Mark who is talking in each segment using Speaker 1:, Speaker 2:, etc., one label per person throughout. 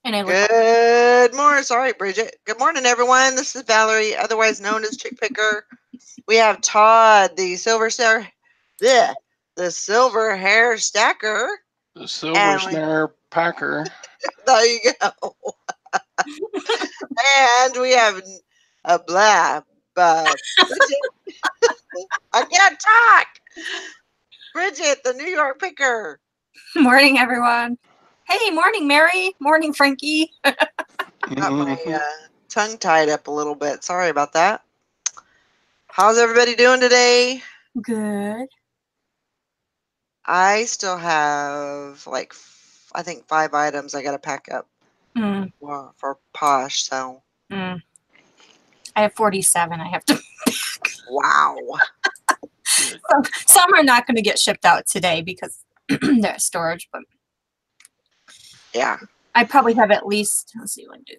Speaker 1: And I look.
Speaker 2: Good morning. Sorry, Bridget. Good morning, everyone. This is Valerie, otherwise known as Chick Picker. We have Todd, the silver hair stacker.
Speaker 3: The silver snare packer.
Speaker 2: There you go. And we have a Bridget. I can't talk. Bridget, the New York picker.
Speaker 1: Morning, everyone. Hey, morning, Mary. Morning, Frankie.
Speaker 2: Got my tongue tied up a little bit. Sorry about that. How's everybody doing today?
Speaker 1: Good.
Speaker 2: I still have like I think 5 items I got to pack up for Posh. So
Speaker 1: I have 47. I have to.
Speaker 2: Wow.
Speaker 1: Some are not going to get shipped out today because they're at storage, but
Speaker 2: yeah,
Speaker 1: I probably have at least, let's see, 1, 2, 3,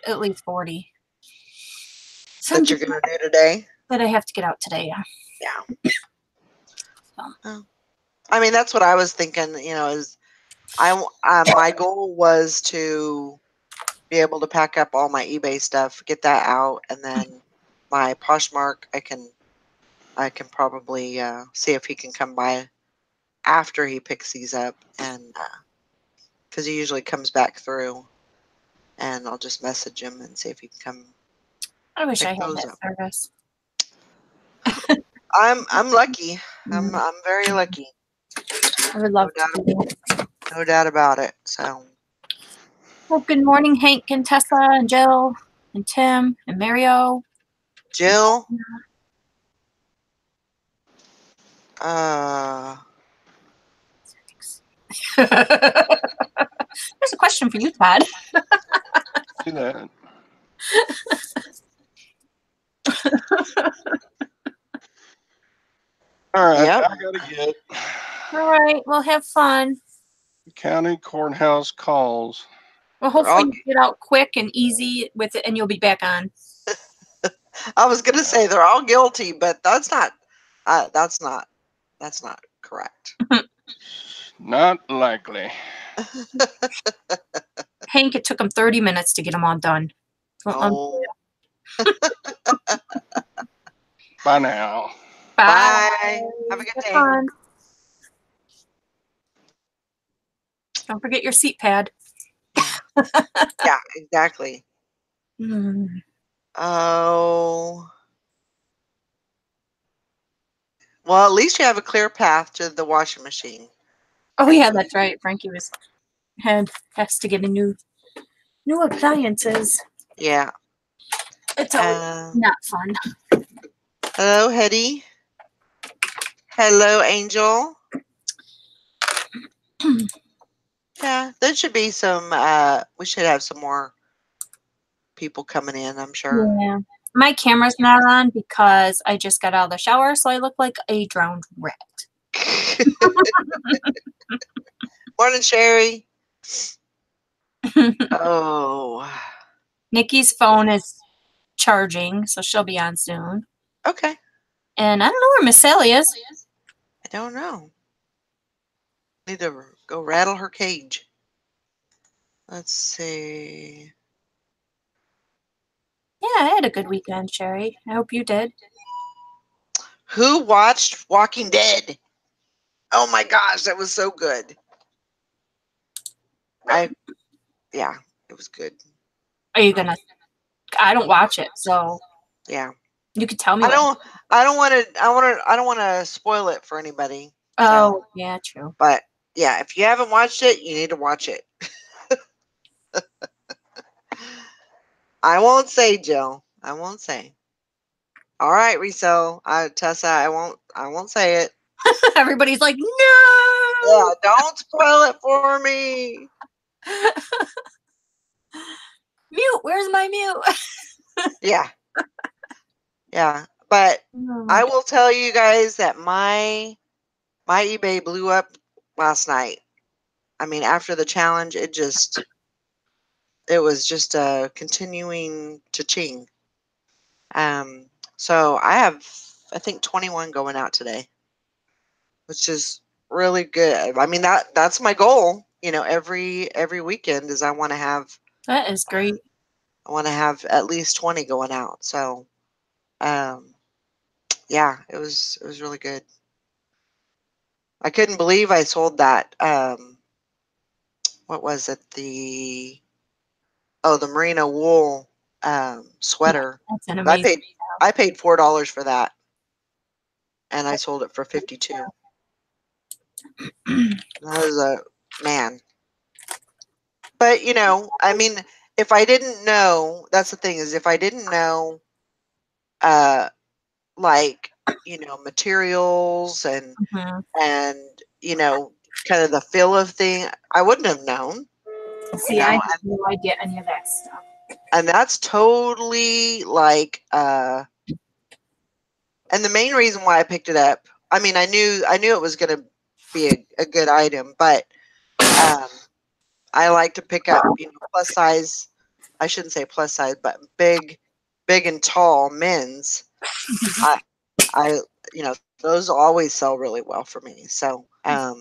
Speaker 1: 4, at least 40.
Speaker 2: That you're going to do today?
Speaker 1: That I have to get out today,
Speaker 2: yeah. So. I mean, that's what I was thinking, is my goal was to be able to pack up all my eBay stuff, get that out, and then my Poshmark, I can probably see if he can come by after he picks these up, and because he usually comes back through, and I'll just message him and see if he can come.
Speaker 1: I wish I had that service.
Speaker 2: I'm lucky. I'm very lucky.
Speaker 1: I would love to.
Speaker 2: No doubt about it. So.
Speaker 1: Well, good morning, Hank and Tessa and Jill and Tim and Mario.
Speaker 2: Jill.
Speaker 1: There's a question for you, Todd.
Speaker 3: See that. All right, yep. I gotta get.
Speaker 1: All right, well, have fun.
Speaker 3: County courthouse calls.
Speaker 1: Well, hopefully you get out quick and easy with it, and you'll be back on.
Speaker 2: I was gonna say they're all guilty, but that's not correct.
Speaker 3: Not likely.
Speaker 1: Hank, it took him 30 minutes to get them all done.
Speaker 2: Oh.
Speaker 3: Bye now.
Speaker 2: Bye. Have a good day.
Speaker 1: Fun. Don't forget your seat pad.
Speaker 2: Yeah, exactly. Oh. Well, at least you have a clear path to the washing machine.
Speaker 1: Oh yeah, that's right. Frankie has to get a new appliances.
Speaker 2: Yeah.
Speaker 1: It's always not fun.
Speaker 2: Hello, Hetty. Hello, Angel. Yeah, there should be some, we should have some more people coming in, I'm sure.
Speaker 1: Yeah. My camera's not on because I just got out of the shower, so I look like a drowned rat.
Speaker 2: Morning, Sherry. Oh.
Speaker 1: Nikki's phone is charging, so she'll be on soon.
Speaker 2: Okay.
Speaker 1: And I don't know where Miss Sally is.
Speaker 2: I don't know. Need to go rattle her cage. Let's see.
Speaker 1: Yeah, I had a good weekend, Sherry. I hope you did.
Speaker 2: Who watched Walking Dead? Oh my gosh, that was so good. Yeah, it was good.
Speaker 1: Are you gonna? I don't watch it, so
Speaker 2: yeah.
Speaker 1: You could tell me.
Speaker 2: I don't want to spoil it for anybody.
Speaker 1: Oh, so. Yeah, true.
Speaker 2: But yeah, if you haven't watched it, you need to watch it. I won't say, Jill. I won't say. All right, Tessa, I won't say it.
Speaker 1: Everybody's like, no.
Speaker 2: Yeah, don't spoil it for me.
Speaker 1: Mute. Where's my mute?
Speaker 2: Yeah. Yeah, but I will tell you guys that my eBay blew up last night. I mean, after the challenge, it was just continuing to ching. So I have, I think, 21 going out today, which is really good. I mean, that's my goal, every weekend is I want to have
Speaker 1: That is great.
Speaker 2: at least 20 going out. So, yeah, it was really good. I couldn't believe I sold that. What was it? The merino wool sweater.
Speaker 1: That's an
Speaker 2: I
Speaker 1: amazing.
Speaker 2: paid $4 for that, and I sold it for 52. That was a man. But I mean, if I didn't know, that's the thing, is if I didn't know, like materials and
Speaker 1: Mhm.
Speaker 2: and kind of the feel of thing, I wouldn't have known.
Speaker 1: See, I have no idea any of that stuff.
Speaker 2: And that's totally like and the main reason why I picked it up, I mean, I knew it was going to be a good item, but I like to pick up plus size, I shouldn't say plus size, but big and tall men's. I those always sell really well for me. So yeah,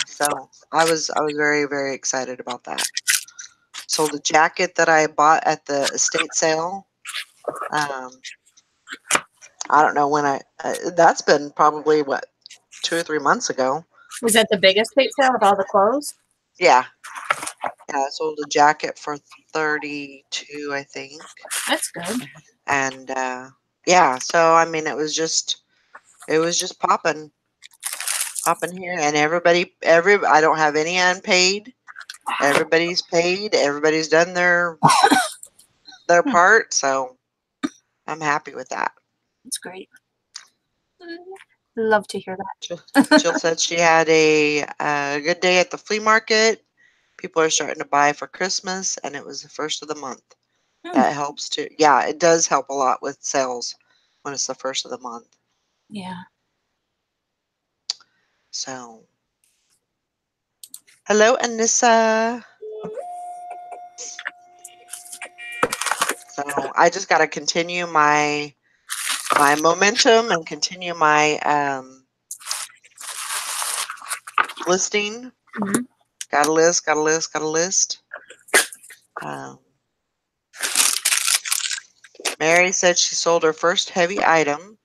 Speaker 2: so I was very, very excited about that. So the jacket that I bought at the estate sale, I don't know when that's been probably what, 2 or 3 months ago.
Speaker 1: Was that the biggest estate sale of all the clothes?
Speaker 2: Yeah. I sold a jacket for 32, I think.
Speaker 1: That's good.
Speaker 2: And yeah, so I mean, it was just popping here, and I don't have any unpaid. Everybody's paid. Everybody's done their part, so I'm happy with that.
Speaker 1: That's great. Love to hear that.
Speaker 2: Jill said she had a good day at the flea market. People are starting to buy for Christmas, and it was the first of the month. That helps too. Yeah, it does help a lot with sales when it's the first of the month.
Speaker 1: Yeah.
Speaker 2: So, hello, Anissa. So I just got to continue my momentum and continue my listing.
Speaker 1: Mhm.
Speaker 2: Got a list. Mary said she sold her first heavy item.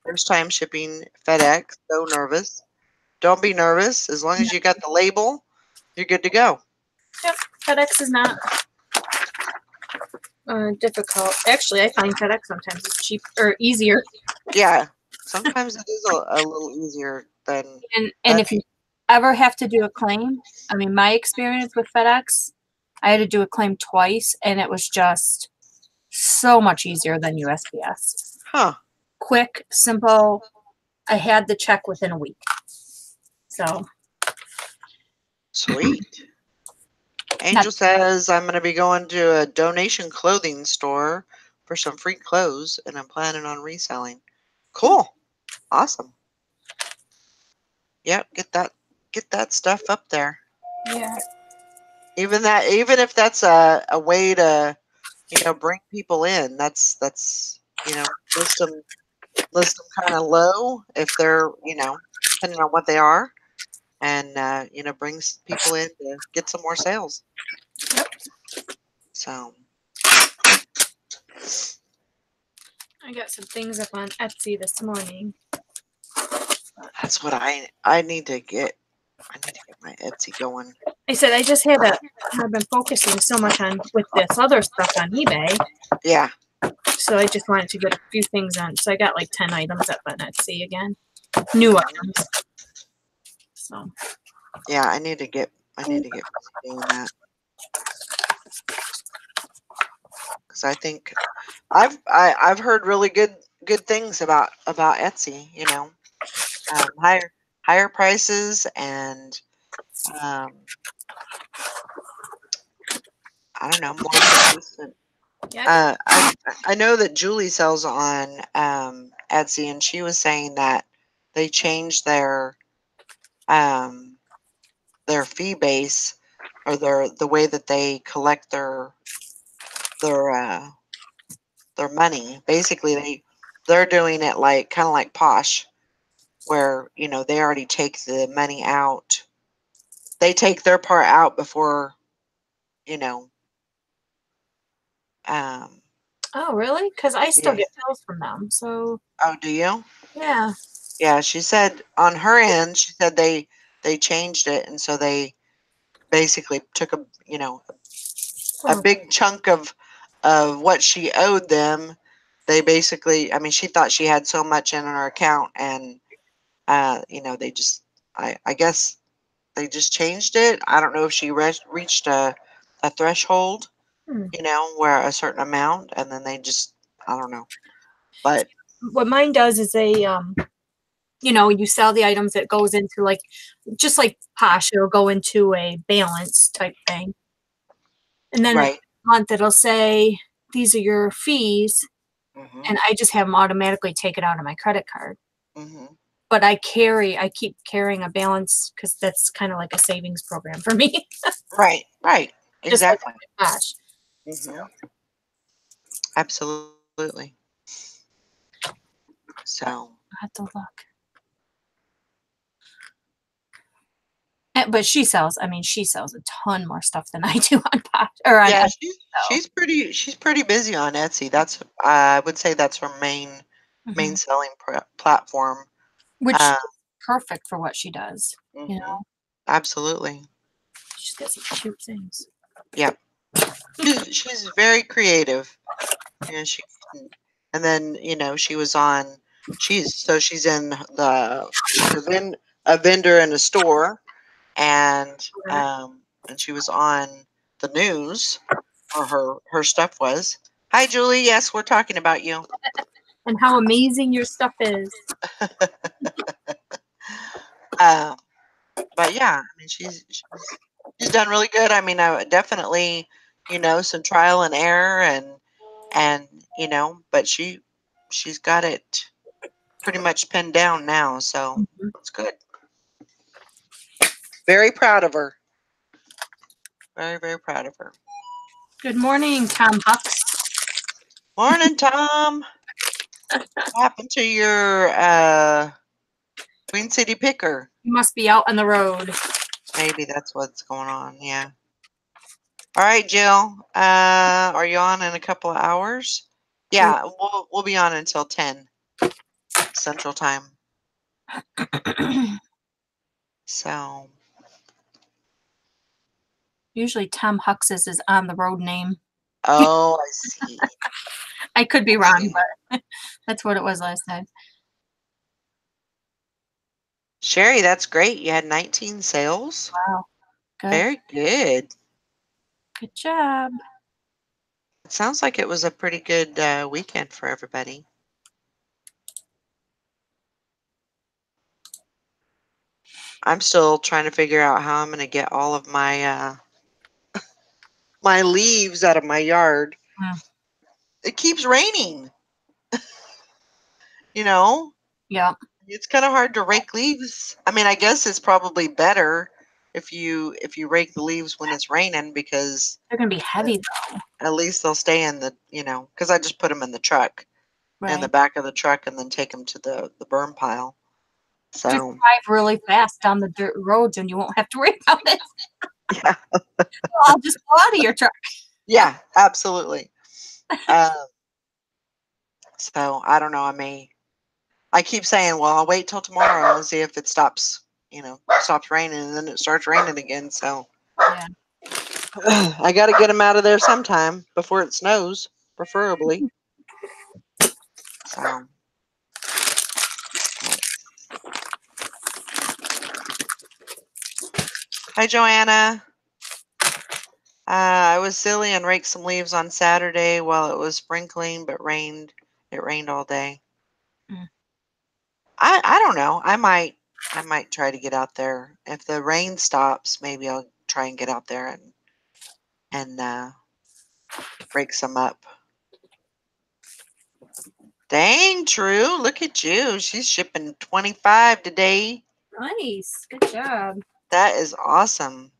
Speaker 2: First time shipping FedEx. So nervous. Don't be nervous. As long as you got the label, you're good to go.
Speaker 1: Yep. FedEx is not difficult. Actually, I find FedEx sometimes is cheap or easier.
Speaker 2: Yeah. Sometimes it is a little easier than.
Speaker 1: And if you ever have to do a claim, I mean, my experience with FedEx, I had to do a claim twice, and it was just so much easier than USPS.
Speaker 2: Huh.
Speaker 1: Quick, simple. I had the check within a week. So
Speaker 2: Sweet. Angel says I'm going to be going to a donation clothing store for some free clothes, and I'm planning on reselling. Cool. Awesome. Yep, get that stuff up there.
Speaker 1: yeah.
Speaker 2: Even if that's a way to bring people in, that's list them kind of low if they're depending on what they are, and brings people in to get some more sales.
Speaker 1: Yep.
Speaker 2: So
Speaker 1: I got some things up on Etsy this morning.
Speaker 2: that's what I need to get. I need to get my Etsy going.
Speaker 1: I said I've been focusing so much on with this other stuff on eBay.
Speaker 2: Yeah.
Speaker 1: So I just wanted to get a few things on. So I got like 10 items up on Etsy again. New items. So
Speaker 2: Yeah, I need to get doing that. Because I think I've heard really good things about Etsy. Higher prices, and I don't know, more consistent.
Speaker 1: yeah.
Speaker 2: I know that Julie sells on Etsy, and she was saying that they changed their fee base, or the way that they collect their money. Basically, they're doing it like kind of like Posh, where you know, they already take the money out. They take their part out before, you know.
Speaker 1: Oh, really? Because I still
Speaker 2: Yeah.
Speaker 1: get bills from them. So,
Speaker 2: Oh, do you?
Speaker 1: yeah.
Speaker 2: Yeah, she said on her end, she said they changed it, and so they basically took a, you know, a
Speaker 1: Oh,
Speaker 2: big chunk of what she owed them. They basically, I mean, she thought she had so much in her account, and you know, they just, I guess they just changed it. I don't know if she reached a threshold,
Speaker 1: hmm.
Speaker 2: you know, where a certain amount, and then they just, I don't know, but
Speaker 1: What mine does is they, you know, you sell the items, it goes into like, just like Posh, it'll go into a balance type thing. And then at
Speaker 2: right.
Speaker 1: the month it'll say, these are your fees.
Speaker 2: Hmm.
Speaker 1: And I just have them automatically take it out of my credit card.
Speaker 2: Hmm.
Speaker 1: But I keep carrying a balance because that's kind of like a savings program for me,
Speaker 2: Right. Right.
Speaker 1: just like
Speaker 2: Exactly.
Speaker 1: Posh.
Speaker 2: Hmm. Absolutely. So.
Speaker 1: I have to look. But she sells a ton more stuff than I do on Posh or on
Speaker 2: Yeah,
Speaker 1: Etsy. So.
Speaker 2: she's pretty busy on Etsy. That's I would say that's her main
Speaker 1: Mhm.
Speaker 2: selling platform.
Speaker 1: Which
Speaker 2: Uh,
Speaker 1: is perfect for what she does. You
Speaker 2: hmm.
Speaker 1: know,
Speaker 2: Absolutely.
Speaker 1: she's got some cute things.
Speaker 2: Yep. She's very creative. You know, and then, you know, she was on she's in she's a vendor in a store, and she was on the news, or her stuff was. Hi Julie, yes, we're talking about you.
Speaker 1: And how amazing your stuff is.
Speaker 2: Um, but yeah, I mean, she's done really good. I mean, I definitely, you know, some trial and error, and you know, but she's got it pretty much pinned down now, so
Speaker 1: Mhm.
Speaker 2: it's good. Very proud of her. Very, very proud of her.
Speaker 1: Good morning, Tom Hucks.
Speaker 2: Morning, Tom. What happened to your Queen City picker?
Speaker 1: You must be out on the road.
Speaker 2: Maybe that's what's going on. Yeah. All right, Jill. Are you on in a couple of hours? Yeah, we'll be on until 10 Central Time. So,
Speaker 1: Usually Tom Hucks's is on the road name.
Speaker 2: oh, I see.
Speaker 1: I could be wrong,
Speaker 2: Okay.
Speaker 1: but that's what it was last time.
Speaker 2: Sherry, that's great. You had 19 sales.
Speaker 1: Wow. Good.
Speaker 2: Very good.
Speaker 1: Good job.
Speaker 2: It sounds like it was a pretty good weekend for everybody. I'm still trying to figure out how I'm going to get all of my my leaves out of my yard.
Speaker 1: Mm.
Speaker 2: It keeps raining. You know,
Speaker 1: Yeah.
Speaker 2: it's kind of hard to rake leaves. I mean, I guess it's probably better if you rake the leaves when it's raining, because
Speaker 1: They're going to be heavy though.
Speaker 2: at least they'll stay in the, you know, because I just put them in the truck, in the
Speaker 1: Right.
Speaker 2: back of the truck, and then take them to the burn pile.
Speaker 1: Just
Speaker 2: So,
Speaker 1: drive really fast down the dirt roads and you won't have to worry about it.
Speaker 2: yeah,
Speaker 1: I'll just pull out of your truck.
Speaker 2: yeah, absolutely. Um, so I don't know. I keep saying, well, I'll wait till tomorrow and see if it stops, you know, stops raining, and then it starts raining again. So
Speaker 1: Yeah.
Speaker 2: I got to get them out of there sometime before it snows, preferably. So, hi, Joanna. I was silly and raked some leaves on Saturday while it was sprinkling, but rained. It rained all day.
Speaker 1: Mm.
Speaker 2: I don't know. I might try to get out there. If the rain stops, maybe I'll try and get out there and rake some up. Dang, True. Look at you. She's shipping 25 today.
Speaker 1: Nice. Good job.
Speaker 2: That is awesome.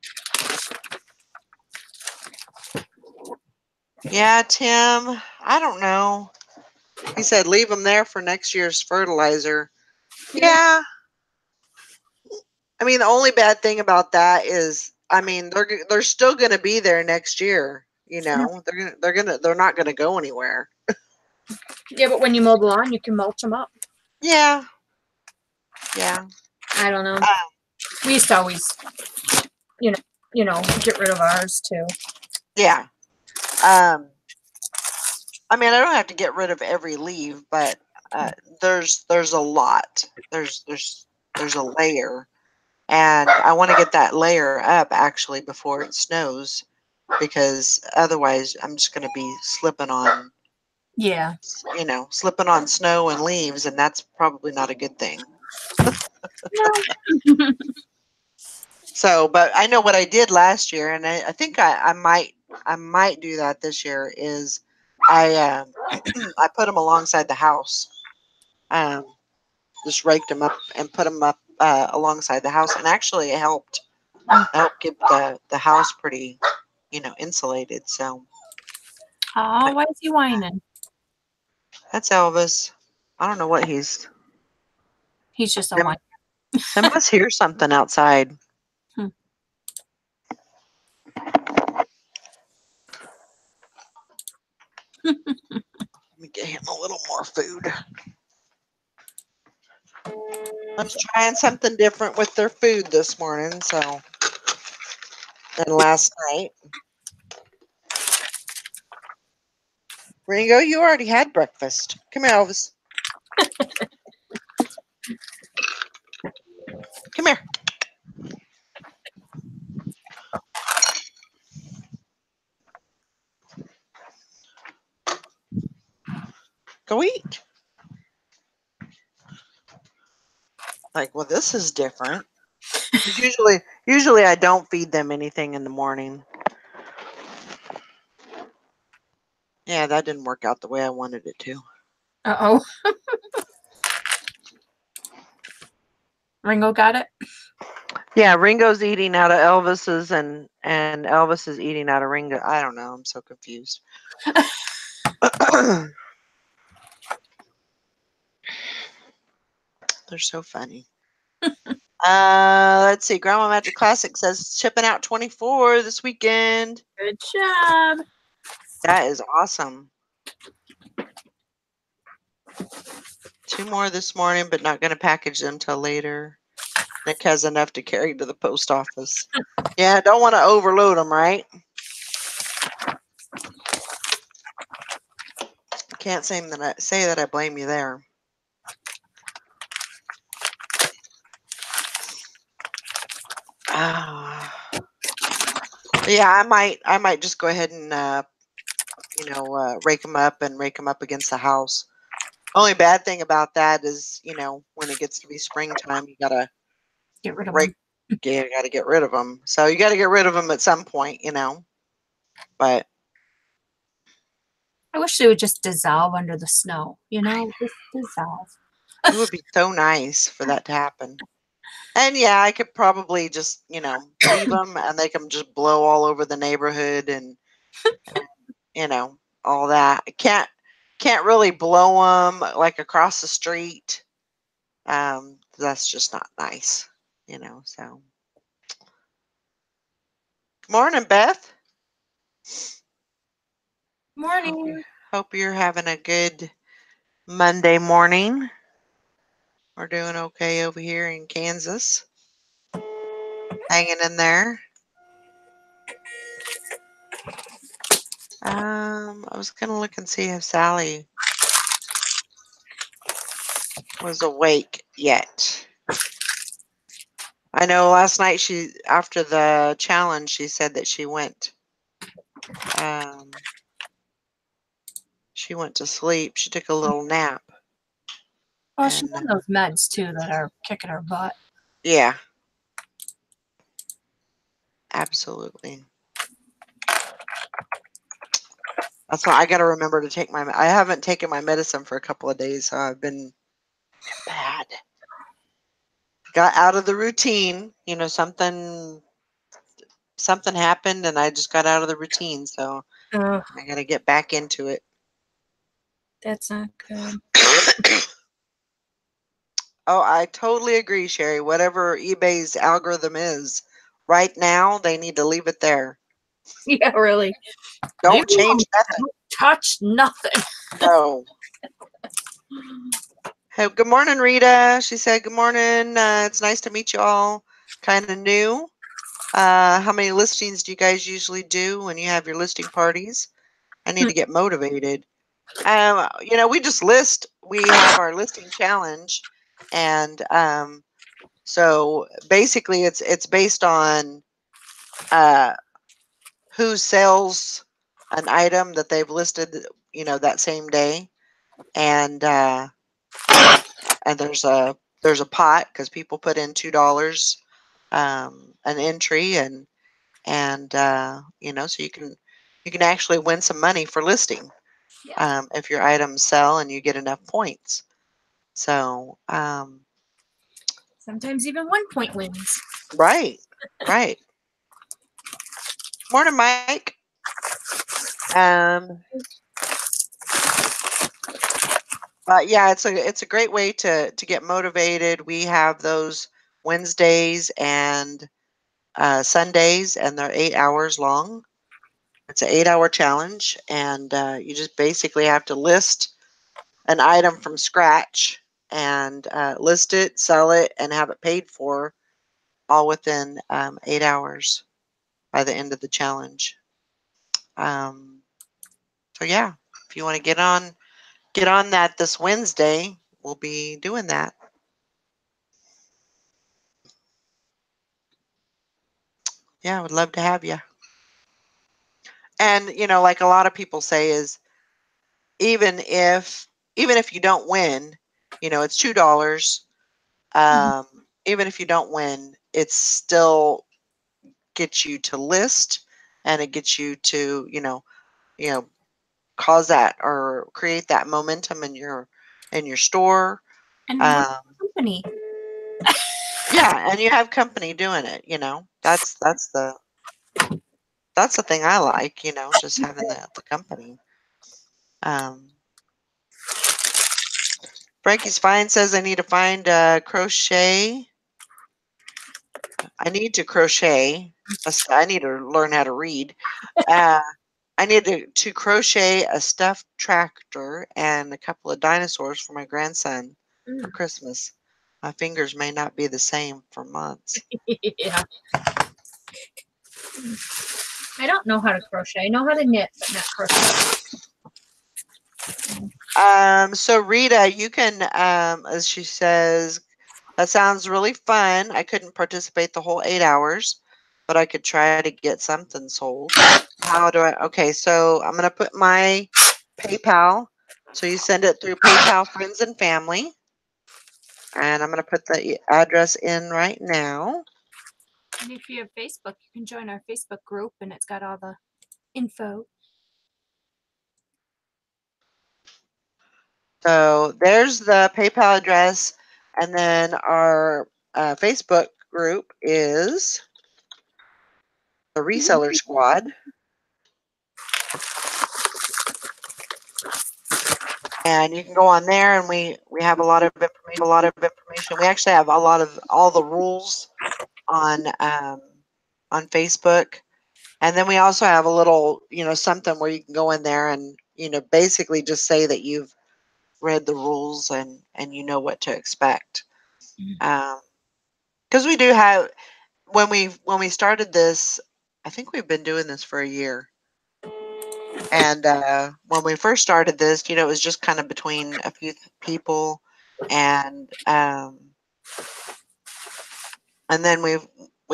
Speaker 2: Yeah, Tim, I don't know. He said leave them there for next year's fertilizer. Yeah, I mean, the only bad thing about that is, I mean, they're still going to be there next year. You know, they're not going to go anywhere.
Speaker 1: Yeah, but when you mow the lawn, you can mulch them up.
Speaker 2: Yeah. Yeah.
Speaker 1: I don't know. We used to always, you know, get rid of ours too.
Speaker 2: Yeah. I mean, I don't have to get rid of every leaf, but there's a lot. There's a layer, and I want to get that layer up actually before it snows, because otherwise I'm just going to be slipping on,
Speaker 1: Yeah.
Speaker 2: you know, slipping on snow and leaves, and that's probably not a good thing.
Speaker 1: No.
Speaker 2: So, but I know what I did last year, and I think I might do that this year. Is I I put them alongside the house. Just raked them up and put them up alongside the house, and actually it helped keep the house pretty, you know, insulated. So
Speaker 1: Oh, why is he whining?
Speaker 2: that's Elvis. I don't know what
Speaker 1: He's just a
Speaker 2: I
Speaker 1: whine.
Speaker 2: must hear something outside.
Speaker 1: Hmm.
Speaker 2: Let me get him a little more food. I'm trying something different with their food this morning, so than last night. Ringo, you already had breakfast. Come here, Elvis. Come here. Go eat. Like, well, this is different. 'Cause usually I don't feed them anything in the morning. Yeah, that didn't work out the way I wanted it to.
Speaker 1: Uh-oh. Ringo got it?
Speaker 2: Yeah, Ringo's eating out of Elvis's, and Elvis is eating out of Ringo. I don't know. I'm so confused. They're so funny. Let's see. Grandma Magic Classic says shipping out 24 this weekend.
Speaker 1: Good job.
Speaker 2: That is awesome. 2 more this morning, but not going to package them till later. Nick has enough to carry to the post office. Yeah, don't want to overload them, right? Can't say that I blame you there. Yeah, I might just go ahead and rake them up and rake them up against the house. Only bad thing about that is, you know, when it gets to be springtime, you gotta
Speaker 1: Get rid of
Speaker 2: rake.
Speaker 1: them.
Speaker 2: Yeah, you gotta get rid of them. So you gotta get rid of them at some point, you know. But
Speaker 1: I wish they would just dissolve under the snow, you know, just dissolve.
Speaker 2: it would be so nice for that to happen. And yeah, I could probably just, you know, leave them and they can just blow all over the neighborhood and you know, all that. I can't really blow them like across the street. That's just not nice, you know. So, morning, Beth.
Speaker 1: Morning.
Speaker 2: Hope you're having a good Monday morning. We're doing okay over here in Kansas. Hanging in there. I was gonna look and see if Sally was awake yet. I know last night after the challenge, she said that she went to sleep. She took a little nap.
Speaker 1: Well, she's on those meds too that are kicking her butt.
Speaker 2: Yeah. Absolutely. That's why I got to remember to take I haven't taken my medicine for a couple of days, so I've been bad. Got out of the routine, you know, something happened and I just got out of the routine, so I got to get back into it.
Speaker 1: That's not good.
Speaker 2: Oh, I totally agree, Sherry. Whatever eBay's algorithm is, right now they need to leave it there.
Speaker 1: Yeah, really.
Speaker 2: Don't change nothing.
Speaker 1: Don't touch nothing.
Speaker 2: No. Hey, good morning, Rita. She said, good morning. It's nice to meet you all. Kind of new. How many listings do you guys usually do when you have your listing parties? I need to get motivated. We just list. We have our listing challenge, and so basically, it's based on uh, who sells an item that they've listed, that same day, and there's a pot because people put in $2 an entry, and so you can actually win some money for listing if your items sell and you get enough points. So
Speaker 1: Sometimes even 1 point wins.
Speaker 2: right. Morning, Mike. Um, but yeah, it's a great way to get motivated. We have those Wednesdays and Sundays, and they're 8 hours long. It's an 8-hour challenge, and you just basically have to list an item from scratch and list it, sell it, and have it paid for, all within 8 hours by the end of the challenge. So yeah, if you want to get on that this Wednesday, we'll be doing that. Yeah, I would love to have you. And like a lot of people say is even if you don't win, it's $2. Even if you don't win, it still gets you to list, and it gets you to cause that or create that momentum in your store.
Speaker 1: And company.
Speaker 2: Yeah, and you have company doing it. That's the thing I like. Just having the company. Frankie's Fine says I need to find crochet. I need to crochet. I need to learn how to read. Uh, I need to crochet a stuffed tractor and a couple of dinosaurs for my grandson for Christmas. My fingers may not be the same for months.
Speaker 1: Yeah. I don't know how to crochet. I know how to knit, but not crochet.
Speaker 2: So Rita, you can, as she says, that sounds really fun. I couldn't participate the whole 8 hours, but I could try to get something sold. How do I? Okay, so I'm gonna put my PayPal. So you send it through PayPal Friends and Family, and I'm gonna put the address in right now.
Speaker 1: And if you have Facebook, you can join our Facebook group, and it's got all the info.
Speaker 2: So there's the PayPal address, and then our Facebook group is the Reseller Squad. And you can go on there, and we have a lot of information. We actually have all the rules on Facebook, and then we also have a little something where you can go in there and basically just say that you've read the rules and you know what to expect. Because we do have, when we started this, I think we've been doing this for a year. And when we first started this, it was just kind of between a few people, and then we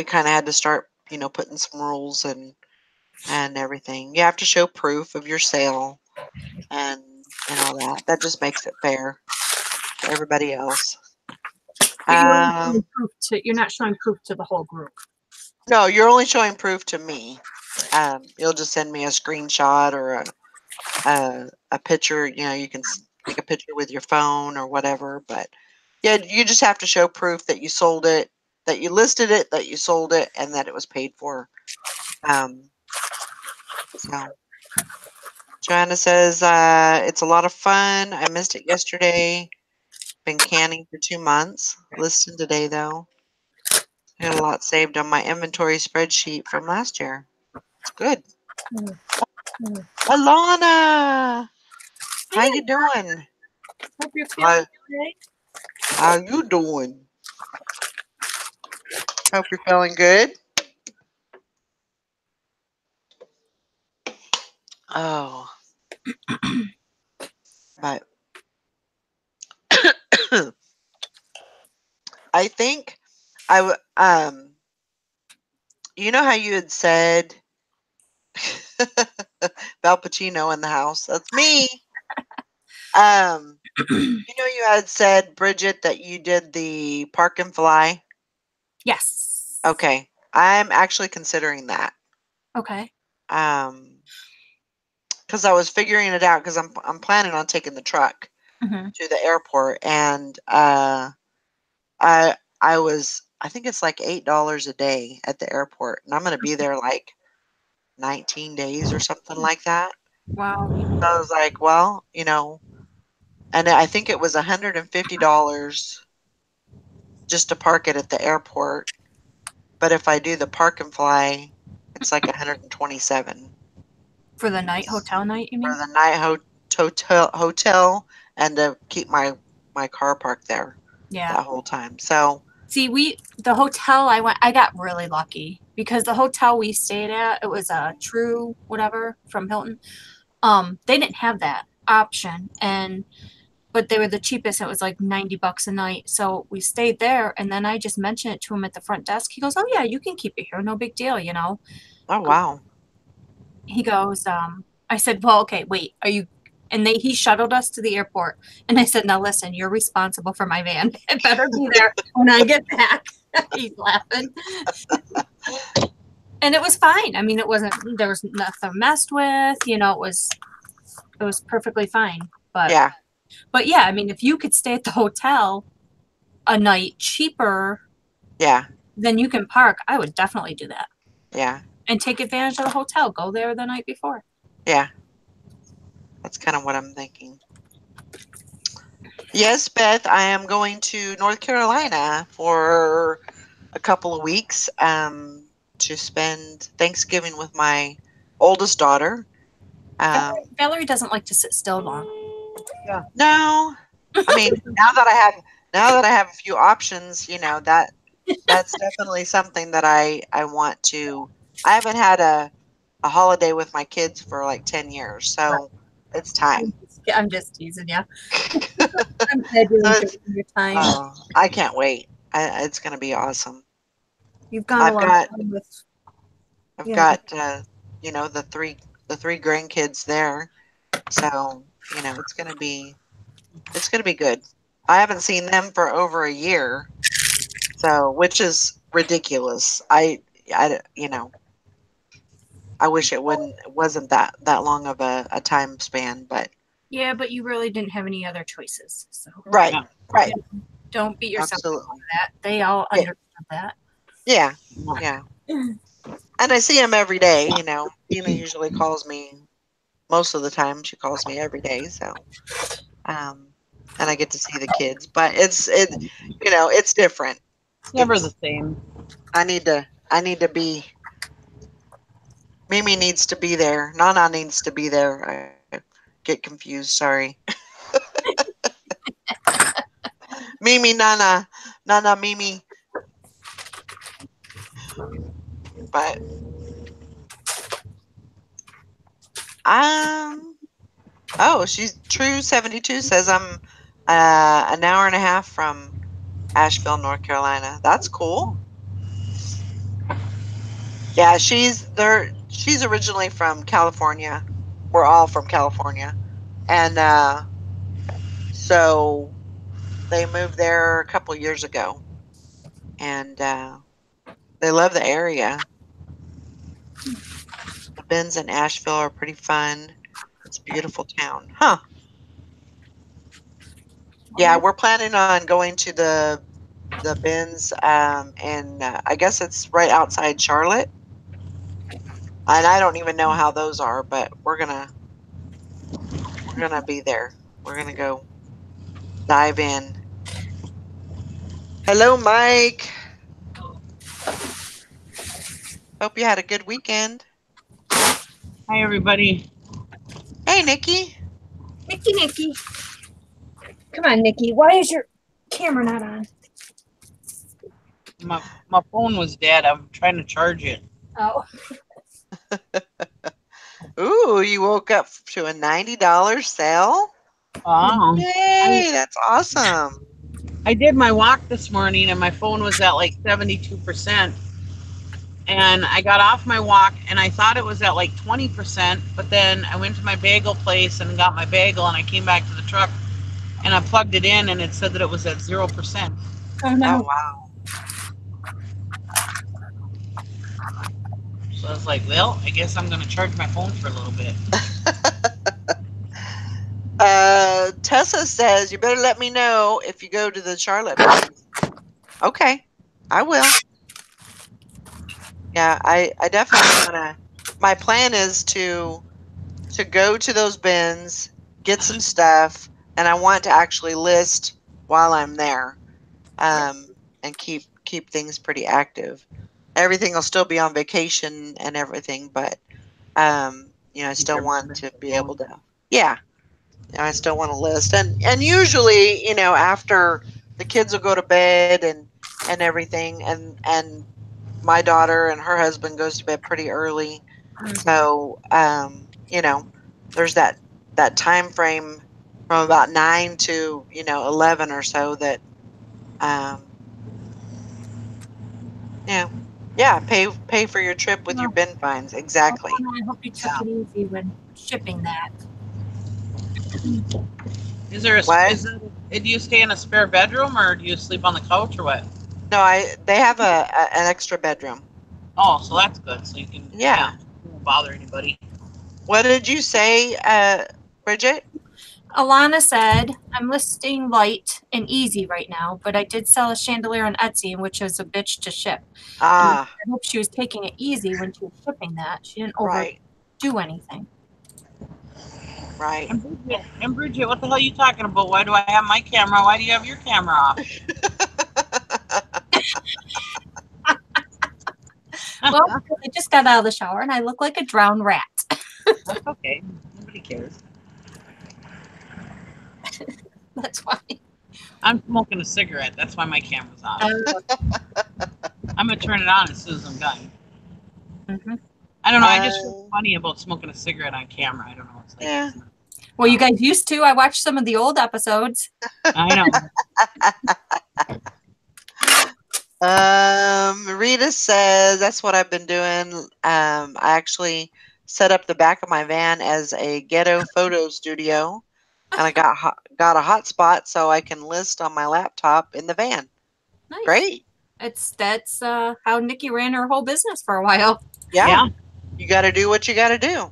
Speaker 2: kind of had to start, putting some rules and everything. You have to show proof of your sale and all that. That just makes it fair to everybody else.
Speaker 1: But you're not showing proof to the whole group.
Speaker 2: No, you're only showing proof to me. You'll just send me a screenshot or a picture. You can take a picture with your phone or whatever. But yeah, you just have to show proof that you sold it, that you listed it, that you sold it, and that it was paid for. So Joanna says it's a lot of fun. I missed it yesterday. Been canning for 2 months. Listing today though. I got a lot saved on my inventory spreadsheet from last year. It's good. Alana, how you doing?
Speaker 1: Hope you're feeling okay.
Speaker 2: How you doing? Hope you're feeling good. Oh, but I think you know how you had said Val Pacino in the house. That's me. You had said, Bridget, that you did the park and fly.
Speaker 1: Yes.
Speaker 2: Okay, I'm actually considering that.
Speaker 1: Okay.
Speaker 2: Because I was figuring it out because I'm planning on taking the truck to the airport, and I think it's like $8 a day at the airport, and I'm going to be there like 19 days or something like that.
Speaker 1: Wow.
Speaker 2: So I was like, well, and I think it was $150 just to park it at the airport. But if I do the park and fly, it's like 127
Speaker 1: For the night, hotel night, you mean?
Speaker 2: for the night hotel and to keep my car parked there
Speaker 1: Yeah.
Speaker 2: that whole time. So
Speaker 1: See, the hotel I got really lucky because the hotel we stayed at, it was a True whatever from Hilton. They didn't have that option, but they were the cheapest. It was like $90 a night. So we stayed there, and then I just mentioned it to him at the front desk. He goes, "Oh yeah, you can keep it here, no big deal,"
Speaker 2: oh wow.
Speaker 1: He goes, I said, "Well, okay, wait, are you?" And he shuttled us to the airport, and I said, "Now listen, you're responsible for my van. It better be there when I get back." He's laughing. And it was fine. I mean, there was nothing messed with, it was perfectly fine. But
Speaker 2: Yeah.
Speaker 1: yeah, I mean, if you could stay at the hotel a night cheaper
Speaker 2: Yeah.
Speaker 1: than you can park, I would definitely do that.
Speaker 2: Yeah.
Speaker 1: And take advantage of the hotel. Go there the night before.
Speaker 2: Yeah. That's kind of what I'm thinking. Yes, Beth, I am going to North Carolina for a couple of weeks to spend Thanksgiving with my oldest daughter.
Speaker 1: Valerie doesn't like to sit still long.
Speaker 2: No, I mean now that I have a few options, that's definitely something that I want to. I haven't had a holiday with my kids for like 10 years, so it's time.
Speaker 1: I'm just teasing you. I'm glad you're
Speaker 2: So
Speaker 1: enjoying your time.
Speaker 2: I can't wait. It's going to be awesome.
Speaker 1: You've gone
Speaker 2: I've
Speaker 1: a long
Speaker 2: got
Speaker 1: time with,
Speaker 2: I've got the three grandkids there, so it's gonna be good. I haven't seen them for over a year, so which is ridiculous. I wish it wasn't that long of a time span, but
Speaker 1: yeah, but you really didn't have any other choices. So
Speaker 2: right, right,
Speaker 1: don't beat yourself up
Speaker 2: absolutely,
Speaker 1: for that. They all
Speaker 2: yeah,
Speaker 1: understood that.
Speaker 2: yeah, yeah. And I see them every day. Tina usually calls me most of the time. She calls me every day, so um, and I get to see the kids. But it's different.
Speaker 4: Never the same.
Speaker 2: I need to be. Mimi needs to be there. Nana needs to be there. I get confused. Sorry. Mimi, Nana, Nana, Mimi. But she's True 72 says I'm an hour and a half from Asheville, North Carolina. That's cool. Yeah, she's there. She's originally from California. We're all from California, and so they moved there a couple years ago, and they love the area. The Bends in Asheville are pretty fun. It's a beautiful town, huh? Yeah, we're planning on going to the Bends, and I guess it's right outside Charlotte. And I don't even know how those are, but we're gonna be there. We're gonna go dive in. Hello, Mike. Hope you had a good weekend.
Speaker 4: Hi, everybody.
Speaker 2: Hey, Nikki.
Speaker 1: Nikki. Come on, Nikki. Why is your camera not on?
Speaker 4: My phone was dead. I'm trying to charge it.
Speaker 1: Oh.
Speaker 2: Ooh, you woke up to a $90 sale? Yay, that's awesome.
Speaker 4: I did my walk this morning, and my phone was at like 72%. And I got off my walk, and I thought it was at like 20%. But then I went to my bagel place and got my bagel, and I came back to the truck, and I plugged it in, and it said that it was at 0%.
Speaker 1: Oh, no.
Speaker 2: Oh, wow.
Speaker 4: So I was like, well, I guess I'm going to charge my phone for a little bit.
Speaker 2: Tessa says, you better let me know if you go to the Charlotte bins. Okay, I will. Yeah, I definitely want to. My plan is to go to those bins, get some stuff, and I want to actually list while I'm there, and keep things pretty active. Everything will still be on vacation and everything, but I still want to be able to. Yeah, I still want to list, and usually, after the kids will go to bed and everything, and my daughter and her husband goes to bed pretty early, so there's that time frame from about 9 to 11 or so that pay for your trip with your bin finds. Exactly.
Speaker 1: I hope you took it easy when shipping that.
Speaker 4: Is there
Speaker 2: What?
Speaker 4: Do you stay in a spare bedroom, or do you sleep on the couch, or what?
Speaker 2: No, they have an extra bedroom.
Speaker 4: Oh, so that's good. So you can
Speaker 2: Yeah.
Speaker 4: won't bother anybody.
Speaker 2: What did you say, Bridget?
Speaker 1: Alana said, I'm listing light and easy right now, but I did sell a chandelier on Etsy, which is a bitch to ship. And I hope she was taking it easy when she was shipping that. She didn't overdo anything.
Speaker 2: Right.
Speaker 4: And Bridget, what the hell are you talking about? Why do I have my camera? Why do you have your camera off?
Speaker 1: Well, I just got out of the shower and I look like a drowned rat.
Speaker 4: That's okay. Nobody cares.
Speaker 1: That's why.
Speaker 4: I'm smoking a cigarette. That's why my camera's off. I'm going to turn it on as soon as I'm done. I don't know. I just feel funny about smoking a cigarette on camera. I don't know. It's like,
Speaker 2: yeah.
Speaker 1: Well, you guys used to. I watched some of the old episodes.
Speaker 4: I know.
Speaker 2: Rita says that's what I've been doing. I actually set up the back of my van as a ghetto photo studio, and I got a hotspot so I can list on my laptop in the van.
Speaker 1: Nice.
Speaker 2: Great.
Speaker 1: That's how Nikki ran her whole business for a while.
Speaker 2: Yeah. You got to do what you got to do.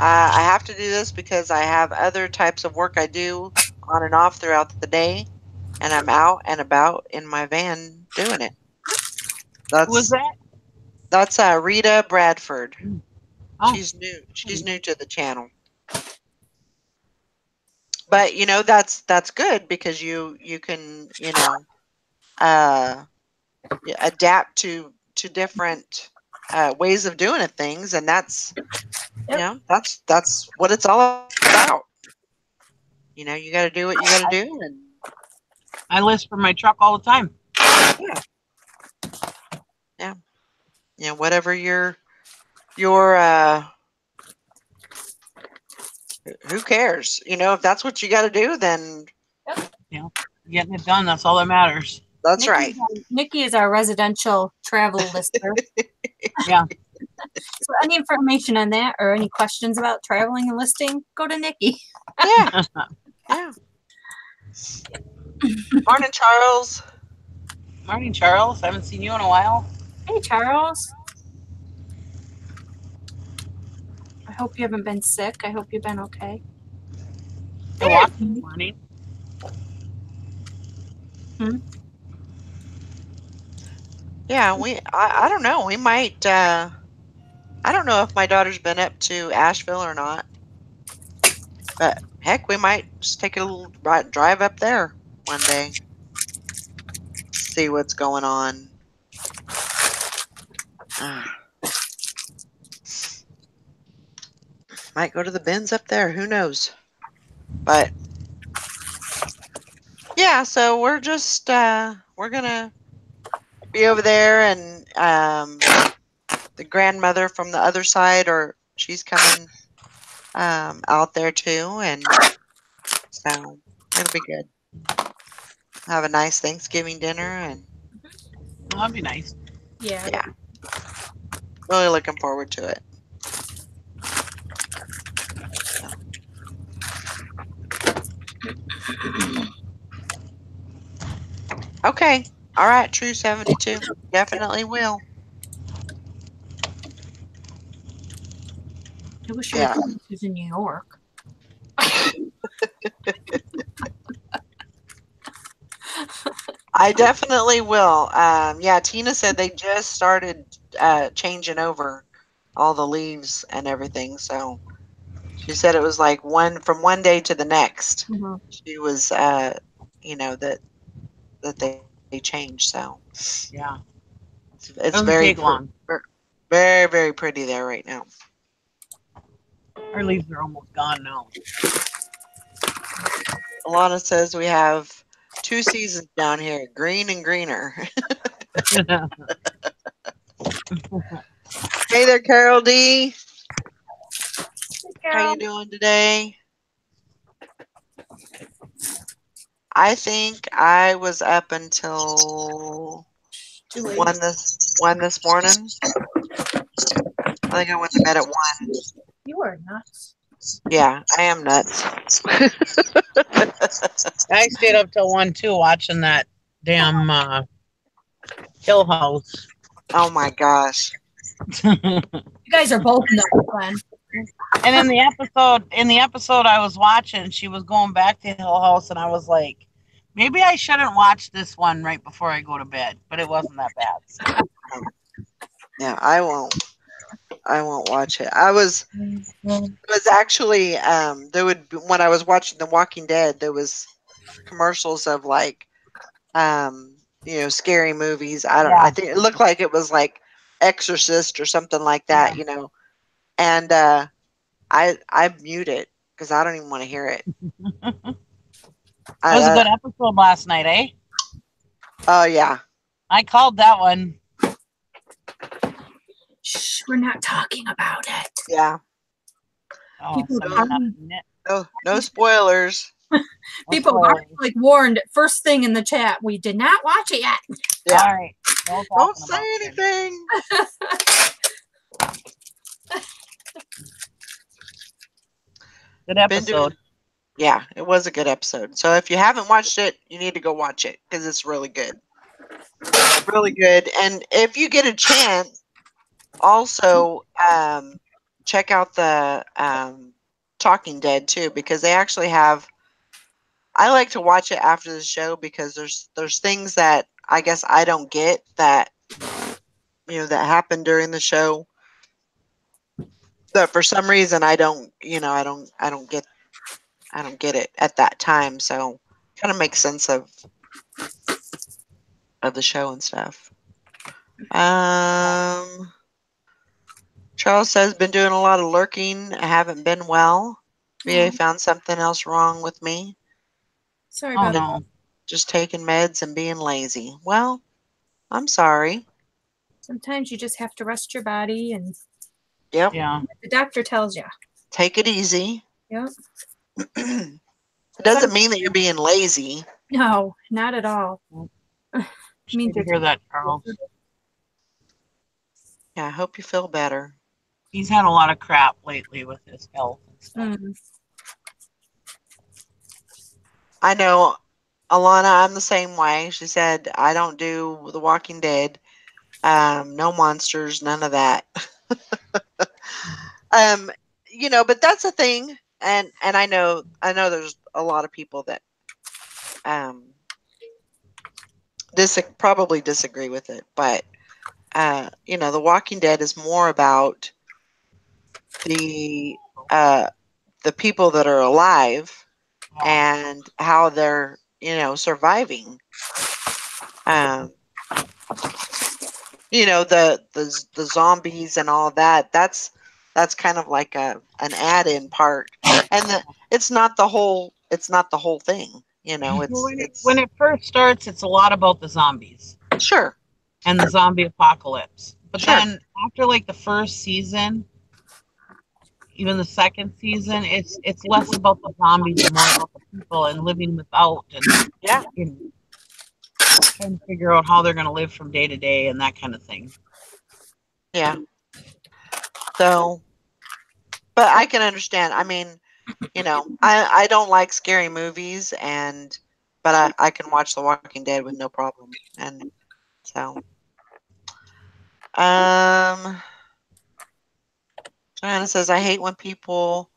Speaker 2: I have to do this because I have other types of work I do on and off throughout the day, and I'm out and about in my van doing it.
Speaker 4: Who was that?
Speaker 2: That's Rita Bradford.
Speaker 4: Oh.
Speaker 2: She's new. She's new to the channel. But that's good because you can adapt to different ways of doing things, and that's that's what it's all about. You got to do what you got to do, and
Speaker 4: I list for my truck all the time.
Speaker 2: Yeah. Whatever your who cares? If that's what you got to do, then
Speaker 4: getting it done. That's all that matters.
Speaker 2: That's right.
Speaker 1: Nikki is our residential travel lister.
Speaker 4: Yeah.
Speaker 1: So any information on that or any questions about traveling and listing, go to Nikki.
Speaker 2: Yeah. Yeah. Morning, Charles.
Speaker 4: Morning, Charles. I haven't seen you in a while.
Speaker 1: Hey, Charles. I hope you haven't been sick. I hope you've been okay.
Speaker 4: I walked this morning.
Speaker 2: Yeah, I don't know. We might I don't know if my daughter's been up to Asheville or not. But heck, we might just take a little drive up there one day. see what's going on. Might go to the bins up there. Who knows? But yeah, so we're just we're gonna be over there, and the grandmother from the other side, or she's coming out there too, and so it'll be good. Have a nice Thanksgiving dinner, and
Speaker 4: That'd be nice.
Speaker 1: Yeah.
Speaker 2: yeah, really looking forward to it. Okay. All right, True 72. Definitely will.
Speaker 1: I wish you
Speaker 2: Yeah.
Speaker 1: was in New York.
Speaker 2: I definitely will. Yeah, Tina said they just started changing over all the leaves and everything. So she said it was like from one day to the next.
Speaker 1: Mm-hmm.
Speaker 2: She was, you know, that they changed. So
Speaker 4: Yeah.
Speaker 2: it's
Speaker 4: Doesn't
Speaker 2: very,
Speaker 4: take long.
Speaker 2: very, very pretty there right now.
Speaker 4: Our leaves are almost gone now.
Speaker 2: Alana says we have 2 seasons down here, green and greener. Hey there, Carol D. How you doing today? I think I was up until
Speaker 1: Too late.
Speaker 2: 1 this morning. I think I went to bed at 1.
Speaker 1: You are nuts.
Speaker 2: Yeah, I am nuts.
Speaker 4: I stayed up till 1 too, watching that damn Hill House.
Speaker 2: Oh my gosh.
Speaker 1: You guys are both nuts, Glenn.
Speaker 4: And in the episode I was watching, she was going back to Hill House, and I was like, maybe I shouldn't watch this one right before I go to bed, but it wasn't that bad.
Speaker 2: Yeah, I won't watch it. It was actually there would be, when I was watching The Walking Dead, there was commercials of like scary movies. I think it looked like it was like Exorcist or something like that, And I mute it because I don't even want to hear it.
Speaker 4: It was a good episode last night, eh?
Speaker 2: Oh yeah.
Speaker 4: I called that one.
Speaker 1: Shh, we're not talking about it.
Speaker 2: Yeah.
Speaker 4: Oh,
Speaker 2: No spoilers.
Speaker 1: People are like warned first thing in the chat. We did not watch it yet.
Speaker 2: Yeah.
Speaker 4: All right.
Speaker 2: Don't say anything.
Speaker 4: Good episode.
Speaker 2: Yeah, it was a good episode. So if you haven't watched it, you need to go watch it because it's really good. Really good. And if you get a chance, also check out the Talking Dead too, because they actually have. I like to watch it after the show because there's things that I guess I don't get that that happen during the show that for some reason I don't get it at that time. So kind of makes sense of the show and stuff. Charles says been doing a lot of lurking. I haven't been well. VA found something else wrong with me.
Speaker 1: Sorry about that.
Speaker 2: Just taking meds and being lazy. Well, I'm sorry.
Speaker 1: Sometimes you just have to rest your body and
Speaker 2: Yep.
Speaker 4: Yeah.
Speaker 1: The doctor tells you.
Speaker 2: Take it easy.
Speaker 1: Yep.
Speaker 2: It doesn't mean that you're being lazy.
Speaker 1: No, not at all.
Speaker 4: Means to hear that, Charles.
Speaker 2: Yeah, I hope you feel better.
Speaker 4: He's had a lot of crap lately with his health and stuff.
Speaker 2: I know, Alana, I'm the same way. She said, I don't do The Walking Dead. No monsters, none of that. But that's the thing. And I know there's a lot of people that probably disagree with it, but The Walking Dead is more about the people that are alive and how they're surviving. um, you know, the zombies and all that. That's kind of like an add-in part, and it's not the whole thing. You know,
Speaker 4: Well,
Speaker 2: it's
Speaker 4: when it first starts, it's a lot about the zombies
Speaker 2: sure,
Speaker 4: and the zombie apocalypse. But
Speaker 2: sure,
Speaker 4: then after like the first season, even the second season, it's less about the zombies and more about the people and living without and
Speaker 2: yeah,
Speaker 4: you know, trying to figure out how they're going to live from day to day and that kind of thing.
Speaker 2: yeah. So, but I can understand. I mean, you know, I don't like scary movies, but I can watch The Walking Dead with no problem, and so Joanna says I hate when people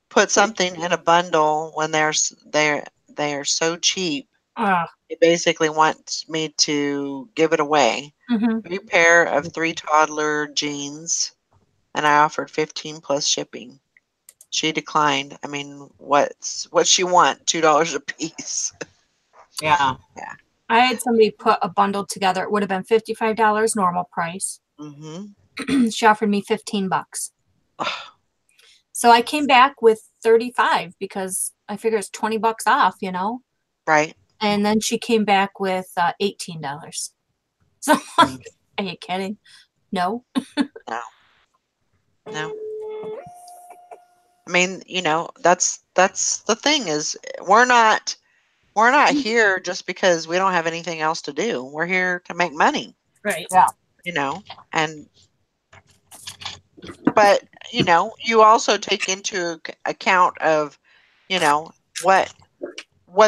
Speaker 2: put something in a bundle when they are so cheap. They basically want me to give it away.
Speaker 1: Mm-hmm.
Speaker 2: 3 pair of 3 toddler jeans, and I offered 15 plus shipping. She declined. I mean, what she want? $2 a piece.
Speaker 4: Yeah.
Speaker 2: Yeah.
Speaker 1: I had somebody put a bundle together. It would have been $55 normal price.
Speaker 2: Mm-hmm.
Speaker 1: She offered me $15. So I came back with 35 because I figure it's $20 off, you know.
Speaker 2: Right.
Speaker 1: And then she came back with $18. So I'm like, are you kidding? No.
Speaker 2: No. No. I mean, you know, that's the thing is we're not here just because we don't have anything else to do. We're here to make money,
Speaker 1: Right.
Speaker 4: Yeah.
Speaker 2: you know. But, you know, you also take into account of, you know, what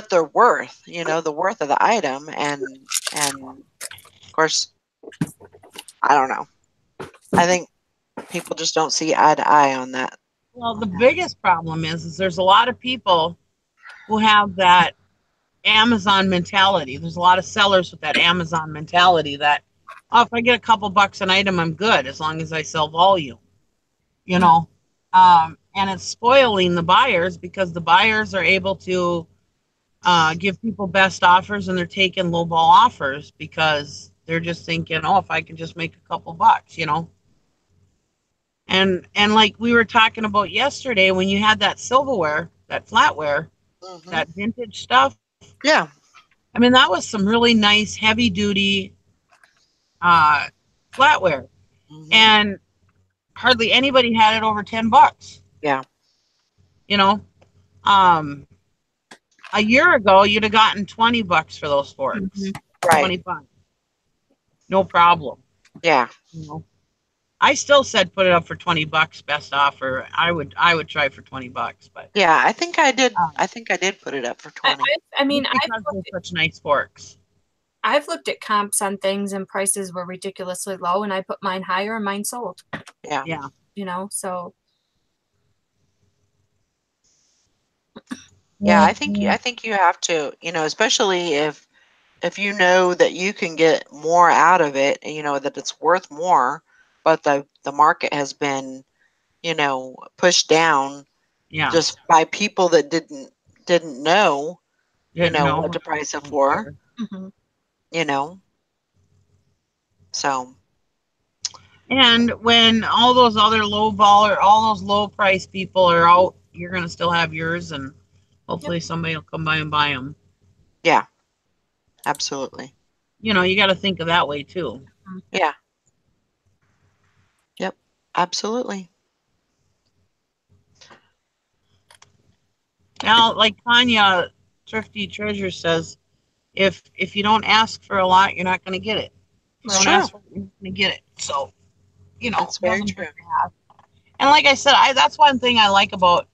Speaker 2: they're worth, you know, the worth of the item and of course, I don't know. I think people just don't see eye to eye on that.
Speaker 4: Well, the biggest problem is there's a lot of people who have that Amazon mentality. There's a lot of sellers with that Amazon mentality that, oh, if I get a couple bucks an item, I'm good as long as I sell volume, you know. And it's spoiling the buyers because the buyers are able to give people best offers and they're taking lowball offers because they're just thinking, oh, if I can just make a couple bucks, you know. And like we were talking about yesterday, when you had that silverware, that flatware,
Speaker 2: Mm-hmm.
Speaker 4: that vintage stuff.
Speaker 2: Yeah.
Speaker 4: I mean, that was some really nice, heavy duty flatware,
Speaker 2: Mm-hmm.
Speaker 4: and hardly anybody had it over $10.
Speaker 2: Yeah.
Speaker 4: You know, a year ago you'd have gotten $20 for those forks.
Speaker 1: Mm-hmm.
Speaker 2: Right.
Speaker 4: 25, no problem.
Speaker 2: Yeah.
Speaker 4: You know, I still said put it up for $20, best offer. I would try for $20, but
Speaker 2: Yeah, I think I did. I think I did put it up for 20.
Speaker 1: I mean,
Speaker 4: because they're such nice forks.
Speaker 1: I've looked at comps on things and prices were ridiculously low, and I put mine higher and mine sold.
Speaker 2: Yeah.
Speaker 4: Yeah.
Speaker 1: You know, so
Speaker 2: Yeah, I think you have to, you know, especially if you know that you can get more out of it, and you know that it's worth more, but the market has been, you know, pushed down
Speaker 4: Yeah.
Speaker 2: just by people that didn't know, you
Speaker 4: Didn't
Speaker 2: know,
Speaker 4: know.
Speaker 2: what to price it for,
Speaker 1: mm-hmm.
Speaker 2: you know. So,
Speaker 4: And when all those other low baller, all those low price people are out, you're gonna still have yours, and hopefully somebody will come by and buy them.
Speaker 2: yeah, absolutely.
Speaker 4: You know, you got to think of that way too.
Speaker 2: Yeah. Yep. Absolutely.
Speaker 4: Now, like Tanya, Thrifty Treasure says, if you don't ask for a lot, you're not gonna get it. If you
Speaker 2: It's
Speaker 4: don't
Speaker 2: true.
Speaker 4: ask for it, you're not gonna get it. So, you know,
Speaker 2: That's
Speaker 4: it
Speaker 2: very
Speaker 4: doesn't
Speaker 2: true.
Speaker 4: hurt to ask. And like I said, that's one thing I like about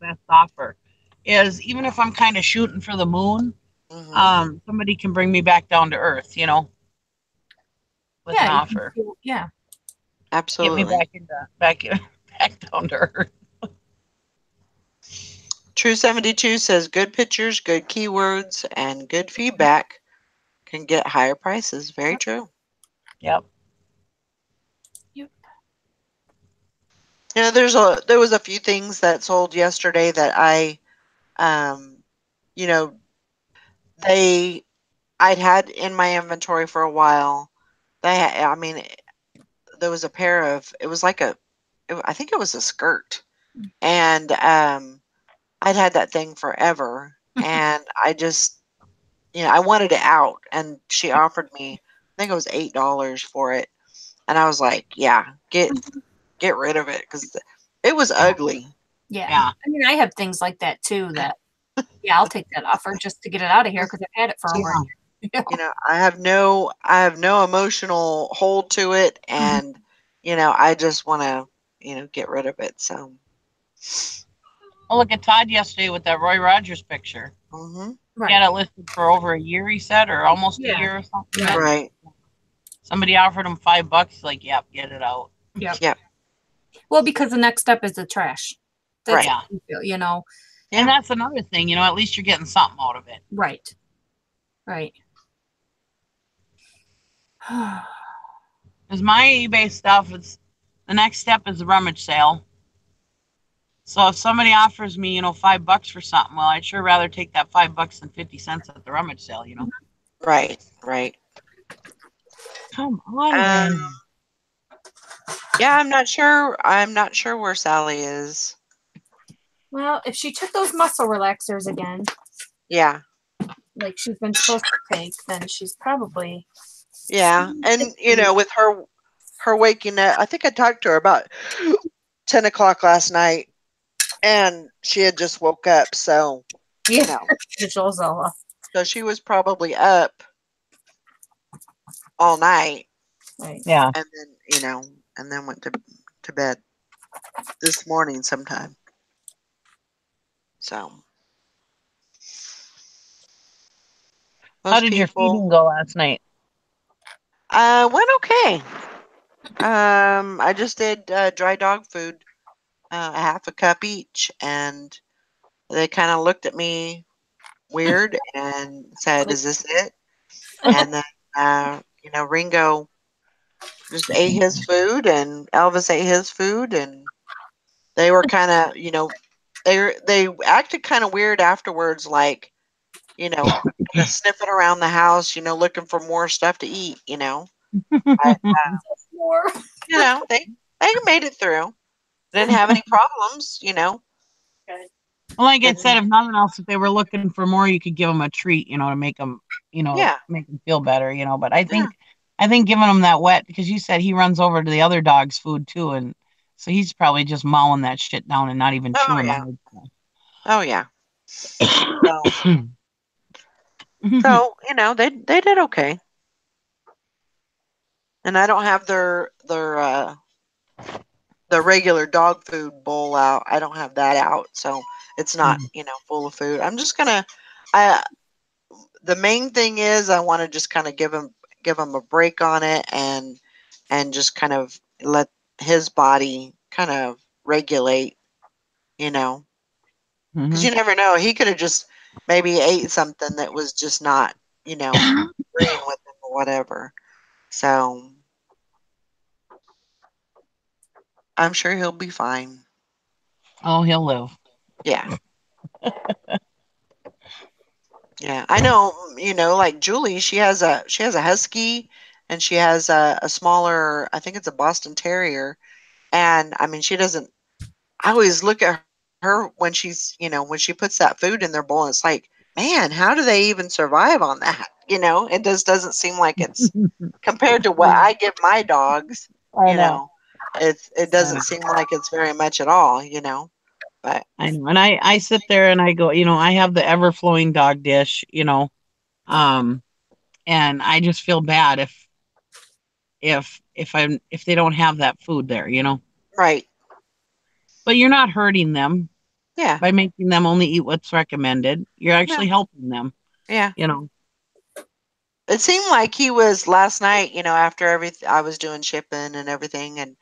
Speaker 4: best offer is even if I'm kind of shooting for the moon,
Speaker 2: Mm-hmm.
Speaker 4: somebody can bring me back down to earth, you know, with an
Speaker 1: yeah,
Speaker 4: offer.
Speaker 1: Yeah.
Speaker 4: Get me
Speaker 2: Absolutely.
Speaker 4: back down to earth.
Speaker 2: True 72 says good pictures, good keywords, and good feedback can get higher prices. Very true.
Speaker 4: Yep.
Speaker 1: Yep.
Speaker 2: You know, there was a few things that sold yesterday that I, you know, they I'd had in my inventory for a while. I mean, there was a pair of, it was like I think it was a skirt. And I'd had that thing forever. And I just, I wanted it out. And she offered me, I think it was $8 for it. And I was like, yeah, get rid of it because it was ugly.
Speaker 1: Yeah.
Speaker 4: Yeah.
Speaker 1: I mean, I have things like that too that, yeah, I'll take that offer just to get it out of here because I've had it for over a year.
Speaker 2: I have no emotional hold to it. And, I just want to, get rid of it. So.
Speaker 4: Well, look at Todd yesterday with that Roy Rogers picture.
Speaker 2: Mm-hmm.
Speaker 1: Right.
Speaker 4: He had it listed for over a year, he said, or almost
Speaker 1: Yeah.
Speaker 4: a year or something.
Speaker 2: Right.
Speaker 4: Somebody offered him $5. He's like, yep, get it out.
Speaker 2: Yep.
Speaker 1: Well, because the next step is the trash. That's
Speaker 2: Right.
Speaker 1: what you feel,
Speaker 2: Yeah.
Speaker 4: And that's another thing, at least you're getting something out of it.
Speaker 1: Right. Right.
Speaker 4: Because my eBay stuff, the next step is the rummage sale. So if somebody offers me, $5 for something, well, I'd sure rather take that $5 than 50 cents at the rummage sale,
Speaker 2: Right. Right.
Speaker 4: Come on, Randy.
Speaker 2: Yeah, I'm not sure. I'm not sure where Sally is.
Speaker 1: Well, if she took those muscle relaxers again,
Speaker 2: Yeah.
Speaker 1: like she's been supposed to take, then she's probably.
Speaker 2: Yeah. And, with her waking up, I think I talked to her about 10 o'clock last night and she had just woke up. So,
Speaker 1: So
Speaker 2: she was probably up all night.
Speaker 1: Right.
Speaker 4: Yeah.
Speaker 2: And then, and then went to bed this morning sometime. So.
Speaker 4: How did your feeding go last night?
Speaker 2: Went okay. I just did dry dog food, a half a cup each, and they kind of looked at me weird and said, "Is this it?" And then, Ringo just ate his food, and Elvis ate his food, and they were kind of, they acted kind of weird afterwards, like, sniffing around the house, looking for more stuff to eat, But,
Speaker 1: more.
Speaker 2: they made it through. Didn't have any problems,
Speaker 4: Well, like I said, if nothing else, if they were looking for more, you could give them a treat, to make them, make them feel better, But I think giving them that wet, because you said he runs over to the other dog's food too, and so he's probably just mauling that shit down and not even chewing on it.
Speaker 2: Oh yeah. So they did okay. And I don't have their the regular dog food bowl out. I don't have that out, so it's not full of food. I'm just gonna. The main thing is I want to just kind of give him a break on it and just kind of let his body kind of regulate, because you never know. He could have just maybe ate something that was just not agreeing with him or whatever. So I'm sure he'll be fine.
Speaker 4: Oh, he'll live.
Speaker 2: Yeah. Yeah, I know, like Julie, she has a husky and she has a smaller, I think it's a Boston Terrier. And I mean, she doesn't, I always look at her when she's, when she puts that food in their bowl, and it's like, man, how do they even survive on that? It just doesn't seem like it's compared to what I give my dogs, it doesn't seem like it's very much at all, But
Speaker 4: I know, and I sit there and I go, I have the ever flowing dog dish, and I just feel bad if they don't have that food there,
Speaker 2: Right.
Speaker 4: But you're not hurting them.
Speaker 2: Yeah.
Speaker 4: By making them only eat what's recommended, you're actually helping them.
Speaker 2: Yeah. It seemed like he was last night, after everything I was doing shipping and everything, and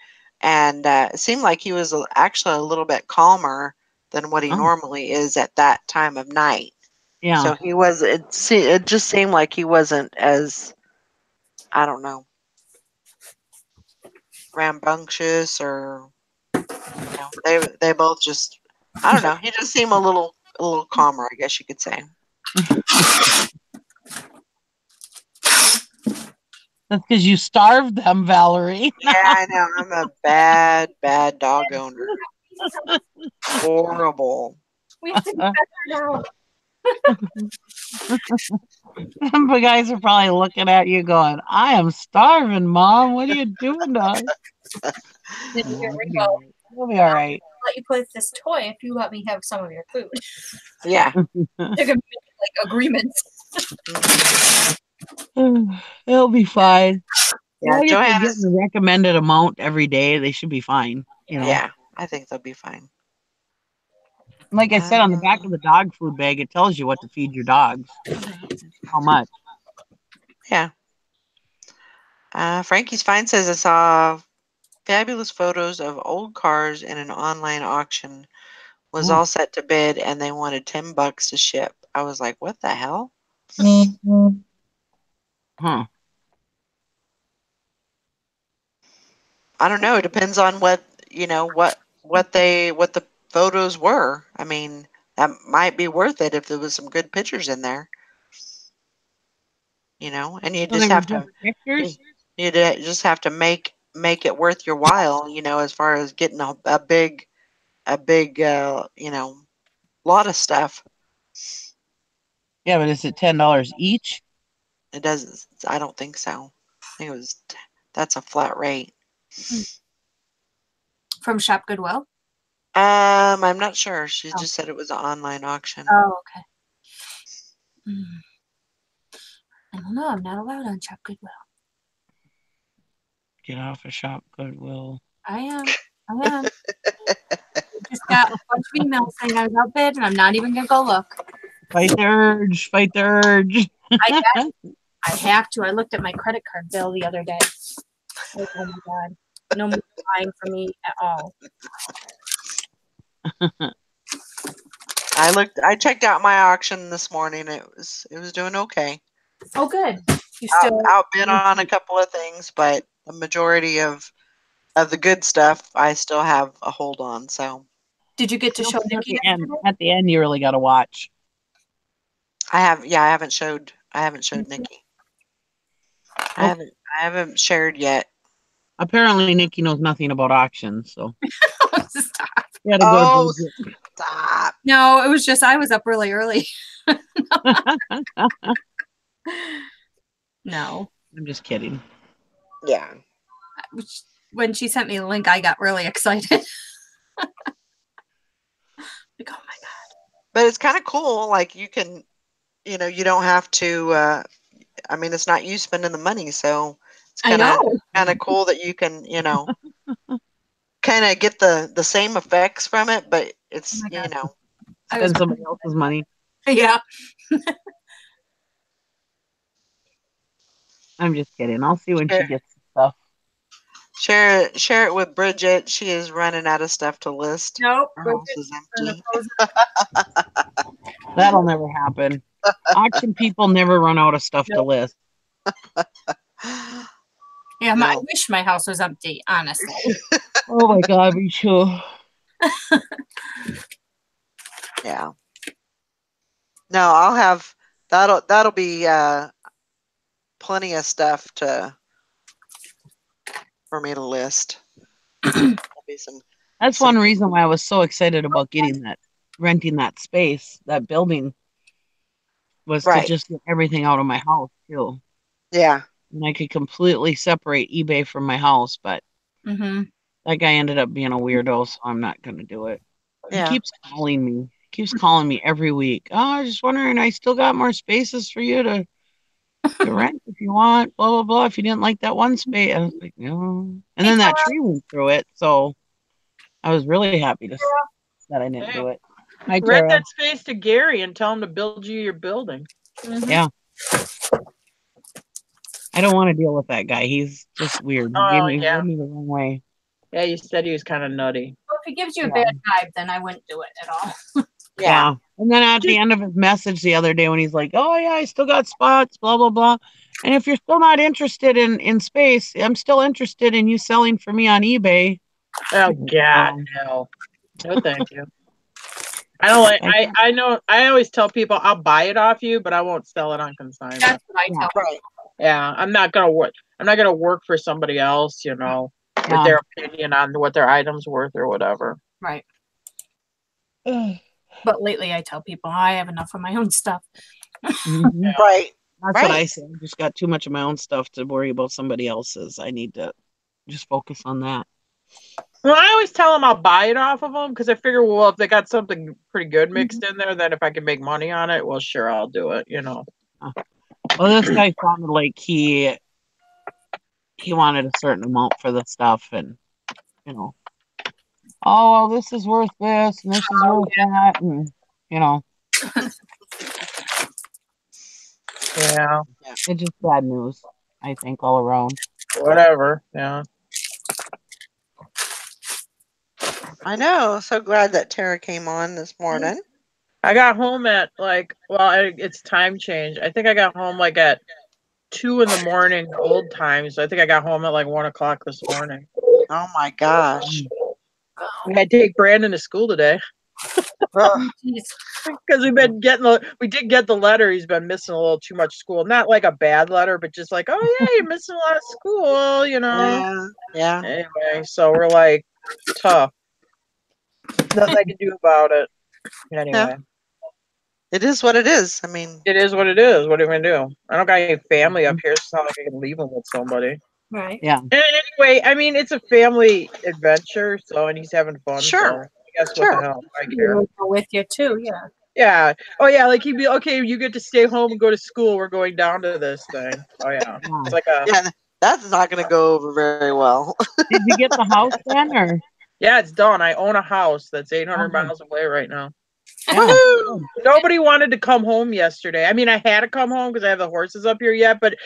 Speaker 2: it seemed like he was actually a little bit calmer than what he normally is at that time of night.
Speaker 4: Yeah.
Speaker 2: So he was. It just seemed like he wasn't as, I don't know, rambunctious or they both just, I don't know. He just seemed a little calmer, I guess you could say.
Speaker 4: That's because you starved them, Valerie.
Speaker 2: Yeah, I know. I'm a bad dog owner. Horrible.
Speaker 1: We have to be better now.
Speaker 4: The guys are probably looking at you going, I am starving, Mom. What are you doing to us?
Speaker 1: Here
Speaker 4: No,
Speaker 1: we go.
Speaker 4: we'll be all right.
Speaker 1: I'll let you play with this toy if you let me have some of your food.
Speaker 2: Yeah.
Speaker 1: They're gonna make like agreements.
Speaker 4: It'll be fine.
Speaker 2: Yeah,
Speaker 4: If they're getting
Speaker 2: Johanna's.
Speaker 4: the recommended amount every day, they should be fine. You know,
Speaker 2: Yeah, I think they'll be fine.
Speaker 4: like I said, on the back of the dog food bag, it tells you what to feed your dogs, how much.
Speaker 2: Yeah. Frankie's Fine says I saw fabulous photos of old cars in an online auction. Was
Speaker 4: Oh.
Speaker 2: all set to bid, and they wanted $10 to ship. I was like, "What the hell?"
Speaker 4: Huh.
Speaker 2: I don't know. It depends on what the photos were. I mean, that might be worth it if there was some good pictures in there. And you
Speaker 4: So
Speaker 2: just
Speaker 4: they were
Speaker 2: have to
Speaker 4: just pictures?
Speaker 2: just have to make it worth your while. As far as getting a big lot of stuff.
Speaker 4: Yeah, but is it $10 each?
Speaker 2: It doesn't. I don't think so. I think that's a flat rate.
Speaker 1: From Shop Goodwill?
Speaker 2: I'm not sure. She
Speaker 1: Oh.
Speaker 2: just said it was an online auction.
Speaker 1: Oh, okay. I don't know. I'm not allowed on Shop Goodwill.
Speaker 4: Get off of Shop Goodwill.
Speaker 1: I am. Just got a bunch of emails saying I was outbid, and I'm not even gonna go look.
Speaker 4: Fight the urge. Fight the urge.
Speaker 1: I have to. I looked at my credit card bill the other day. Like, oh my god, no more buying for me at all.
Speaker 2: I checked out my auction this morning. It was doing okay.
Speaker 1: Oh, good. You still
Speaker 2: Outbid on a couple of things, but the majority of the good stuff I still have a hold on. So
Speaker 1: did you get to show Nikki yesterday?
Speaker 4: At the end, you really got to watch.
Speaker 2: I haven't showed Nikki. I haven't shared yet.
Speaker 4: Apparently, Nikki knows nothing about auctions, so
Speaker 1: Stop.
Speaker 4: you got to go to Bridget.
Speaker 2: Stop.
Speaker 1: No, it was just I was up really early. No.
Speaker 4: I'm just kidding.
Speaker 2: Yeah.
Speaker 1: When she sent me the link, I got really excited. Like, oh my god.
Speaker 2: But it's kind of cool. Like you can, you don't have to, I mean, it's not you spending the money. So it's kind of cool that you can, kind of get the same effects from it, but it's,
Speaker 4: Spend somebody else's money.
Speaker 1: Yeah.
Speaker 2: I'm
Speaker 4: just kidding. I'll see when she gets stuff.
Speaker 2: Share it with Bridget. She is running out of stuff to list.
Speaker 1: Nope.
Speaker 2: Her house is empty.
Speaker 4: That'll never happen. Auction people never run out of stuff to list.
Speaker 1: Yeah, I wish my house was empty, honestly.
Speaker 4: Oh my god, me too.
Speaker 2: Yeah. No, I'll have that'll be plenty of stuff for me to list.
Speaker 4: That's one reason why I was so excited about renting that space, that building, was to just get everything out of my house too.
Speaker 2: Yeah.
Speaker 4: And I could completely separate eBay from my house, but that guy ended up being a weirdo, so I'm not going to do it.
Speaker 2: Yeah.
Speaker 4: He keeps calling me every week. Oh, I was just wondering, I still got more spaces for you to rent if you want, blah, blah, blah. If you didn't like that one space. I was like, no. And then that tree went through it, so I was really happy that I didn't do it.
Speaker 5: Rent that space to Gary and tell him to build you your building.
Speaker 4: Yeah. I don't want to deal with that guy. He's just weird. He gave me the wrong way.
Speaker 5: Yeah, you said he was kind of nutty.
Speaker 1: Well, if he gives you a bad vibe, then I wouldn't do it at all.
Speaker 4: Yeah. And then at the end of his message the other day when he's like, oh, yeah, I still got spots, blah, blah, blah. And if you're still not interested in space, I'm still interested in you selling for me on eBay.
Speaker 5: Oh, God, no. No, thank you. I don't like, I know, I always tell people I'll buy it off you, but I won't sell it on consignment.
Speaker 1: That's what I tell.
Speaker 2: Right.
Speaker 5: Yeah, I'm not gonna work. I'm not gonna work for somebody else, with
Speaker 4: Yeah.
Speaker 5: their opinion on what their item's worth or whatever.
Speaker 1: Right. But lately I tell people I have enough of my own stuff.
Speaker 4: Mhm.
Speaker 2: Right.
Speaker 4: That's what I
Speaker 2: Right.
Speaker 4: say. I just got too much of my own stuff to worry about somebody else's. I need to just focus on that.
Speaker 5: Well, I always tell them I'll buy it off of them because I figure, well, if they got something pretty good mixed in there, then if I can make money on it, well, sure, I'll do it.
Speaker 4: Well, this guy sounded like he wanted a certain amount for the stuff, and oh, well, this is worth this, and this is worth that, and
Speaker 5: Yeah.
Speaker 4: it's just bad news, I think, all around.
Speaker 5: Whatever. Yeah.
Speaker 2: I know. So glad that Tara came on this morning.
Speaker 5: I got home at it's time change. I think I got home like at 2 a.m. old time. So I think I got home at like 1 o'clock this morning.
Speaker 2: Oh my gosh.
Speaker 5: I had to take Brandon to school today
Speaker 2: Ugh.
Speaker 5: because we did get the letter. He's been missing a little too much school. Not like a bad letter, but just like, oh yeah, you're missing a lot of school,
Speaker 2: Yeah. Yeah.
Speaker 5: Anyway, so we're like, tough. Nothing I can do about it. Anyway.
Speaker 2: It is what it is. I mean,
Speaker 5: It is what it is. What are we gonna do? I don't got any family up here. So it's not like I can leave him with somebody.
Speaker 1: Right.
Speaker 4: Yeah.
Speaker 5: And anyway, I mean, it's a family adventure, and he's having fun.
Speaker 2: Sure.
Speaker 5: So I guess
Speaker 2: Sure.
Speaker 5: what the hell? I care.
Speaker 1: We'll go with you too. Yeah.
Speaker 5: Yeah. Oh yeah. Like he'd be okay. You get to stay home and go to school. We're going down to this thing. Oh yeah. It's like
Speaker 2: yeah, that's not going to go over very well.
Speaker 4: Did you get the house then, or?
Speaker 5: Yeah, it's done. I own a house that's 800 miles away right now.
Speaker 4: Yeah.
Speaker 5: Nobody wanted to come home yesterday. I mean, I had to come home because I have the horses up here yet. But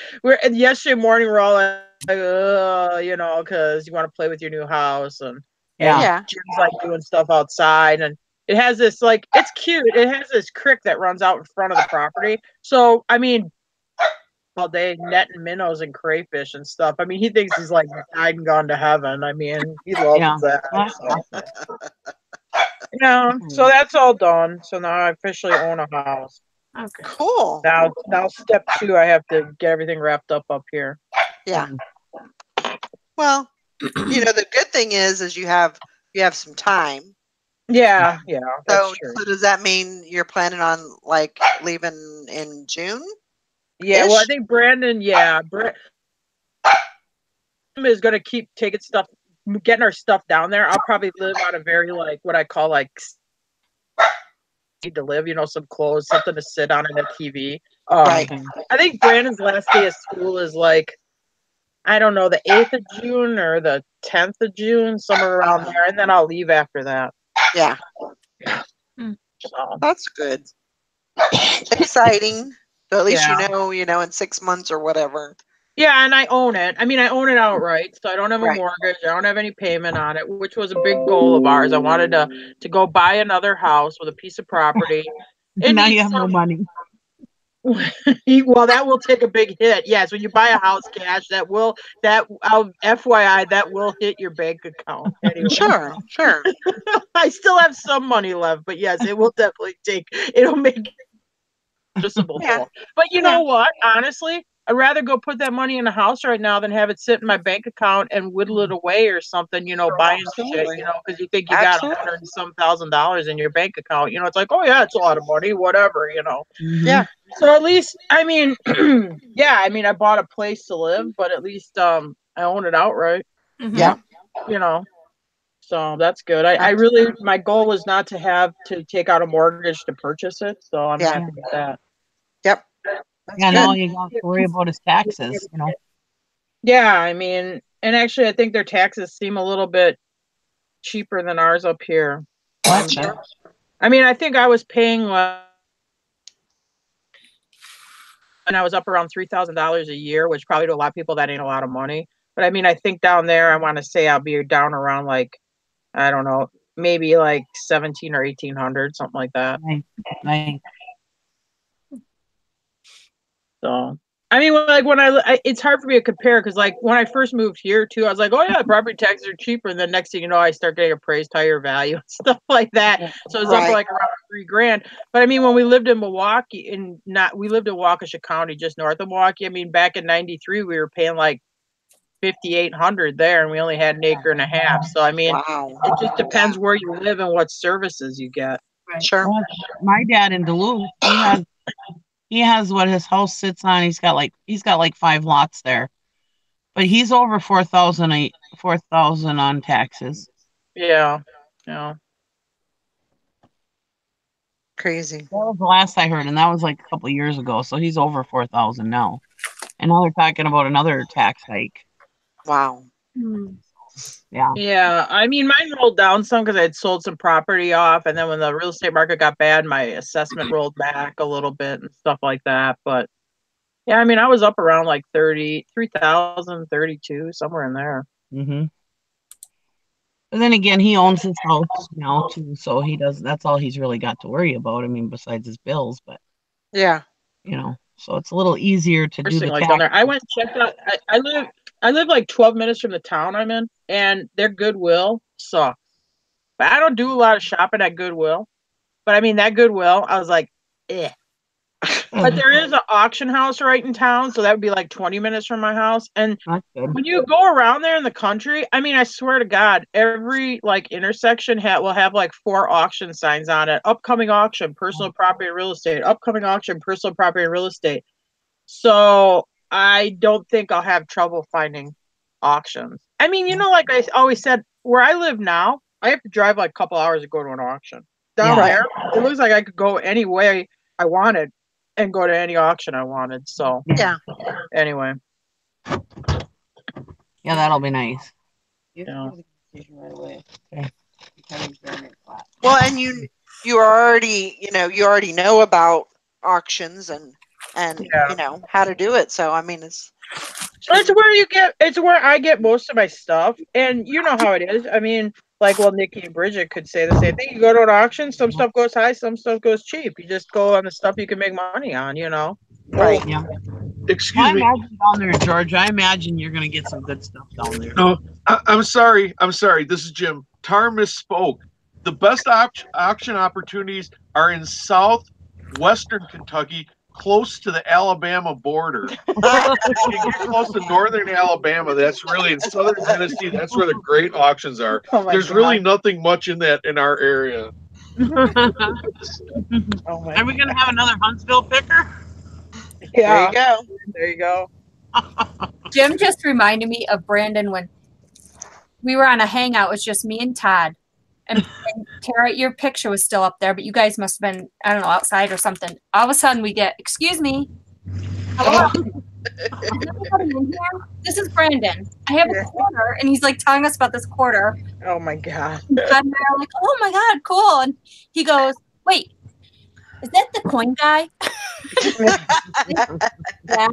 Speaker 5: yesterday morning we're all like, because you want to play with your new house and
Speaker 2: Yeah.
Speaker 5: Jim's like doing stuff outside, and it has this it's cute. It has this creek that runs out in front of the property. So I mean, all day netting minnows and crayfish and stuff. I mean, he thinks he's like died and gone to heaven. I mean, he loves that. So that's all done. So now I officially own a house.
Speaker 1: Okay.
Speaker 2: Cool.
Speaker 5: Now step 2, I have to get everything wrapped up here.
Speaker 2: Yeah. Well, the good thing is you have some time.
Speaker 5: Yeah, that's true.
Speaker 2: So does that mean you're planning on like leaving in June?
Speaker 5: Yeah, well, I think Brandon, is going to keep getting our stuff down there. I'll probably live on a very what I call need to live, some clothes, something to sit on and a TV.
Speaker 2: Right.
Speaker 5: I think Brandon's last day of school is I don't know, the 8th of June or the 10th of June, somewhere around there, and then I'll leave after that.
Speaker 2: Yeah.
Speaker 5: So.
Speaker 2: That's good. Exciting. So at least
Speaker 5: Yeah.
Speaker 2: in 6 months or whatever.
Speaker 5: Yeah, and I own it. I mean, I own it outright, so I don't have a
Speaker 2: Right.
Speaker 5: mortgage. I don't have any payment on it, which was a big goal of ours. I wanted to go buy another house with a piece of property.
Speaker 4: Now you have no money.
Speaker 5: Well, that will take a big hit. Yes, when you buy a house cash, FYI, that will hit your bank account. Anyway.
Speaker 2: Sure.
Speaker 5: I still have some money left, but yes, it will definitely it'll make noticeable.
Speaker 2: Yeah.
Speaker 5: But you know what? Honestly, I'd rather go put that money in a house right now than have it sit in my bank account and whittle it away or something, buying shit, because you think you got $100 and some $1,000 in your bank account. It's like, oh yeah, it's a lot of money, whatever,
Speaker 2: Yeah.
Speaker 5: So at least, I mean, I bought a place to live, but at least I own it outright.
Speaker 2: Yeah.
Speaker 5: So that's good. I really, my goal was not to take out a mortgage to purchase it. So I'm happy with that.
Speaker 2: Yep.
Speaker 4: Yeah, now all you got to worry about is taxes,
Speaker 5: Yeah, I mean, and actually I think their taxes seem a little bit cheaper than ours up here.
Speaker 4: Okay.
Speaker 5: I mean, I think I was paying and I was up around $3,000 a year, which probably to a lot of people that ain't a lot of money. But I mean, I think down there, I want to say I'll be down around I don't know, maybe 17 or 1,800, something like that.
Speaker 4: Nice.
Speaker 5: So, I mean, when it's hard for me to compare because when I first moved here too, I was like, oh yeah, property taxes are cheaper. And then next thing you know, I start getting appraised higher value and stuff like that. So it's up around $3,000. But I mean, when we lived in Milwaukee, we lived in Waukesha County, just north of Milwaukee. I mean, back in '93, we were paying like $5,800 there, and we only had an acre and a half. So I mean,
Speaker 2: Wow.
Speaker 5: it just depends where you live and what services you get.
Speaker 1: Right.
Speaker 2: Sure.
Speaker 4: My dad in Duluth, he has what his house sits on. He's got like 5 lots there, but he's over 4,000 on taxes.
Speaker 5: Yeah.
Speaker 2: Crazy.
Speaker 4: That was the last I heard, and that was like a couple of years ago. So he's over 4,000 now, and now they're talking about another tax hike.
Speaker 2: Wow.
Speaker 5: Yeah. I mean, mine rolled down some because I had sold some property off, and then when the real estate market got bad, my assessment rolled back a little bit and stuff like that. But yeah, I mean, I was up around like 33,000, 32, somewhere in there.
Speaker 4: Mm-hmm. But then again, he owns his house now too, so that's all he's really got to worry about. I mean, besides his bills, but
Speaker 2: Yeah.
Speaker 4: So it's a little easier to do the
Speaker 5: Like
Speaker 4: tax.
Speaker 5: down there. I went and checked out. I live like 12 minutes from the town I'm in, and their Goodwill sucks. But I don't do a lot of shopping at Goodwill. But I mean, that Goodwill, I was like, eh. But there is an auction house right in town, so that would be like 20 minutes from my house. And
Speaker 4: That's good.
Speaker 5: when you go around there in the country, I mean, I swear to God, every like intersection will have like 4 auction signs on it. Upcoming auction, personal property and real estate. Upcoming auction, personal property and real estate. So I don't think I'll have trouble finding auctions. I mean, like I always said, where I live now, I have to drive like a couple hours to go to an auction. Down there, it looks like I could go any way I wanted and go to any auction I wanted. So
Speaker 2: Yeah.
Speaker 5: anyway.
Speaker 4: Yeah, that'll be nice.
Speaker 5: Yeah.
Speaker 2: Well, and you already know about auctions and how to do it. So I mean, it's
Speaker 5: where I get most of my stuff, and you know how it is. I mean, like, well, Nikki and Bridget could say the same thing. You go to an auction, some stuff goes high, some stuff goes cheap. You just go on the stuff you can make money on,
Speaker 2: Right.
Speaker 4: Yeah.
Speaker 6: Excuse me.
Speaker 4: I imagine down there, George. I imagine you're gonna get some good stuff down there.
Speaker 6: No, I'm sorry. This is Jim. Tar misspoke. The best auction opportunities are in southwestern Kentucky, close to the Alabama border. You get close to northern Alabama. That's really in southern Tennessee. That's where the great auctions are. There's really nothing much in our area.
Speaker 4: Are we gonna have another Huntsville picker?
Speaker 5: Yeah.
Speaker 2: There you go.
Speaker 1: Jim just reminded me of Brandon when we were on a hangout. It was just me and Todd. And Tara, your picture was still up there, but you guys must have been, I don't know, outside or something. All of a sudden we get, excuse me. Hello? Is everybody in here? This is Brandon. I have a quarter. And he's like telling us about this quarter.
Speaker 5: Oh my God.
Speaker 1: And Todd and I are like, oh my God, cool. And he goes, wait, is that the coin guy? Yeah.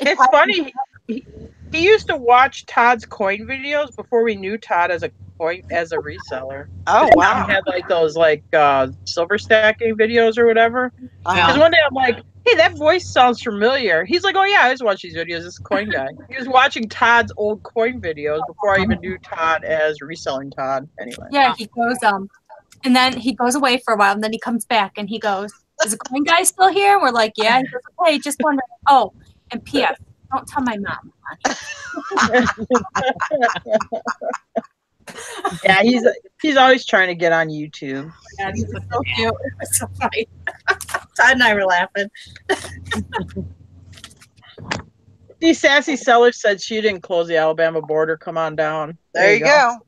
Speaker 5: It's funny. He used to watch Todd's coin videos before we knew Todd as a reseller.
Speaker 2: Oh wow.
Speaker 5: He had like those silver stacking videos or whatever. Because one day I'm like, hey, that voice sounds familiar. He's like, oh yeah, I just watch these videos. This coin guy. He was watching Todd's old coin videos before I even knew Todd as reselling Todd. Anyway.
Speaker 1: Yeah, he goes, and then he goes away for a while, and then he comes back and he goes, is the coin guy still here? And we're like, yeah. He goes, okay, just wondering. Oh, and P.S. Don't tell my mom.
Speaker 5: Yeah, he's always trying to get on YouTube.
Speaker 1: Yeah, he's so cute. It's so funny. Todd and I were laughing.
Speaker 5: The sassy seller said she didn't close the Alabama border. Come on down.
Speaker 2: There you go.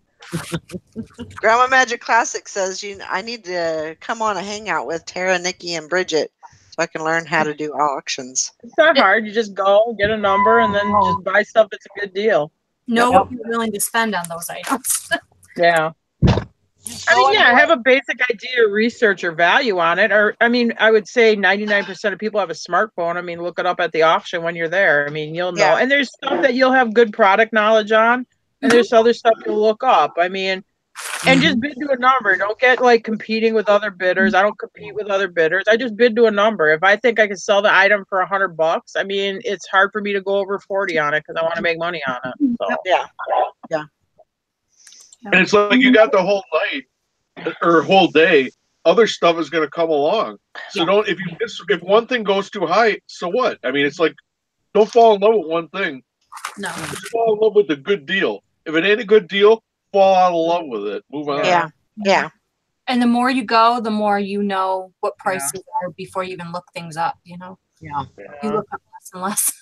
Speaker 2: Grandma Magic Classic says I need to come on a hangout with Tara, Nikki, and Bridget so I can learn how to do auctions.
Speaker 5: It's not hard. You just go, get a number, and then just buy stuff that's a good deal.
Speaker 1: Know what you're willing to spend on those items.
Speaker 5: Yeah. I mean, yeah, have a basic idea, research or value on it. Or, I mean, I would say 99% of people have a smartphone. I mean, look it up at the auction when you're there. I mean, you'll know.
Speaker 2: Yeah.
Speaker 5: And there's stuff that you'll have good product knowledge on, and there's other stuff you'll look up. I mean, and just bid to a number. Don't get like competing with other bidders. I don't compete with other bidders. I just bid to a number. If I think I can sell the item for $100, I mean, it's hard for me to go over 40 on it because I want to make money on it. So
Speaker 2: Yeah.
Speaker 6: And it's like you got the whole night or whole day. other stuff is going to come along. So
Speaker 1: Yeah.
Speaker 6: if one thing goes too high, so what? I mean, it's like, don't fall in love with one thing.
Speaker 1: No.
Speaker 6: Just fall in love with the good deal. If it ain't a good deal, fall out of love with it. Move on.
Speaker 2: Yeah.
Speaker 1: And the more you go, the more you know what prices are before you even look things up, you know?
Speaker 4: Yeah.
Speaker 1: You look up less and less.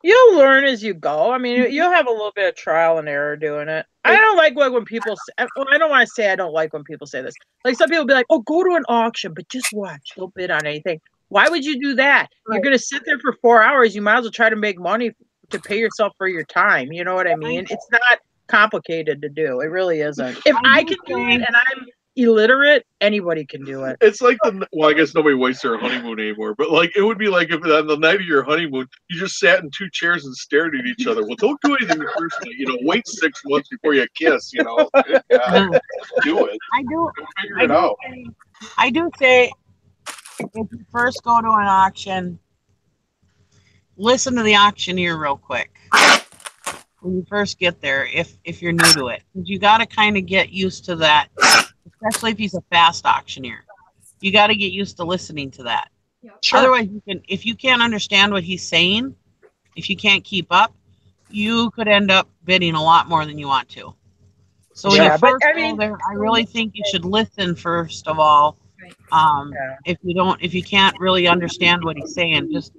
Speaker 5: You'll learn as you go. I mean, you'll have a little bit of trial and error doing it. I don't like when people say, well, I don't want to say I don't like when people say this. Like some people be like, oh, go to an auction, but just watch. Don't bid on anything. Why would you do that?
Speaker 1: Right.
Speaker 5: You're going to sit there for 4 hours. You might as well try to make money to pay yourself for your time. You know what I mean? It's not complicated to do. It really isn't. If I can do it and I'm illiterate, anybody can do it.
Speaker 6: It's like well, I guess nobody wastes their honeymoon anymore, but like it would be like if on the night of your honeymoon you just sat in 2 chairs and stared at each other. Well, don't do anything the first night. You know, wait 6 months before you kiss. You know, good God, do it. Figure it out.
Speaker 4: I do say, if you first go to an auction, listen to the auctioneer real quick when you first get there. If you're new to it, because you got to kind of get used to that. Especially if he's a fast auctioneer, you got to get used to listening to that.
Speaker 2: Sure.
Speaker 4: Otherwise, if you can't understand what he's saying, if you can't keep up, you could end up bidding a lot more than you want to. So when you first go there, I really think you should listen first of all. If you can't really understand what he's saying, just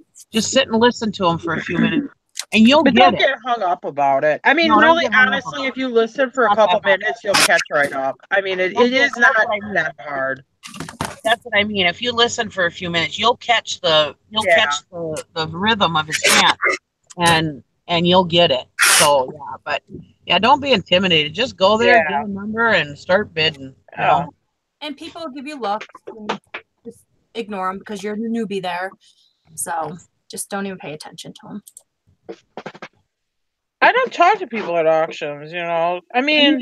Speaker 4: sit and listen to him for a few minutes. And
Speaker 5: don't get hung up about it. I mean, really, honestly, if you listen for a couple minutes, you'll catch right up. I mean, it is not that hard.
Speaker 4: That's what I mean. If you listen for a few minutes, you'll catch the rhythm of his chant, and you'll get it. So don't be intimidated. Just go there, get a number, and start bidding. You know?
Speaker 1: And people will give you luck. Just ignore them because you're the newbie there. So just don't even pay attention to them.
Speaker 5: I don't talk to people at auctions, you know. I mean,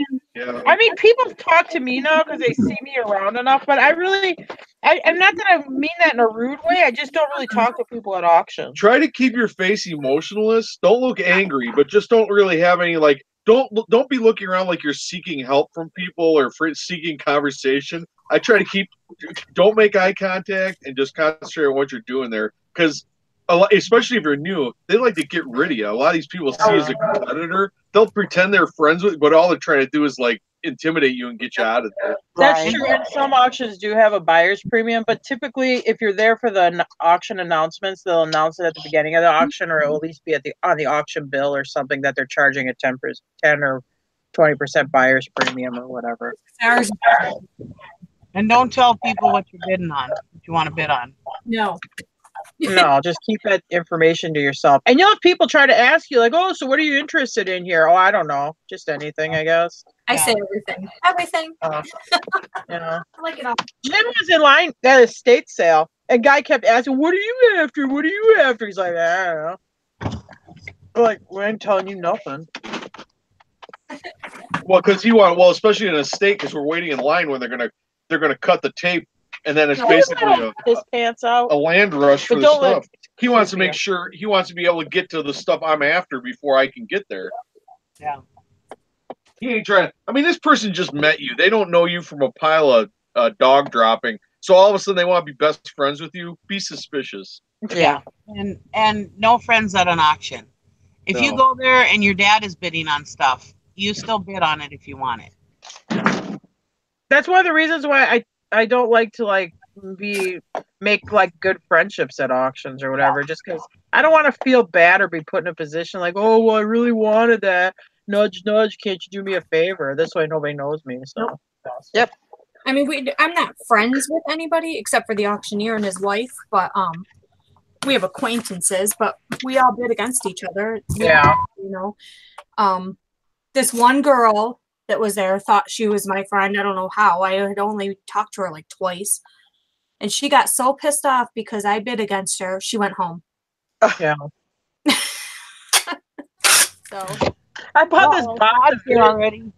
Speaker 5: people talk to me now because they see me around enough, but I'm not that I mean that in a rude way. I just don't really talk to people at auctions.
Speaker 6: Try to keep your face emotionless. Don't look angry, but just don't really have any like. Don't be looking around like you're seeking help from people or seeking conversation. I try to don't make eye contact and just concentrate on what you're doing there, because especially if you're new, they like to get rid of you. A lot of these people see you as a competitor. They'll pretend they're friends with you, but all they're trying to do is like intimidate you and get you out of there.
Speaker 5: That's true. And some auctions do have a buyer's premium, but typically if you're there for the auction announcements, they'll announce it at the beginning of the auction, or it will at least be on the auction bill or something that they're charging a 10 or 20% buyer's premium or whatever.
Speaker 4: And don't tell people what you're bidding on, what you want to bid on.
Speaker 1: No.
Speaker 5: No, just keep that information to yourself. And you'll have people try to ask you, like, oh, so what are you interested in here? Oh, I don't know. Just anything, I guess.
Speaker 1: I say everything. Everything.
Speaker 5: You know.
Speaker 1: I like it all.
Speaker 5: Jim was in line at a estate sale. A guy kept asking, what are you after? What are you after? He's like, I don't know. We're like, we ain't telling you nothing.
Speaker 6: Well, because especially in a state, because we're waiting in line when they're gonna cut the tape. And then it's basically
Speaker 5: his pants out.
Speaker 6: A land rush for the stuff. He wants to make sure he wants to be able to get to the stuff I'm after before I can get there.
Speaker 4: Yeah.
Speaker 6: He ain't trying to. I mean, this person just met you. They don't know you from a pile of dog dropping. So all of a sudden they want to be best friends with you. Be suspicious.
Speaker 4: Yeah. And no friends at an auction. If you go there and your dad is bidding on stuff, you still bid on it if you want it.
Speaker 5: That's one of the reasons why I don't like to make good friendships at auctions or whatever, just because I don't want to feel bad or be put in a position like, oh, well, I really wanted that. Nudge, nudge. Can't you do me a favor? This way nobody knows me. So.
Speaker 2: Yep.
Speaker 1: I mean, I'm not friends with anybody except for the auctioneer and his wife, but we have acquaintances, but we all bid against each other.
Speaker 5: Yeah.
Speaker 1: You know, this one girl that was there thought she was my friend. I don't know how. I had only talked to her like twice. And she got so pissed off because I bid against her. She went home.
Speaker 5: Yeah.
Speaker 1: So
Speaker 5: I bought this box
Speaker 4: already.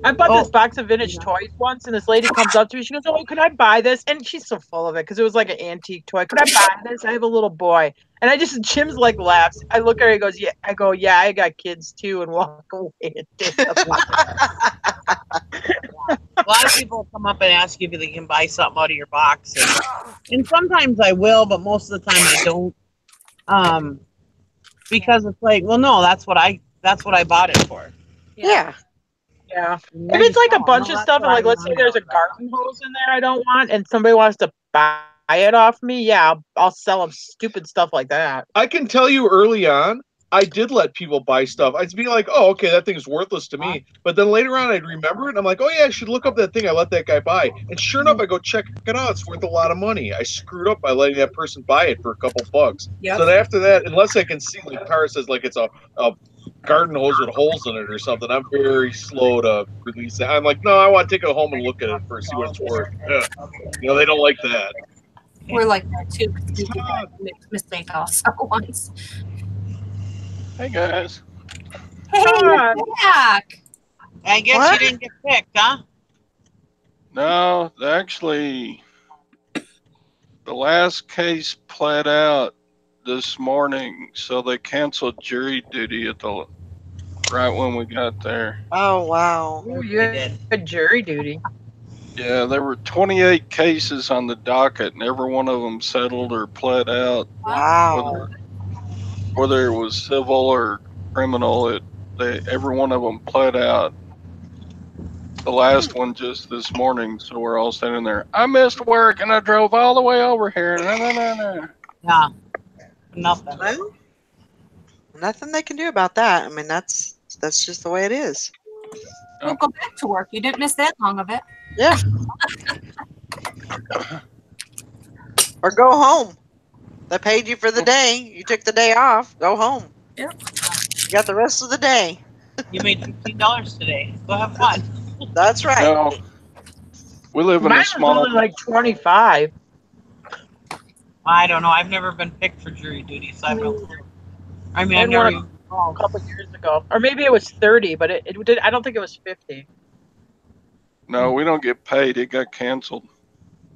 Speaker 5: I bought this box of vintage toys once, and this lady comes up to me. She goes, oh, could I buy this? And she's so full of it because it was like an antique toy. Could I buy this? I have a little boy. And Jim's like laughs. I look at her, he goes, yeah. I go, yeah, I got kids too, and walk away.
Speaker 4: A lot of people come up and ask you if they can buy something out of your box, and sometimes I will, but most of the time I don't. Because it's like, well, no, that's what I bought it for.
Speaker 2: Yeah.
Speaker 5: Yeah.
Speaker 4: And
Speaker 5: If
Speaker 4: I
Speaker 5: it's
Speaker 4: just
Speaker 5: like a
Speaker 4: go,
Speaker 5: bunch
Speaker 4: no,
Speaker 5: of
Speaker 4: that's
Speaker 5: stuff,
Speaker 4: what
Speaker 5: and
Speaker 4: I
Speaker 5: like let's say
Speaker 4: wanted
Speaker 5: there's a
Speaker 4: out of that.
Speaker 5: garden hose in there I don't want, and somebody wants to buy it off me, yeah, I'll sell them stupid stuff like that.
Speaker 6: I can tell you early on, I did let people buy stuff. I'd be like, oh, okay, that thing's worthless to me. But then later on, I'd remember it. And I'm like, oh, yeah, I should look up that thing I let that guy buy. And sure enough, I go check it out. It's worth a lot of money. I screwed up by letting that person buy it for a couple bucks.
Speaker 1: Yep.
Speaker 6: So after that, unless I can see, like Tara says, like it's a garden hose with holes in it or something, I'm very slow to release it. I'm like, no, I want to take it home and look at it first, see what it's worth. Yeah. They don't like that.
Speaker 1: We're like that too, because we did that mistake also once.
Speaker 3: Hey guys.
Speaker 1: Hey,
Speaker 5: Hi.
Speaker 1: you're back.
Speaker 4: I guess
Speaker 2: What?
Speaker 4: you didn't get picked, huh?
Speaker 3: No, actually, the last case played out this morning, so they canceled jury duty right when we got there.
Speaker 2: Oh, wow.
Speaker 5: Ooh,
Speaker 4: They
Speaker 5: you
Speaker 4: did.
Speaker 5: had jury duty.
Speaker 3: Yeah, there were 28 cases on the docket, and every one of them settled or pled out,
Speaker 2: Wow.
Speaker 3: whether it was civil or criminal. Every one of them pled out. The last one just this morning, so we're all sitting there. I missed work and I drove all the way over here.
Speaker 4: Yeah. Nothing.
Speaker 2: Well, nothing they can do about that. I mean, that's just the way it is.
Speaker 1: We'll go back to work. You didn't miss that long of it.
Speaker 2: Yeah. Or go home. They paid you for the day. You took the day off. Go home.
Speaker 1: Yep.
Speaker 2: You got the rest of the day.
Speaker 4: You made $15 today. Go have fun.
Speaker 2: That's right.
Speaker 3: No, we live in
Speaker 5: Mine
Speaker 3: a
Speaker 5: was
Speaker 3: small.
Speaker 5: only like 25.
Speaker 4: I don't know. I've never been picked for jury duty, so I have no clue. I mean,
Speaker 5: I
Speaker 4: I've
Speaker 5: had
Speaker 4: never
Speaker 5: one
Speaker 4: even
Speaker 5: a couple years ago, or maybe it was 30, but it did. I don't think it was 50.
Speaker 3: No, we don't get paid. It got canceled.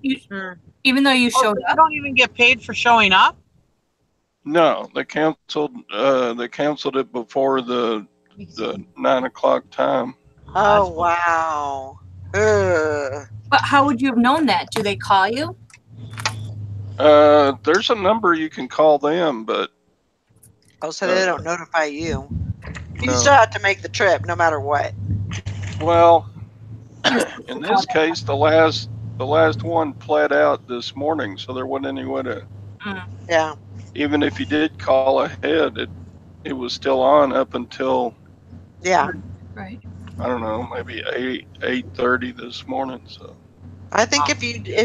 Speaker 1: Even though you
Speaker 4: Oh, so
Speaker 1: showed
Speaker 4: you
Speaker 1: up.
Speaker 4: don't even get paid for showing up?
Speaker 3: No, they canceled. They canceled it before the 9 o'clock time.
Speaker 2: Oh, wow. Ugh.
Speaker 1: But how would you have known that? Do they call you?
Speaker 3: There's a number you can call them, but
Speaker 2: Oh, so they don't notify you. You
Speaker 3: no.
Speaker 2: still have to make the trip no matter what.
Speaker 3: Well, in this case, the last one pled out this morning, so there wasn't any way to.
Speaker 2: Yeah.
Speaker 3: Even if you did call ahead, it was still on up until.
Speaker 2: Yeah.
Speaker 1: Right.
Speaker 3: I don't know, maybe 8:30 this morning. So
Speaker 2: I think if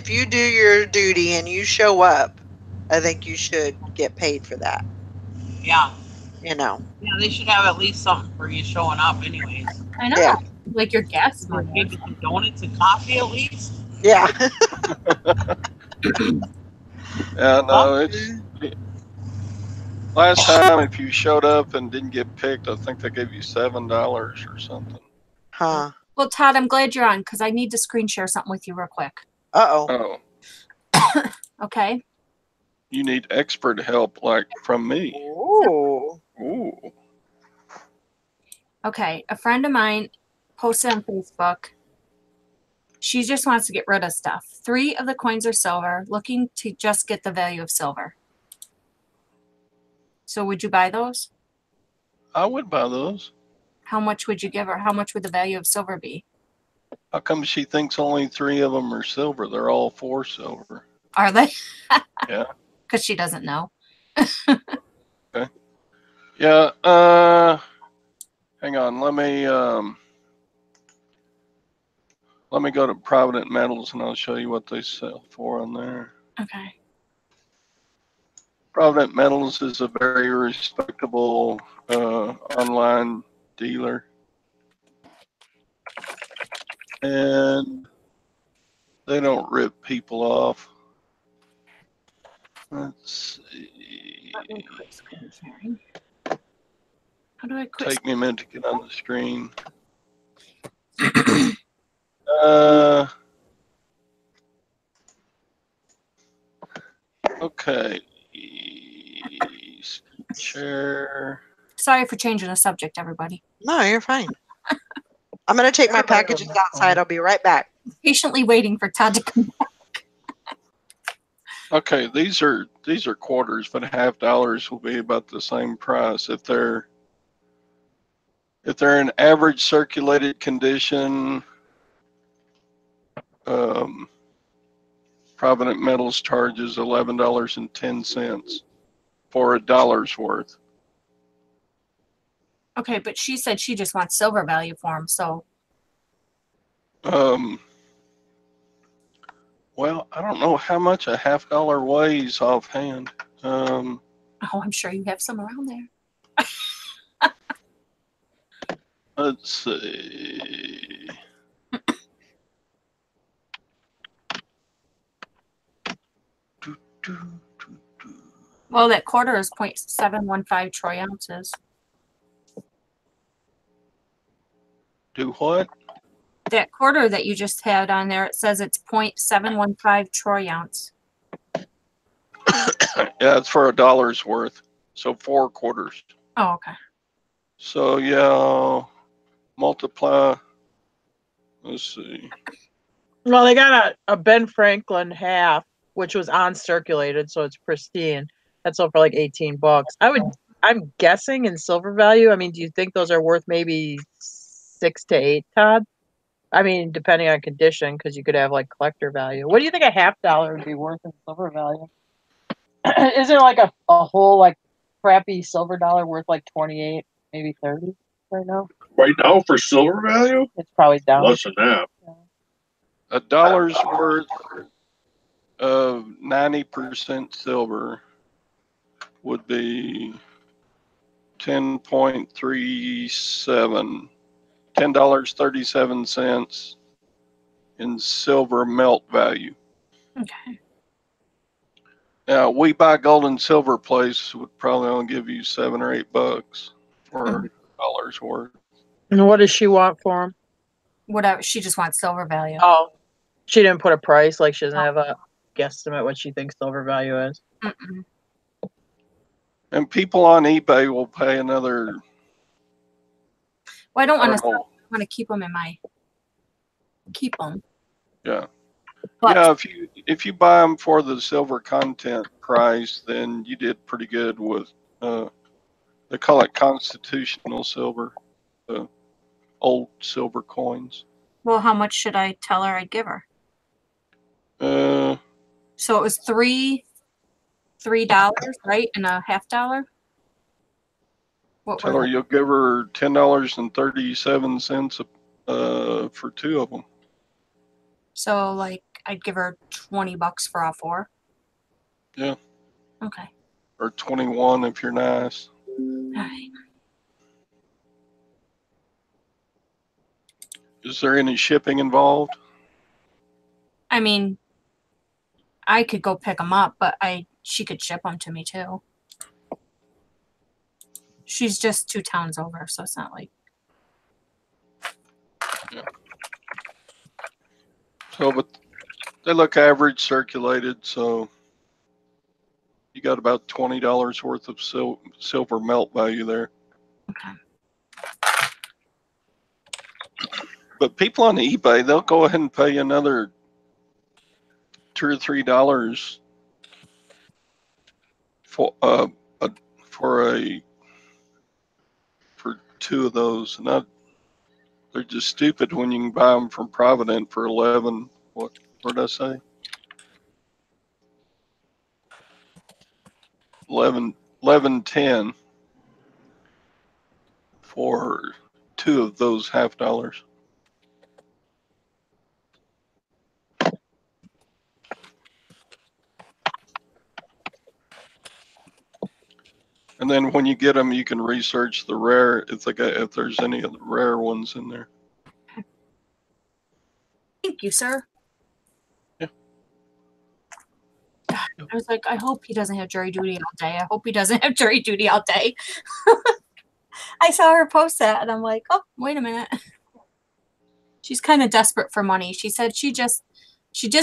Speaker 2: you do your duty and you show up, I think you should get paid for that.
Speaker 4: Yeah.
Speaker 2: Yeah,
Speaker 4: they should have at least something for you showing up anyways.
Speaker 1: I know.
Speaker 2: Yeah.
Speaker 1: Like your gas
Speaker 4: Or
Speaker 1: money.
Speaker 4: maybe some donuts and coffee at least.
Speaker 2: Yeah.
Speaker 3: yeah, no, it's last time if you showed up and didn't get picked, I think they gave you $7 or something.
Speaker 2: Huh.
Speaker 1: Well, Todd, I'm glad you're on because I need to screen share something with you real quick.
Speaker 2: Uh-oh.
Speaker 3: Oh,
Speaker 1: Okay.
Speaker 3: you need expert help like from me.
Speaker 2: Ooh.
Speaker 3: Ooh.
Speaker 1: Okay. A friend of mine posted on Facebook. She just wants to get rid of stuff. 3 of the coins are silver, looking to just get the value of silver. So would you buy those?
Speaker 3: I would buy those.
Speaker 1: How much would you give her? How much would the value of silver be?
Speaker 3: How come she thinks only 3 of them are silver? They're all 4 silver.
Speaker 1: Are they?
Speaker 3: Yeah.
Speaker 1: Because she doesn't know.
Speaker 3: Okay. Yeah. Hang on. Let me go to Provident Metals and I'll show you what they sell for on there.
Speaker 1: Okay.
Speaker 3: Provident Metals is a very respectable online dealer. And they don't rip people off. Let's see.
Speaker 1: How do I quit?
Speaker 3: Take me a minute to get on the screen. Okay. Share.
Speaker 1: Sorry for changing the subject, everybody.
Speaker 2: No, you're fine. I'm going to take my packages outside. I'll be right back.
Speaker 1: patiently waiting for Todd to come back.
Speaker 3: Okay, these are quarters, but $half will be about the same price if they're in average circulated condition. Provident Metals charges $11.10 for a dollar's worth.
Speaker 1: Okay, but she said she just wants silver value for them, so.
Speaker 3: Well, I don't know how much a $half weighs offhand.
Speaker 1: Oh, I'm sure you have some around there.
Speaker 3: Let's see.
Speaker 1: Well, that quarter is 0.715 troy ounces.
Speaker 3: Do what?
Speaker 1: That quarter that you just had on there, it says it's 0.715 troy ounce.
Speaker 3: Yeah, it's for a dollar's worth. So 4 quarters.
Speaker 1: Oh, okay.
Speaker 3: So yeah, multiply. Let's see.
Speaker 5: Well, they got a Ben Franklin half, which was uncirculated, so it's pristine. That's sold for like $18. I'm guessing in silver value. I mean, do you think those are worth maybe 6 to 8, Todd? I mean, depending on condition, because you could have like collector value. What do you think a $half would be worth in silver value? Is there like a whole like crappy silver dollar worth like 28, maybe 30 right now?
Speaker 6: Right now for silver value,
Speaker 5: It's probably down.
Speaker 6: less than that.
Speaker 3: A dollar's worth of 90% silver would be 10.37, $10.37 in silver melt value.
Speaker 1: Okay.
Speaker 3: Now, we buy gold and silver place would probably only give you $7 or $8 for a dollar's worth.
Speaker 5: And what does she want for them?
Speaker 1: Whatever. She just wants silver value.
Speaker 5: Oh, she didn't put a price. Like she doesn't have a guesstimate what she thinks silver value is.
Speaker 1: Mm-mm.
Speaker 3: And people on eBay will pay another.
Speaker 1: Well, I don't want to
Speaker 3: know.
Speaker 1: sell. I want to keep them in my. Keep them.
Speaker 3: Yeah.
Speaker 1: But
Speaker 3: Yeah, if you buy them for the silver content price, then you did pretty good with. They call it constitutional silver, the old silver coins.
Speaker 1: well, how much should I tell her I'd give her? So it was $3, right, and a $half. What
Speaker 3: Tell
Speaker 1: were
Speaker 3: her
Speaker 1: they?
Speaker 3: you'll give her $10.37 for 2 of them.
Speaker 1: So like I'd give her $20 for all 4.
Speaker 3: Yeah.
Speaker 1: Okay.
Speaker 3: Or 21 if you're nice.
Speaker 1: All right.
Speaker 3: Is there any shipping involved?
Speaker 1: I mean, I could go pick them up, but she could ship them to me too. She's just 2 towns over, so it's not like.
Speaker 3: Yeah. So, but they look average circulated, so you got about $20 worth of silver melt value there.
Speaker 1: Okay.
Speaker 3: But people on eBay, they'll go ahead and pay you another $2 or $3 for 2 of those, and they're just stupid when you can buy them from Provident for 11. What did I say? 11.10 for 2 of those $half. And then when you get them, you can research the rare if there's any of the rare ones in there.
Speaker 1: Thank you, sir.
Speaker 3: Yeah.
Speaker 1: I was like, I hope he doesn't have jury duty all day. I hope he doesn't have jury duty all day. I saw her post that, and I'm like, oh, wait a minute. She's kind of desperate for money. She said she just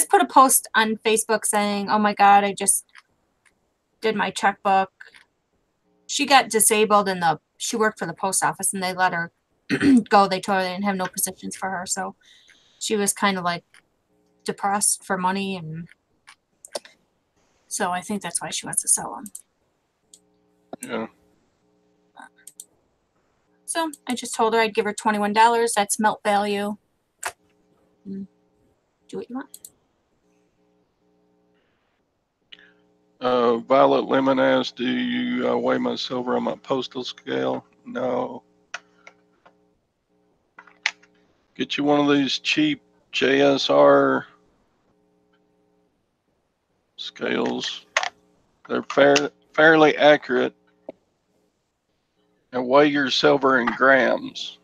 Speaker 1: put a post on Facebook saying, oh my God, I just did my checkbook. She got disabled she worked for the post office and they let her go. They told her they didn't have no positions for her. So she was kind of like depressed for money, and so I think that's why she wants to sell them.
Speaker 3: Yeah.
Speaker 1: So I just told her I'd give her $21. That's melt value. Do what you want.
Speaker 3: Violet Lemon asked, do you weigh my silver on my postal scale? No. Get you one of these cheap JSR scales. They're fairly accurate and weigh your silver in grams.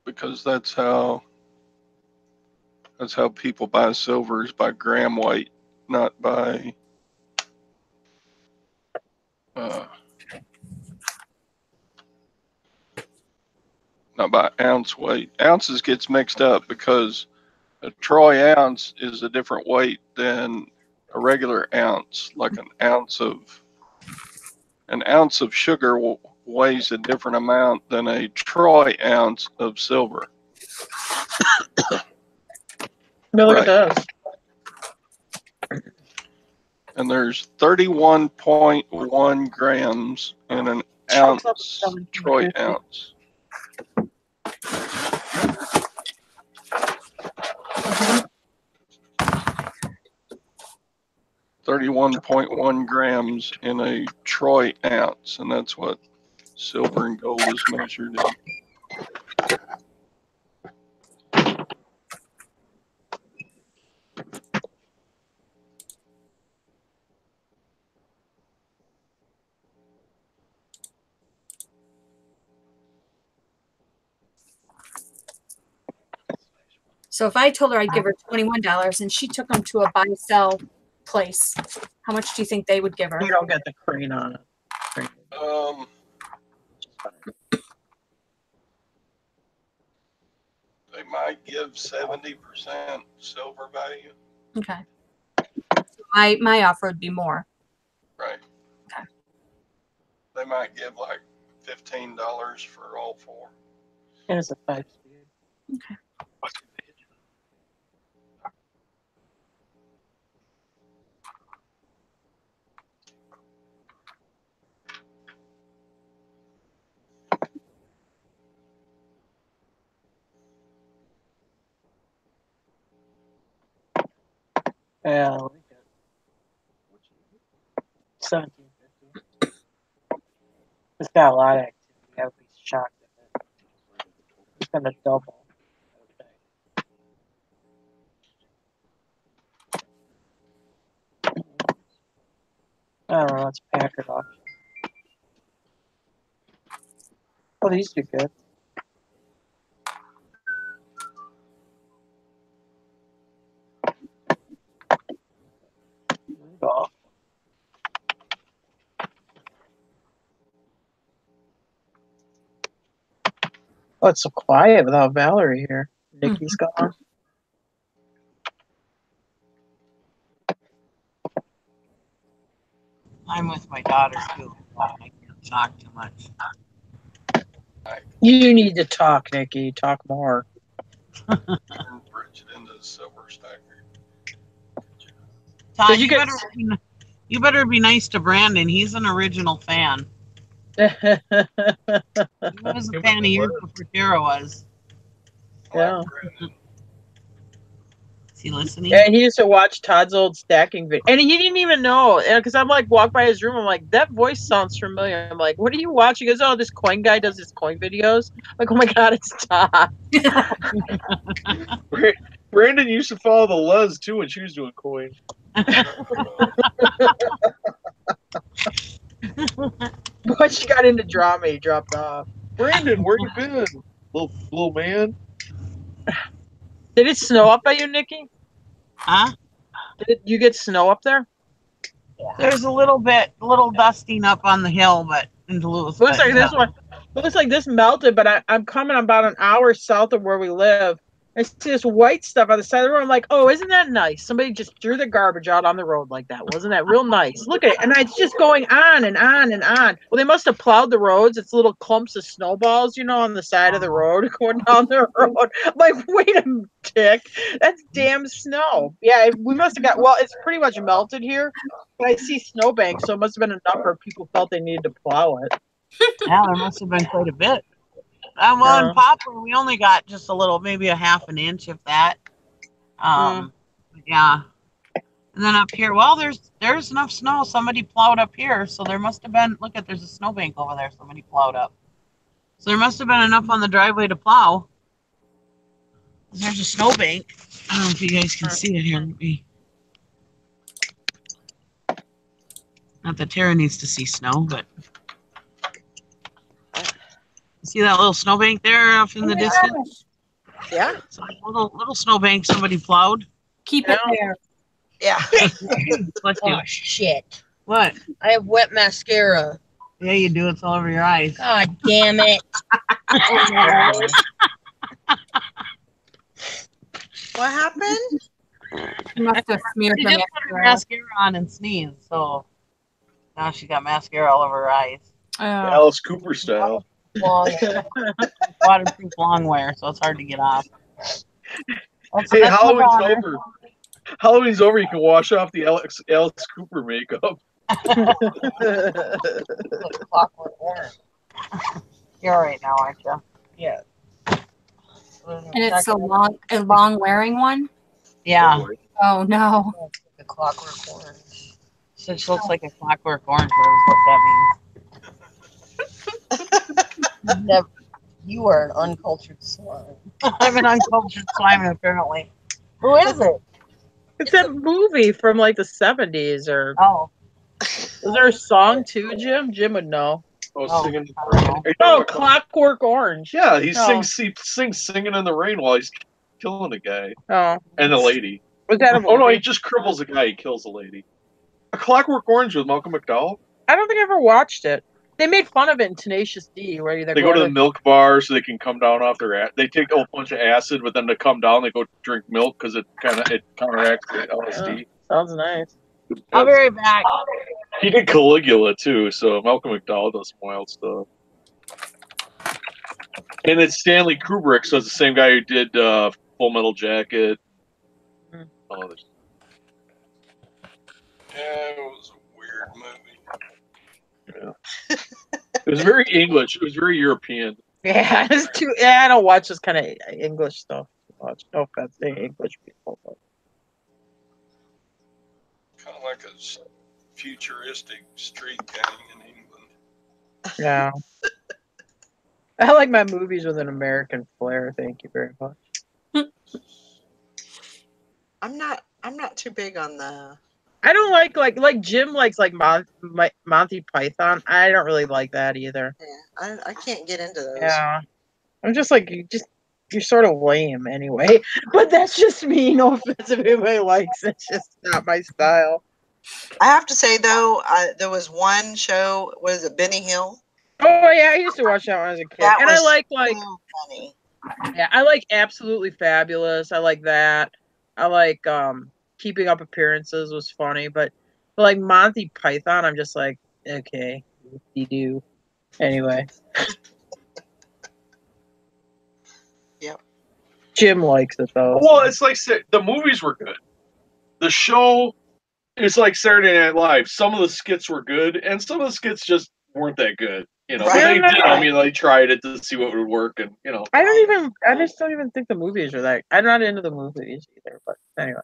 Speaker 3: Because that's how people buy silver, is by gram weight, not by ounce weight. Ounces gets mixed up because a troy ounce is a different weight than a regular ounce. Like an ounce of sugar weighs a different amount than a troy ounce of silver.
Speaker 5: No, look at this.
Speaker 3: And there's 31.1 grams in an ounce, troy ounce.
Speaker 5: Mhm.
Speaker 3: 31.1 grams in a troy ounce, and that's what silver and gold is measured in.
Speaker 1: So if I told her I'd give her $21 and she took them to a buy sell place, how much do you think they would give her?
Speaker 5: You don't get the crane on it.
Speaker 3: They might give 70% silver value.
Speaker 1: Okay. My offer would be more.
Speaker 3: Right.
Speaker 1: Okay.
Speaker 3: They might give like $15 for all four.
Speaker 5: And it's a 5-speed.
Speaker 1: Okay.
Speaker 5: Yeah, I like it. 1750. It's got a lot of activity. I would be shocked if it's gonna double. I don't know, it's Packard auction. Oh, these do good. Oh. Oh, it's so quiet without Valerie here. Nikki's gone.
Speaker 4: I'm with my daughter too. I can't talk too much.
Speaker 5: You need to talk, Nikki. Talk more.
Speaker 3: Turn Bridget into the silver stacker.
Speaker 4: Todd,
Speaker 5: you get-
Speaker 4: you better be nice to Brandon. He's an original fan. He was a fan of yours before Tara was.
Speaker 5: Yeah.
Speaker 4: Is he listening?
Speaker 5: Yeah, he used to watch Todd's old stacking video, and he didn't even know. Because I'm like, walk by his room, I'm like, that voice sounds familiar. I'm like, what are you watching? He goes, oh, this coin guy does his coin videos. I'm like, oh my god, it's Todd.
Speaker 6: Brandon used to follow the Les too when she was doing coin.
Speaker 5: But she got into drama, he dropped off.
Speaker 6: Brandon, where you been, little man?
Speaker 5: Did it snow up by you, Nikki?
Speaker 4: Huh?
Speaker 5: Did you get snow up there?
Speaker 4: There's a little dusting up on the hill, but in Duluth.
Speaker 5: Looks like this melted, but I'm coming about an hour south of where we live, I see this white stuff on the side of the road. I'm like, oh, isn't that nice? Somebody just threw the garbage out on the road like that. Wasn't that real nice? Look at it. And it's just going on and on and on. Well, they must have plowed the roads. It's little clumps of snowballs, on the side of the road going down the road. I'm like, wait a tick. That's damn snow. Yeah, we must have well, it's pretty much melted here. But I see snowbanks, so it must have been enough where people felt they needed to plow it.
Speaker 4: Yeah, there must have been quite a bit. Well, in Poplar, we only got just a little, maybe a half an inch of that. Yeah. And then up here, well, there's enough snow. Somebody plowed up here, so there must have been. Look there's a snowbank over there. Somebody plowed up. So there must have been enough on the driveway to plow. There's a snowbank. I don't know if you guys can see it here. Not that Tara needs to see snow, but. See that little snowbank there off in the distance?
Speaker 2: Yeah.
Speaker 4: It's like a little snowbank somebody plowed.
Speaker 1: Keep it there.
Speaker 2: Yeah.
Speaker 7: Oh, shit.
Speaker 4: What?
Speaker 7: I have wet mascara.
Speaker 4: Yeah, you do. It's all over your eyes.
Speaker 7: God damn it.
Speaker 2: What happened?
Speaker 1: You must have smeared
Speaker 4: She
Speaker 1: her
Speaker 4: just put her mascara on and sneezed, so now she got mascara all over her eyes.
Speaker 6: Alice Cooper style.
Speaker 4: Waterproof long wear, so it's hard to get off.
Speaker 6: Hey, Halloween's over. Halloween's over. You can wash off the Alice Cooper makeup.
Speaker 7: Clockwork Orange.
Speaker 4: You're right now, aren't you?
Speaker 7: Yeah.
Speaker 1: And it's a long wearing one?
Speaker 4: Yeah.
Speaker 1: Oh, no.
Speaker 7: The Clockwork Orange.
Speaker 4: So she looks like a clockwork orange, whatever what that means.
Speaker 7: You are an uncultured slime.
Speaker 4: I'm an uncultured slime, apparently.
Speaker 7: Who is it?
Speaker 5: It's that movie from like the 70s or.
Speaker 4: Oh.
Speaker 5: Is there a song too, Jim? Jim would know.
Speaker 6: Singing.
Speaker 5: Oh, Clockwork Orange.
Speaker 6: Yeah, he sings Singing in the Rain while he's killing a guy.
Speaker 5: Oh.
Speaker 6: And a lady.
Speaker 5: Was that a movie?
Speaker 6: Oh, no, he just cripples a guy. He kills a lady. A Clockwork Orange with Malcolm McDowell?
Speaker 5: I don't think I ever watched it. They made fun of it in Tenacious D. Where
Speaker 6: they go to the milk bar so they can come down off their ass. They take a bunch of acid, but then to come down, they go drink milk because it counteracts the LSD.
Speaker 5: Sounds nice.
Speaker 4: I'll be right back.
Speaker 6: He did Caligula too, so Malcolm McDowell does some wild stuff. And it's Stanley Kubrick, so it's the same guy who did Full Metal Jacket. All others.
Speaker 3: Yeah, it was a weird movie.
Speaker 6: Yeah. It was very English. It was very European.
Speaker 5: Yeah, it's too. Yeah, I don't watch this kind of English stuff. Watch no offense to English people. But.
Speaker 3: Kind of like a futuristic street gang in England.
Speaker 5: Yeah. I like my movies with an American flair. Thank you very much.
Speaker 2: I'm not too big on the.
Speaker 5: I don't like Jim likes Monty Python. I don't really like that either.
Speaker 2: Yeah, I can't get into those.
Speaker 5: Yeah, I'm just like you're sort of lame anyway. But that's just me. No offense if anybody likes it. It's just not my style.
Speaker 2: I have to say though, there was one show. What is it, Benny Hill?
Speaker 5: Oh yeah, I used to watch that when I was a kid, and I like
Speaker 2: so funny.
Speaker 5: Yeah, I like Absolutely Fabulous. I like that. I like Keeping Up Appearances was funny, but like Monty Python, I'm just like, okay, you do. Anyway.
Speaker 2: Yep.
Speaker 5: Jim likes it though.
Speaker 6: Well, it's like the movies were good. The show is like Saturday Night Live. Some of the skits were good, and some of the skits just weren't that good. You know,
Speaker 2: Right.
Speaker 6: but they did. I mean, they tried it to see what would work, and you know.
Speaker 5: I just don't even think the movies are that. I'm not into the movies either. But anyway,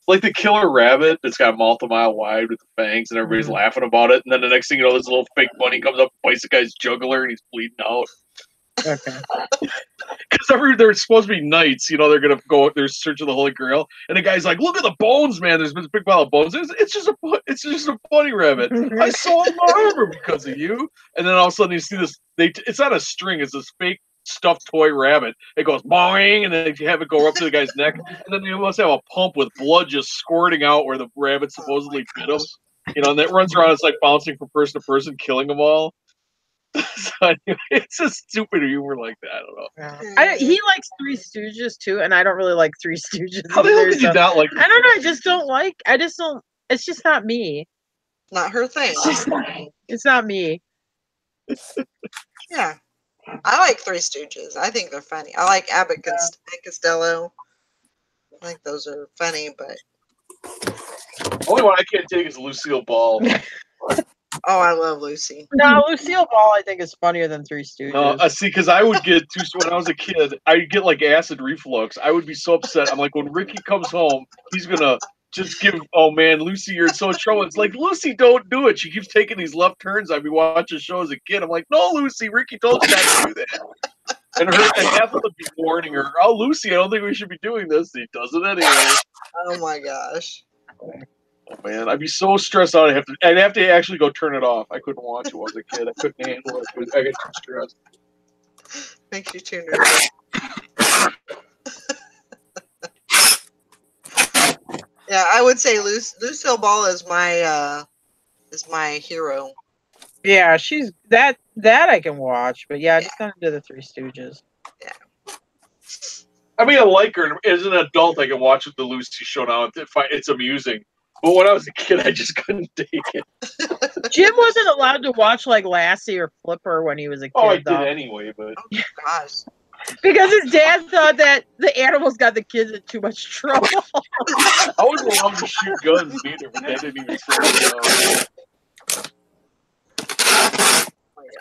Speaker 6: Like the killer rabbit that's got a mouth a mile wide with the fangs, and everybody's laughing about it. And then the next thing you know, this little fake bunny comes up, bites the guy's jugular, and he's bleeding out.
Speaker 5: okay.
Speaker 6: Because they're supposed to be knights, you know, they're gonna go. They're searching the Holy Grail, and the guy's like, "Look at the bones, man! There's been a big pile of bones. It's just a bunny rabbit. I saw him armor because of you." And then all of a sudden, you see this. It's not a string. It's this fake stuffed toy rabbit. It goes boing, and then you have it go up to the guy's neck, and then they must have a pump with blood just squirting out where the rabbit supposedly bit him. You know, and it runs around. It's like bouncing from person to person, killing them all. So anyway, it's a stupid humor like that. I don't know.
Speaker 5: He likes Three Stooges too, and I don't really like Three Stooges
Speaker 6: How the hell
Speaker 5: either.
Speaker 6: did you
Speaker 5: So
Speaker 6: not like?
Speaker 5: I don't know. I just don't like. I just don't. It's just not me.
Speaker 2: Not her thing.
Speaker 5: It's not me.
Speaker 2: Yeah. I like Three Stooges. I think they're funny. I like Abbott and Costello. I think those are funny, but
Speaker 6: Only one I can't take is Lucille Ball.
Speaker 2: oh, I love Lucy.
Speaker 5: No, Lucille Ball I think is funnier than Three Stooges.
Speaker 6: No, see, because I would get when I was a kid, I'd get like acid reflux. I would be so upset. I'm like, when Ricky comes home, he's gonna just give. Oh man, Lucy, you're in so much trouble. It's like, Lucy, don't do it. She keeps taking these left turns. I'd be watching a show as a kid. I'm like, no, Lucy, Ricky told you not to do that. And Ethel would be warning her, oh, Lucy, I don't think we should be doing this. He does it anyway.
Speaker 2: Oh my gosh.
Speaker 6: Oh man, I'd be so stressed out. I'd have to actually go turn it off. I couldn't watch it when I was a kid. I couldn't handle it. I get too stressed.
Speaker 2: Makes you too nervous. Yeah, I would say Lucille Ball is my hero.
Speaker 5: Yeah, she's that I can watch, but yeah, just not into the Three Stooges.
Speaker 2: Yeah.
Speaker 6: I mean, I like her. As an adult, I can watch the Lucy show now. It's amusing. But when I was a kid, I just couldn't take it.
Speaker 5: Jim wasn't allowed to watch like Lassie or Flipper when he was a kid.
Speaker 6: Oh, I
Speaker 5: though.
Speaker 6: did anyway, but
Speaker 2: Oh gosh.
Speaker 5: Because his dad thought that the animals got the kids in too much trouble.
Speaker 6: I wasn't allowed to shoot guns either, but that didn't even slow me down.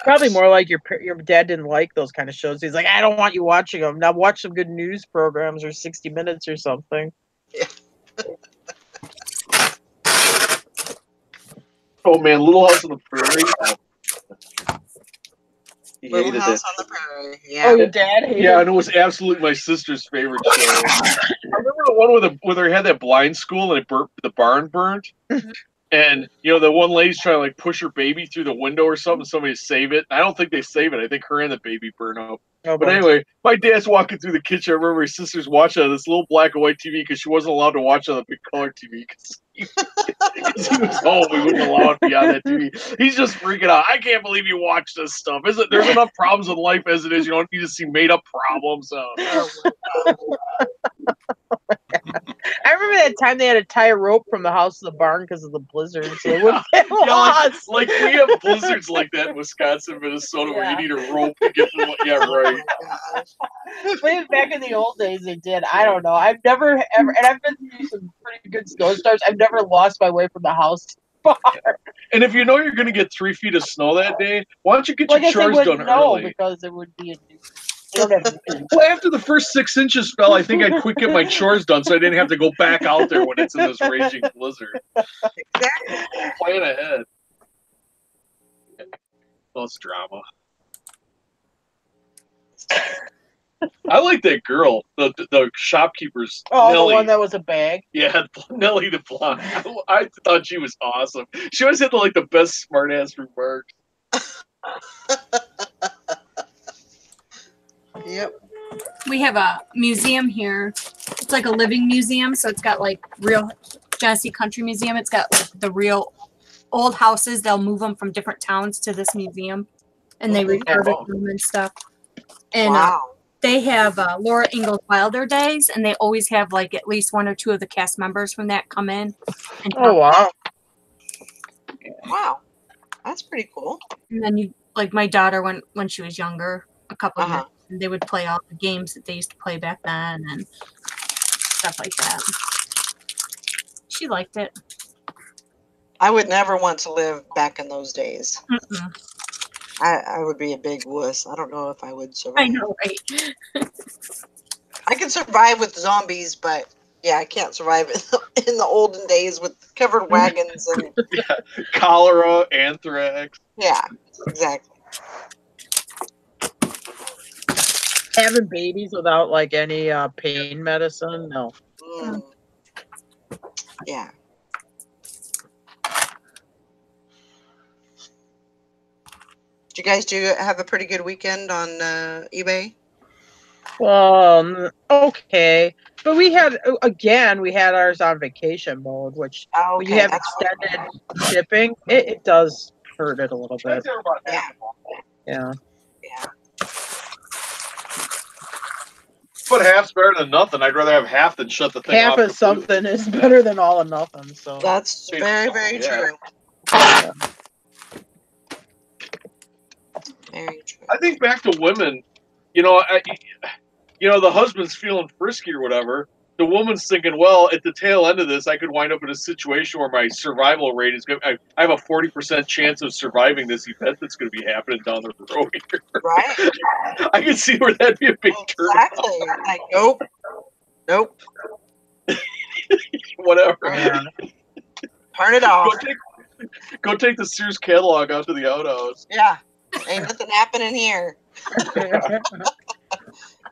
Speaker 5: Probably more like your dad didn't like those kind of shows. He's like, I don't want you watching them. Now watch some good news programs or 60 Minutes or something.
Speaker 2: Yeah.
Speaker 6: Oh man, Little House on the Prairie. He
Speaker 2: Little
Speaker 6: hated
Speaker 2: House
Speaker 6: it.
Speaker 2: on the Prairie. Yeah.
Speaker 5: Oh, your dad hated
Speaker 6: Yeah,
Speaker 5: it?
Speaker 6: and it was absolutely my sister's favorite show. I remember the one where they had that blind school and the barn burnt. And, the one lady's trying to, like, push her baby through the window or something, somebody to save it. I don't think they save it. I think her and the baby burn up.
Speaker 5: Oh,
Speaker 6: But anyway, my dad's walking through the kitchen. I remember his sister's watching on this little black and white TV because she wasn't allowed to watch on the big color TV because he was home. We wouldn't allow it to be on that TV. He's just freaking out. I can't believe you watch this stuff. There's enough problems in life as it is. You don't need to see made-up problems.
Speaker 5: I remember that time they had to tie a rope from the house to the barn because of the blizzard, so they wouldn't get lost.
Speaker 6: Like we have blizzards like that in Wisconsin, Minnesota, where you need a rope to get from. Yeah, right.
Speaker 5: But back in the old days, they did. I don't know. I've never ever, and I've been through some pretty good snowstorms. I've never lost my way from the house to the barn.
Speaker 6: And if you know you're going to get 3 feet of snow that day, why don't you get your chores done early?
Speaker 5: Because it would be a new.
Speaker 6: Well, after the first 6 inches fell, I think I'd quit get my chores done so I didn't have to go back out there when it's in this raging blizzard.
Speaker 2: Exactly.
Speaker 6: Plan ahead. Plus drama. I like that girl, the shopkeeper's
Speaker 5: Oh,
Speaker 6: Nellie.
Speaker 5: the one that was a bag?
Speaker 6: Yeah, Nellie the blonde. I thought she was awesome. She always had the best smart-ass remarks.
Speaker 2: Yep.
Speaker 1: We have a museum here. It's like a living museum, so it's got like real Genesee Country Museum. It's got like the real old houses. They'll move them from different towns to this museum, and they refurbish them and stuff. And
Speaker 2: Wow.
Speaker 1: they have Laura Ingalls Wilder Days, and they always have like at least 1 or 2 of the cast members from that come in. And
Speaker 5: Oh, wow.
Speaker 2: Wow. That's pretty cool.
Speaker 1: And then like my daughter when she was younger, a couple of
Speaker 2: Uh-huh.
Speaker 1: years, they would play all the games that they used to play back then and stuff like that. She liked it.
Speaker 2: I would never want to live back in those days.
Speaker 1: Mm-mm.
Speaker 2: I would be a big wuss. I don't know if I would survive.
Speaker 1: I know, right?
Speaker 2: I can survive with zombies, but yeah, I can't survive in the olden days with covered wagons and
Speaker 6: Cholera, anthrax.
Speaker 2: yeah, exactly.
Speaker 5: Having babies without like any pain medicine? No.
Speaker 2: Mm. Yeah. Did you guys have a pretty good weekend on eBay?
Speaker 5: Okay. But we had ours on vacation mode, which
Speaker 2: Oh,
Speaker 5: when
Speaker 2: okay,
Speaker 5: you have
Speaker 2: that's
Speaker 5: extended shipping, it does hurt it a little bit.
Speaker 2: Yeah.
Speaker 5: Yeah.
Speaker 2: Yeah.
Speaker 6: But half's better than nothing. I'd rather have half than shut the thing
Speaker 5: Half
Speaker 6: off
Speaker 5: of
Speaker 6: completely.
Speaker 5: something is better than all of nothing. So
Speaker 2: That's very, very
Speaker 6: Yeah.
Speaker 2: true.
Speaker 5: yeah.
Speaker 2: Very true.
Speaker 6: I think back to women, you know, the husband's feeling frisky or whatever. The woman's thinking, well, at the tail end of this, I could wind up in a situation where my survival rate is going. I have a 40% chance of surviving this event that's going to be happening down the road here.
Speaker 2: Right.
Speaker 6: I can see where that'd be a big
Speaker 2: Exactly. Like, nope. Nope.
Speaker 6: whatever.
Speaker 5: Yeah.
Speaker 2: Turn it off.
Speaker 6: Go take the Sears catalog out to the outhouse.
Speaker 2: Yeah. Ain't nothing happening here.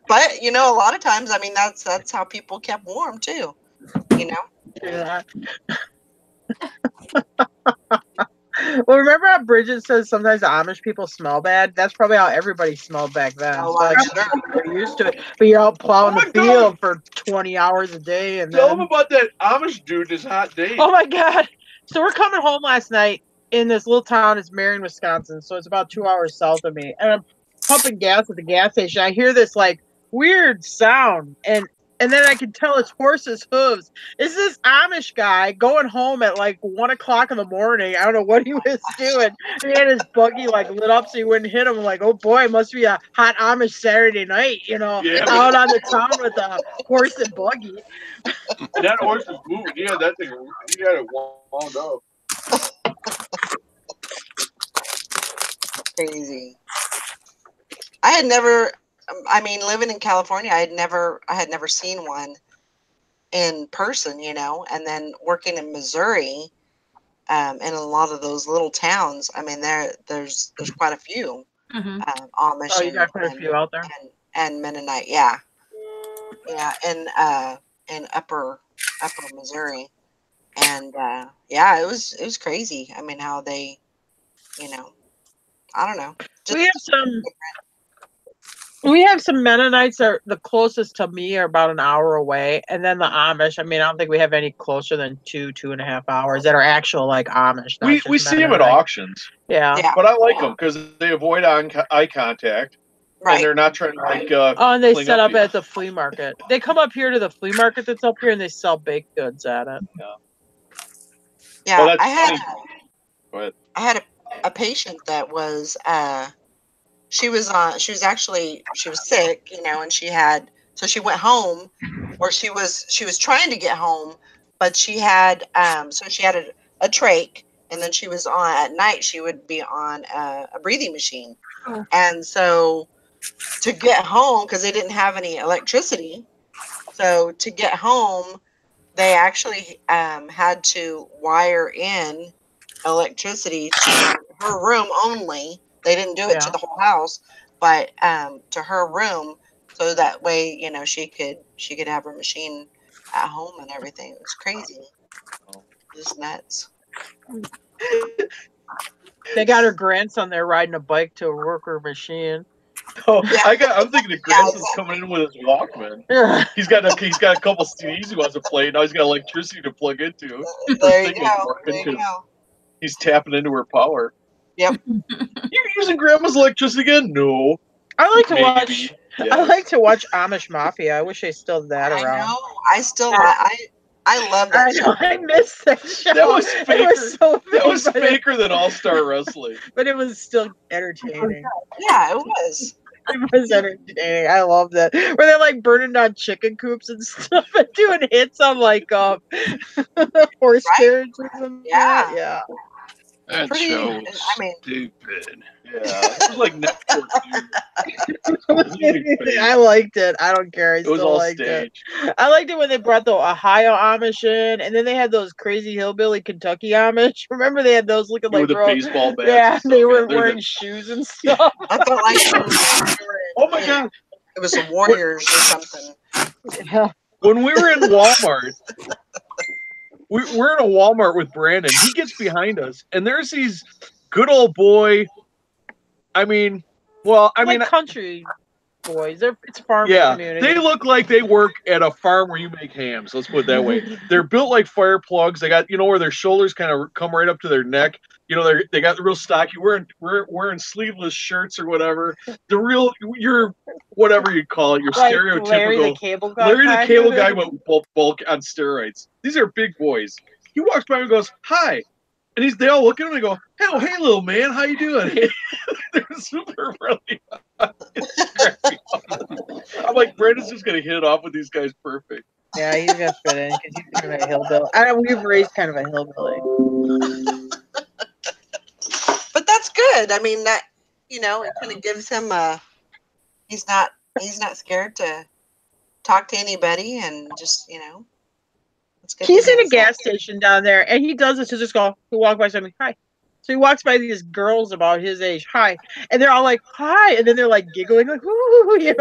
Speaker 2: But you know, a lot of times, I mean, that's how people kept warm too. You know.
Speaker 5: Yeah. Well, remember how Bridget says sometimes the Amish people smell bad? That's probably how everybody smelled back then.
Speaker 2: Oh,
Speaker 5: So, like,
Speaker 2: I'm sure.
Speaker 5: you're used to it, but you're out plowing
Speaker 6: Oh
Speaker 5: the
Speaker 6: my God.
Speaker 5: field for 20 hours a day, and
Speaker 6: Tell
Speaker 5: then
Speaker 6: them about that Amish dude, this hot date.
Speaker 5: oh my God! So we're coming home last night in this little town. It's Marion, Wisconsin. So it's about 2 hours south of me, and I'm pumping gas at the gas station. I hear this like weird sound, and then I can tell it's horse's hooves. It's this Amish guy going home at like 1 o'clock in the morning. I don't know what he was doing. He had his buggy like lit up so he wouldn't hit him. I'm like, oh boy, it must be a hot Amish Saturday night,
Speaker 6: Yeah.
Speaker 5: out on the town with a horse and buggy.
Speaker 6: That horse was moving. Yeah, that thing. He had it wound up.
Speaker 2: Crazy. I had never. I mean, living in California, I had never seen one in person. You know, and then working in Missouri, in a lot of those little towns. I mean, there's quite a few
Speaker 1: Mm-hmm.
Speaker 2: Amish
Speaker 5: Oh, you got quite a few out there.
Speaker 2: and Mennonite. Yeah, yeah, in upper Missouri, and yeah, it was crazy. I mean, how they, I don't know.
Speaker 5: We have some Mennonites that are the closest to me are about an hour away, and then the Amish. I mean, I don't think we have any closer than 2.5 hours that are actual like Amish. not
Speaker 6: We
Speaker 5: just
Speaker 6: see them at
Speaker 5: Mennonite.
Speaker 6: auctions,
Speaker 5: Yeah.
Speaker 2: Yeah,
Speaker 6: but I like them because they avoid eye contact, and
Speaker 2: right.
Speaker 6: they're not trying to like.
Speaker 5: Oh, and they
Speaker 6: cling
Speaker 5: set up
Speaker 6: to you.
Speaker 5: at the flea market. They come up here to the flea market that's up here, and they sell baked goods at it.
Speaker 2: Yeah,
Speaker 6: Well, that's
Speaker 2: I had
Speaker 6: funny. Go ahead.
Speaker 2: I had a patient that was she was sick, and she went home, or she was trying to get home, but she had a trach, and then she was on at night, she would be on a breathing machine.
Speaker 1: Oh.
Speaker 2: And so to get home, because they didn't have any electricity, so to get home they actually had to wire in electricity to her room only. They didn't do it to
Speaker 5: Yeah.
Speaker 2: the whole house, but to her room, so that way, she could have her machine at home and everything. It was crazy. Just nuts.
Speaker 5: They got her grandson there riding a bike to a worker machine.
Speaker 6: Oh,
Speaker 2: Yeah.
Speaker 6: I'm thinking the grandson's coming in with his Walkman.
Speaker 5: Yeah.
Speaker 6: He's got a couple CDs he wants to play. Now he's got electricity to plug into.
Speaker 2: There you
Speaker 6: Signal's
Speaker 2: go.
Speaker 6: working
Speaker 2: There you
Speaker 6: 'cause
Speaker 2: go.
Speaker 6: He's tapping into her power.
Speaker 2: Yep.
Speaker 6: You're using Grandma's electricity again? No.
Speaker 5: I like to
Speaker 6: Maybe.
Speaker 5: watch.
Speaker 6: Yeah.
Speaker 5: I like to watch Amish Mafia. I wish they still had that
Speaker 2: I
Speaker 5: around.
Speaker 2: know. I still I love that
Speaker 5: I know. I miss that show.
Speaker 6: That was
Speaker 5: It
Speaker 6: faker.
Speaker 5: was so
Speaker 6: That was
Speaker 5: fake,
Speaker 6: faker than All Star Wrestling.
Speaker 5: but it was still entertaining.
Speaker 2: Yeah, it was.
Speaker 5: It was entertaining. I loved it. Where they're like burning down chicken coops and stuff and doing hits on like horse
Speaker 2: Right.
Speaker 5: carriages and
Speaker 2: Yeah.
Speaker 5: that. Yeah.
Speaker 3: That
Speaker 2: Pretty-
Speaker 3: show was
Speaker 2: I mean-
Speaker 3: stupid.
Speaker 6: Yeah. It was like network.
Speaker 5: I liked it. I don't care. I
Speaker 6: It was
Speaker 5: still
Speaker 6: all
Speaker 5: liked it.
Speaker 6: staged.
Speaker 5: I liked it when they brought the Ohio Amish in, and then they had those crazy hillbilly Kentucky Amish. Remember they had those looking like
Speaker 6: With the
Speaker 5: girls?
Speaker 6: baseball bats.
Speaker 5: Yeah,
Speaker 6: and stuff.
Speaker 5: they were
Speaker 6: They're
Speaker 5: wearing
Speaker 6: the-
Speaker 5: shoes and stuff.
Speaker 2: I felt like we were
Speaker 6: Oh my God.
Speaker 2: it was the Warriors or something.
Speaker 5: Yeah.
Speaker 6: When we were in Walmart, we're in a Walmart with Brandon. He gets behind us, and there's these good old boy. I mean,
Speaker 5: Like country. boys. It's a farm
Speaker 6: Yeah,
Speaker 5: community.
Speaker 6: they look like they work at a farm where you make hams. Let's put it that way. They're built like fire plugs. They got, where their shoulders kind of come right up to their neck. They got the real stocky, wearing sleeveless shirts or whatever. The real, whatever you call it, your
Speaker 5: Like
Speaker 6: stereotypical
Speaker 5: Larry the Cable Guy.
Speaker 6: Larry the Cable Guy with bulk on steroids. These are big boys. He walks by and goes, "Hi," and they all look at him and go, hey, little man, how you doing?" They're super friendly. I'm like, Brandon's just gonna hit it off with these guys perfect.
Speaker 5: Yeah, he's gonna fit in because he's kind of a hillbilly. We've raised kind of a hillbilly.
Speaker 2: But that's good. I mean, that it kind of gives him he's not scared to talk to anybody, and just it's good.
Speaker 5: He's in a gas station down there, and he does this to just go. He walk by something, hi. So he walks by these girls about his age, hi, and they're all like, hi, and then they're like giggling, like, whoo, It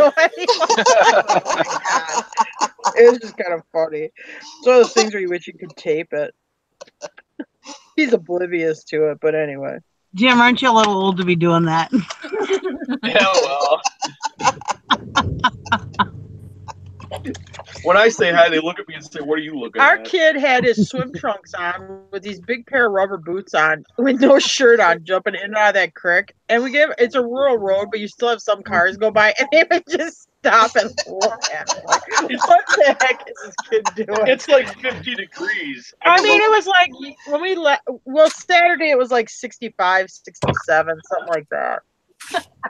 Speaker 5: was just kind of funny. It's one of those things where you wish you could tape it. He's oblivious to it, but anyway.
Speaker 4: Jim, aren't you a little old to be doing that?
Speaker 6: Yeah, well. When I say hi, they look at me and say, "What are you looking
Speaker 5: Our
Speaker 6: at?"
Speaker 5: kid had his swim trunks on with these big pair of rubber boots on with no shirt on, jumping in and out of that creek. And it's a rural road, but you still have some cars go by, and they would just stop and look at him. Like, what the heck is this kid doing?
Speaker 6: It's like 50 degrees.
Speaker 5: I mean, it was like when we left. Well, Saturday it was like 65, 67, something like that.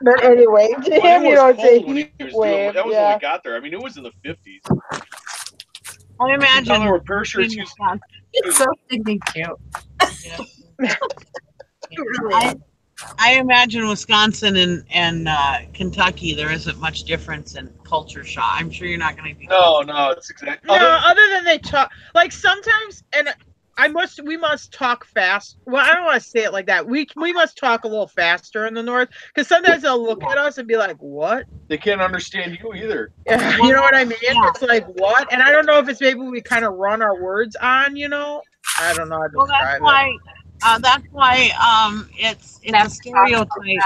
Speaker 5: But anyway, to him, it's a heat wave.
Speaker 6: That was when we got there. I mean, it was in the 50s.
Speaker 4: I imagine
Speaker 6: There were parachutes.
Speaker 1: It's so stinking cute.
Speaker 4: I imagine Wisconsin and Kentucky, there isn't much difference in culture shock. I'm sure you're not going to be.
Speaker 6: No, it's exactly.
Speaker 5: No, other than they talk, like sometimes, and we must talk fast. Well, I don't want to say it like that. We must talk a little faster in the north, because sometimes they'll look at us and be like, "What?"
Speaker 6: They can't understand you either.
Speaker 5: Yeah, you know what I mean? Yeah. It's like, what? And I don't know if it's maybe we kind of run our words on. I don't know how to describe it.
Speaker 4: That's why it's a stereotype,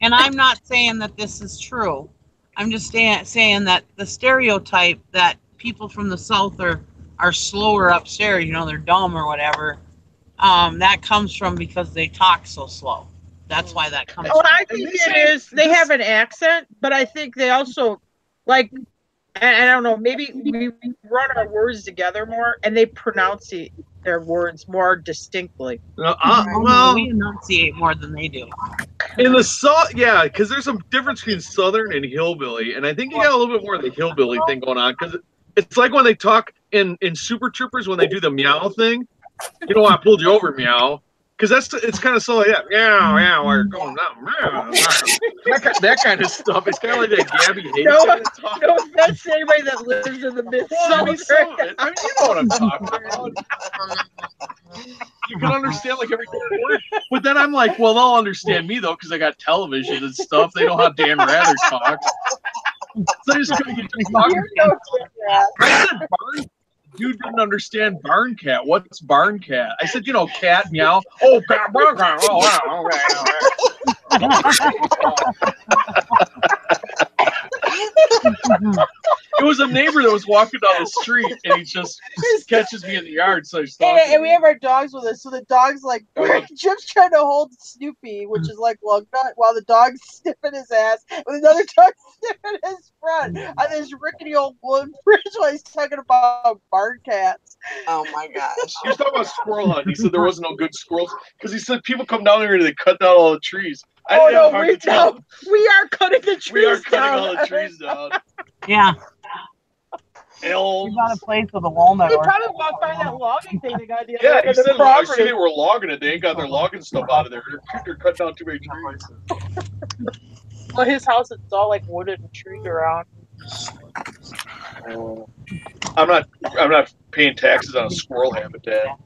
Speaker 4: and I'm not saying that this is true. I'm just saying that the stereotype that people from the South are slower upstairs, they're dumb or whatever. That comes from because they talk so slow. That's why that comes.
Speaker 5: Well, I think it is. They have an accent, but I think they also like. And I don't know. Maybe we run our words together more, and they pronounce their words more distinctly.
Speaker 4: Well, we enunciate more than they do.
Speaker 6: In the South, yeah, because there's some difference between Southern and hillbilly, and I think you got a little bit more of the hillbilly thing going on, because it's like when they talk in Super Troopers when they do the meow thing. I pulled you over, meow. Because it's kind of so like that. Yeah, we're going down. That kind of stuff. It's kind of like that Gabby Hayes kind of talk.
Speaker 5: No offense to anybody that lives in the Mid-South.
Speaker 6: I mean, you know what I'm talking about. You can understand like every word. But then I'm like, well, they'll understand me, though, because I got television and stuff. They know how Dan Rather talks. So I just couldn't get to talking. I said barn. Dude didn't understand barn cat. What's barn cat? I said, cat, meow. Oh, cat, barn cat. Oh, wow. It was a neighbor that was walking down the street, and he just catches me in the yard. So he's talking.
Speaker 5: And we have our dogs with us. So the dog's like, Jim's trying to hold Snoopy, which is like lug nut, while the dog's sniffing his ass, with another dog sniffing his front on this rickety old wooden bridge while he's talking about barn cats.
Speaker 2: Oh my gosh.
Speaker 6: He was talking about squirrel hunt. He said there wasn't no good squirrels because he said people come down there and they cut down all the trees.
Speaker 5: We are cutting the trees down.
Speaker 6: We are cutting all the trees down.
Speaker 4: Yeah.
Speaker 6: Elms.
Speaker 4: You got a place with a walnut.
Speaker 5: You probably walk by that logging thing they got the
Speaker 6: Yeah, he said I see
Speaker 5: property.
Speaker 6: they were logging it. They ain't got their logging stuff out of there. They're cutting down too many trees.
Speaker 5: Well, his house is all like wooded and trees around.
Speaker 6: I'm not paying taxes on a squirrel habitat.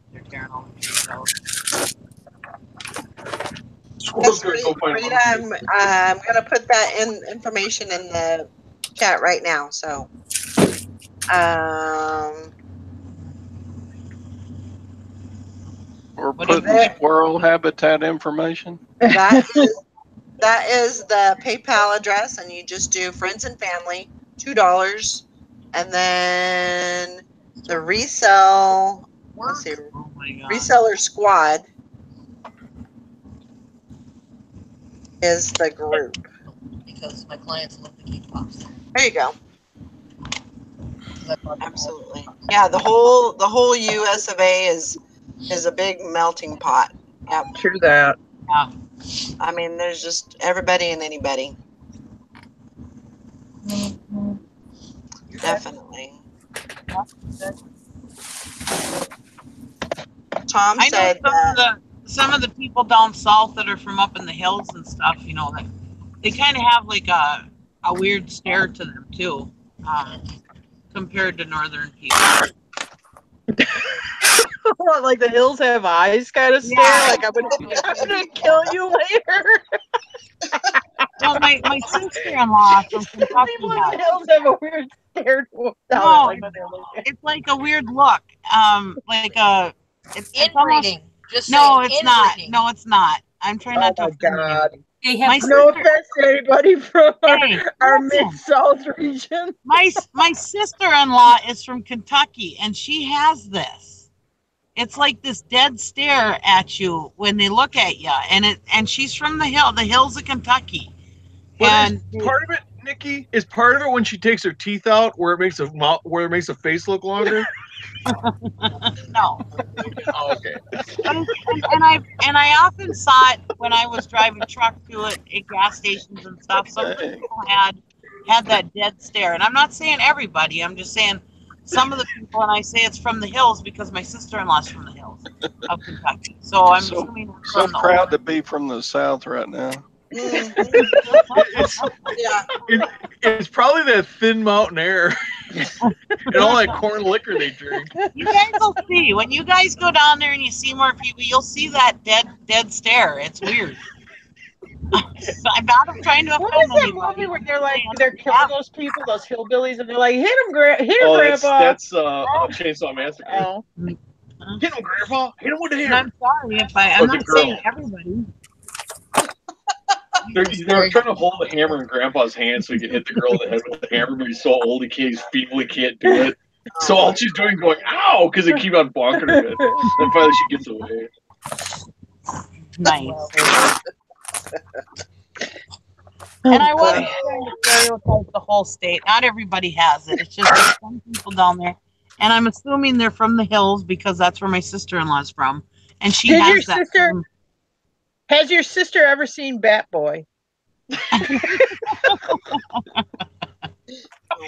Speaker 6: Squirrels
Speaker 2: Yes,
Speaker 6: go find
Speaker 2: Rita, I'm gonna put that information in the chat right now. So,
Speaker 3: We're putting squirrel habitat information.
Speaker 2: that is that is the PayPal address, and you just do friends and family, $2, and then the resell. Let's see,
Speaker 4: Oh my god.
Speaker 2: Reseller Squad is the group.
Speaker 7: Because my clients love to keep pops.
Speaker 2: There you go.
Speaker 7: 'Cause I bought them all.
Speaker 2: Absolutely. Yeah, the whole US of A is a big melting pot. Yep.
Speaker 5: True that.
Speaker 4: Yeah.
Speaker 2: I mean, there's just everybody and anybody. Definitely. Tom
Speaker 4: I know
Speaker 2: said that.
Speaker 4: some of the people down south that are from up in the hills and stuff, you know, that they kind of have like a weird stare to them too, compared to northern people.
Speaker 5: What, like the hills have eyes kind of stare?
Speaker 4: Yeah.
Speaker 5: Like I'm gonna kill you later.
Speaker 4: Well, my sister-in-law from Kentucky
Speaker 5: People in
Speaker 4: has
Speaker 5: the hills have a weird stare to them.
Speaker 4: No,
Speaker 5: Like when they're looking.
Speaker 4: it's like a weird look. Like a it's almost,
Speaker 7: Inbreeding. Just
Speaker 4: no,
Speaker 7: saying,
Speaker 4: it's not.
Speaker 7: inbreeding.
Speaker 4: No, it's not. I'm trying not to
Speaker 5: Oh my
Speaker 4: offend
Speaker 5: God.
Speaker 4: anybody.
Speaker 1: They
Speaker 4: My
Speaker 1: have
Speaker 5: No
Speaker 4: sister,
Speaker 5: offense to anybody from
Speaker 4: Hey,
Speaker 5: our
Speaker 4: listen.
Speaker 5: mid-south region.
Speaker 4: my sister-in-law is from Kentucky, and she has this. It's like this dead stare at you when they look at you, and she's from the hills of Kentucky.
Speaker 6: But
Speaker 4: And
Speaker 6: is part of it, Nikki, is part of it when she takes her teeth out, where it makes a face look longer.
Speaker 4: no,
Speaker 6: Oh, okay.
Speaker 4: but and I often saw it when I was driving truck to it at gas stations and stuff. Some people had that dead stare, and I'm not saying everybody. I'm just saying some of the people, and I say it's from the hills because my sister-in-law's from the hills of Kentucky. So I'm assuming it's
Speaker 3: So
Speaker 4: from the
Speaker 3: proud to be from the South right now.
Speaker 6: It's,
Speaker 2: Yeah.
Speaker 6: it's probably that thin mountain air and all that corn liquor they drink.
Speaker 4: You guys will see when you guys go down there and you see more people. You'll see that dead stare. It's weird. I'm not trying to
Speaker 5: What
Speaker 4: offend
Speaker 5: is that
Speaker 4: anybody.
Speaker 5: movie where they're like
Speaker 4: I'm
Speaker 5: they're killing
Speaker 4: saying,
Speaker 5: those people, those hillbillies, and they're like, hit him, Grandpa.
Speaker 6: That's Chainsaw Massacre.
Speaker 5: Oh.
Speaker 6: Hit him, Grandpa. Hit him with the
Speaker 4: and
Speaker 6: hammer.
Speaker 4: I'm sorry if I'm
Speaker 6: the
Speaker 4: not
Speaker 6: girl.
Speaker 4: saying everybody.
Speaker 6: They're trying to hold the hammer in Grandpa's hand so he can hit the girl in the head with the hammer, but he's so old he's feeble, he can't do it. So all she's doing is going, ow, because they keep on bonking her head. Then finally she gets away.
Speaker 4: Nice. And I wasn't trying to stereotype the whole state. Not everybody has it. It's just there's some people down there. And I'm assuming they're from the hills because that's where my sister-in-law's from. And she
Speaker 5: Has your
Speaker 4: has that.
Speaker 5: sister has your sister ever seen Bat Boy?
Speaker 2: Oh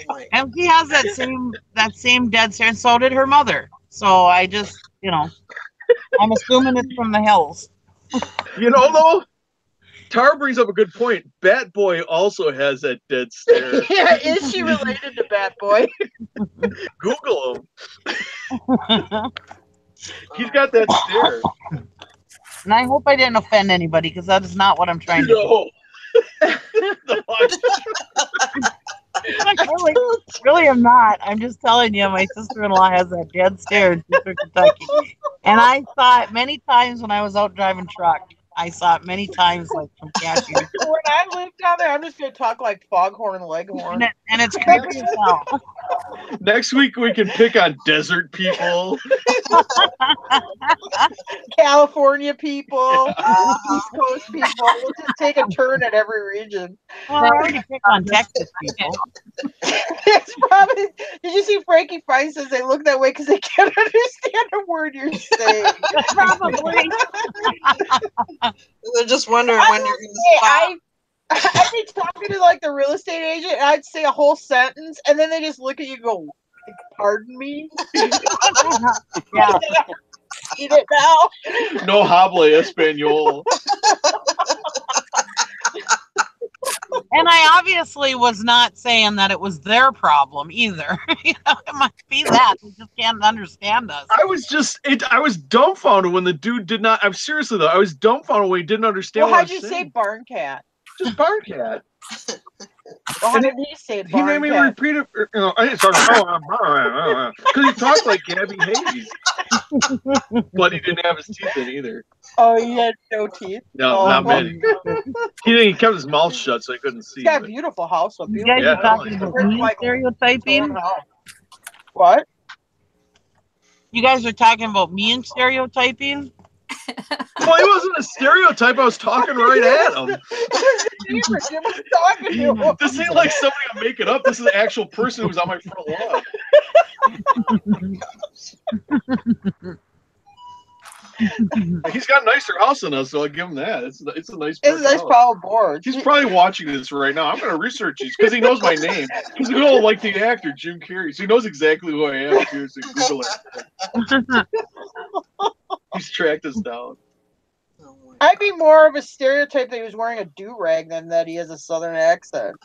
Speaker 2: my.
Speaker 4: And she has that same dead stare, and so did her mother. So I just, I'm assuming it's from the hills.
Speaker 6: You know, though, Tara brings up a good point. Bat Boy also has that dead stare.
Speaker 5: Yeah, is she related to Bat Boy?
Speaker 6: Google him. He's got that stare.
Speaker 4: And I hope I didn't offend anybody because that is not what I'm trying to do.
Speaker 6: No.
Speaker 4: Really, I'm not. I'm just telling you, my sister-in-law has that dead stare in Kentucky. And I saw it many times when I was out driving truck. I saw it many times, like from cashiers.
Speaker 5: When I live down there, I'm just gonna talk like Foghorn Leghorn.
Speaker 4: And it's creepy as hell.
Speaker 6: Next week we can pick on desert people.
Speaker 5: California people, East Coast people. We'll just take a turn at every region.
Speaker 4: Well, I already picked on Texas people.
Speaker 5: It's probably. Did you see Frankie Fine says they look that way because they can't understand a word you're saying?
Speaker 4: Probably.
Speaker 2: They're just wondering when you're going to stop.
Speaker 5: I'd be talking to like the real estate agent, and I'd say a whole sentence, and then they just look at you and go, "Pardon me."
Speaker 4: Yeah.
Speaker 5: Eat it now.
Speaker 6: No habla español.
Speaker 4: And I obviously was not saying that it was their problem either. It must be that they just can't understand us.
Speaker 6: I was dumbfounded when the dude did not. I'm seriously though. I was dumbfounded when he didn't understand.
Speaker 5: Well,
Speaker 6: what
Speaker 5: how'd
Speaker 6: I was
Speaker 5: you
Speaker 6: saying.
Speaker 5: say barn cat?
Speaker 6: Just barn cat.
Speaker 5: Well, how did he say
Speaker 6: He
Speaker 5: barn
Speaker 6: made me
Speaker 5: cat?
Speaker 6: repeat it. I started because he talked like Gabby Hayes. But he didn't have his teeth in either.
Speaker 5: Oh, he had no teeth.
Speaker 6: No,
Speaker 5: Oh,
Speaker 6: not many. He kept his mouth shut so he couldn't see.
Speaker 5: He's got a
Speaker 6: but-
Speaker 5: beautiful house. A
Speaker 4: You
Speaker 5: beautiful
Speaker 4: guys
Speaker 6: Yeah,
Speaker 4: are talking
Speaker 6: no,
Speaker 4: about me stereotyping.
Speaker 5: What?
Speaker 4: You guys are talking about me and stereotyping.
Speaker 6: Well, he wasn't a stereotype. I was talking right at him.
Speaker 5: Jim was talking to him.
Speaker 6: This ain't like somebody I'm making up. This is an actual person who was on my front lawn. He's got a nicer house than us, so I'll give him that. It's a nice.
Speaker 5: It's a nice
Speaker 6: house.
Speaker 5: pile of boards.
Speaker 6: He's probably watching this right now. I'm going to research these because he knows my name. He's going like the actor Jim Carrey, so he knows exactly who I am too. So Google it. He's tracked us down.
Speaker 5: I'd be more of a stereotype that he was wearing a do-rag than that he has a southern accent.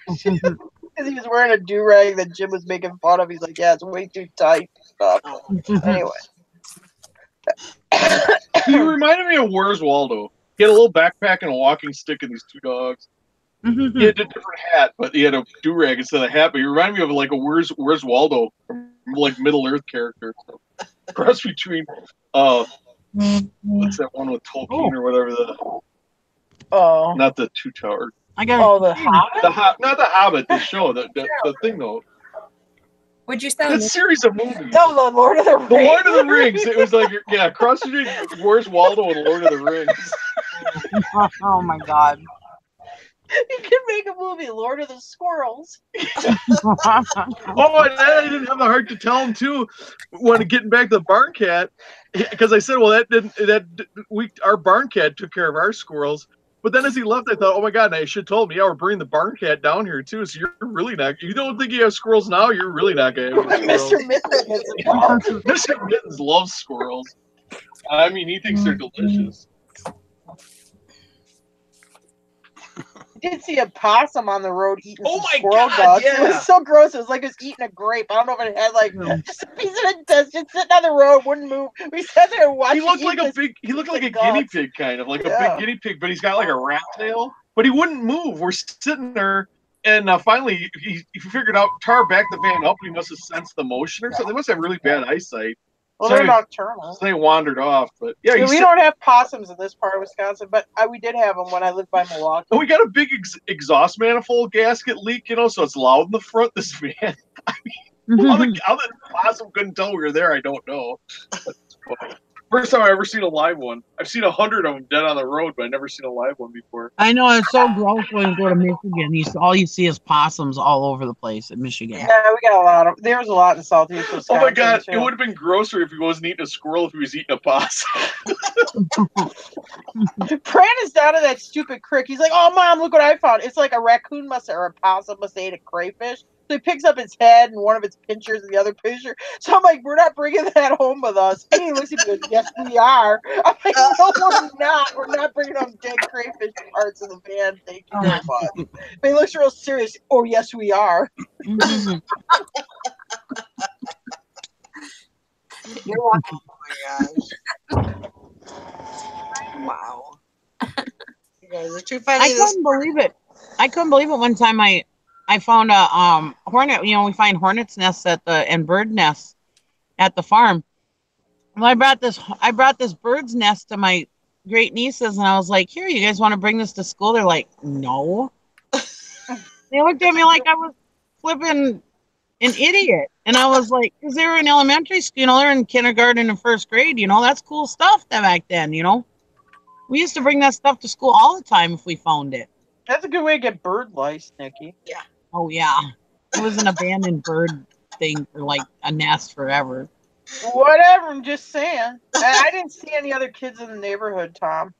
Speaker 5: Because he was wearing a do-rag that Jim was making fun of. He's like, yeah, it's way too tight. Stuff. Anyway.
Speaker 6: He reminded me of Where's Waldo. He had a little backpack and a walking stick and these two dogs. He had a different hat, but he had a do-rag instead of a hat. But he reminded me of like a Where's Waldo, like Middle Earth character. Cross between what's that one with Tolkien or whatever not the Two Tower.
Speaker 4: I got
Speaker 5: the Hobbit?
Speaker 6: Not the Hobbit, the show, the thing though.
Speaker 1: Would you say?
Speaker 6: That series of movies.
Speaker 5: No, the Lord of the Rings.
Speaker 6: The Lord of the Rings. It was like cross between Where's Waldo and Lord of the Rings.
Speaker 4: Oh my God.
Speaker 5: You could make a movie, Lord of the Squirrels.
Speaker 6: Oh, and I didn't have the heart to tell him too. When getting back to the barn cat, because I said, well, our barn cat took care of our squirrels. But then as he left, I thought, oh my God, and I should have told him, yeah, we're bringing the barn cat down here too. So you're really not. You don't think you have squirrels now? You're really not going to have squirrels.
Speaker 5: Mr. Mittens.
Speaker 6: Mr. Mittens loves squirrels. I mean, he thinks they're delicious.
Speaker 5: I did see a possum on the road eating
Speaker 6: Oh
Speaker 5: some
Speaker 6: my
Speaker 5: squirrel
Speaker 6: God,
Speaker 5: guts.
Speaker 6: yeah.
Speaker 5: It was so gross. It was like it was eating a grape. I don't know if it had like just a piece of intestine sitting on the road, wouldn't move. We sat there and watched.
Speaker 6: He looked like a guinea pig, kind of like a big guinea pig, but he's got like a rat tail. But he wouldn't move. We're sitting there, and finally he figured out. Tar backed the van up, and he must have sensed the motion or something. They must have really bad eyesight.
Speaker 5: Well, they're nocturnal.
Speaker 6: So they wandered off, but yeah,
Speaker 5: we don't have possums in this part of Wisconsin, but we did have them when I lived by Milwaukee.
Speaker 6: And we got a big exhaust manifold gasket leak, so it's loud in the front. This van, I mean, how the possum couldn't tell we were there, I don't know. First time I ever seen a live one. I've seen 100 of them dead on the road, but I've never seen a live one before.
Speaker 4: I know, it's so gross when you go to Michigan. All you see is possums all over the place in Michigan.
Speaker 5: Yeah, we got a lot of. There was a lot in Southeast Wisconsin.
Speaker 6: Oh my God,
Speaker 5: too.
Speaker 6: it would have been grosser if he wasn't eating a squirrel if he was eating a possum.
Speaker 5: Pran is down to that stupid crick. He's like, "Oh, Mom, look what I found! It's like a raccoon or a possum must have ate a crayfish." So he picks up its head and one of its pinchers and the other pincher. So I'm like, we're not bringing that home with us. And he looks at me and goes, yes, we are. I'm like, no, we're not. We're not bringing home dead crayfish parts in the van. Thank you very much. But he looks real serious. Oh, yes, we are.
Speaker 1: You're welcome.
Speaker 2: Oh my gosh. Wow. You guys are too funny.
Speaker 4: I couldn't believe it. One time I found a hornet. We find hornets nests and bird nests at the farm. Well, I brought this bird's nest to my great nieces, and I was like, "Here, you guys want to bring this to school?" They're like, "No." They looked at me like I was flipping an idiot, and I was like, "Because they were in elementary school, they're in kindergarten and first grade. That's cool stuff back then. We used to bring that stuff to school all the time if we found it."
Speaker 5: That's a good way to get bird lice, Nikki.
Speaker 2: Yeah.
Speaker 4: Oh, yeah. It was an abandoned bird thing for like a nest forever.
Speaker 5: Whatever, I'm just saying. I didn't see any other kids in the neighborhood, Tom.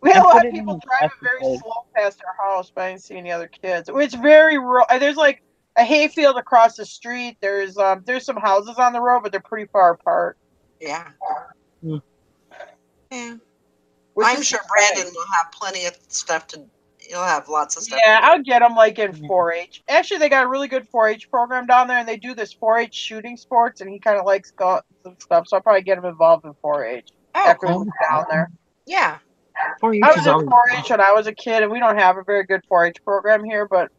Speaker 5: We had a lot of people driving very slow past our house, but I didn't see any other kids. It's very rural. There's like a hayfield across the street. There's some houses on the road, but they're pretty far apart.
Speaker 2: Yeah.
Speaker 4: Mm.
Speaker 2: Yeah. I'm sure Brandon will have plenty of stuff he'll have lots of stuff.
Speaker 5: Yeah, I'll get them like in 4-H. Actually, they got a really good 4-H program down there, and they do this 4-H shooting sports, and he kind of likes some stuff, so I'll probably get him involved in 4-H after we move down there.
Speaker 2: Yeah.
Speaker 5: I was in 4-H when I was a kid, and we don't have a very good 4-H program here, but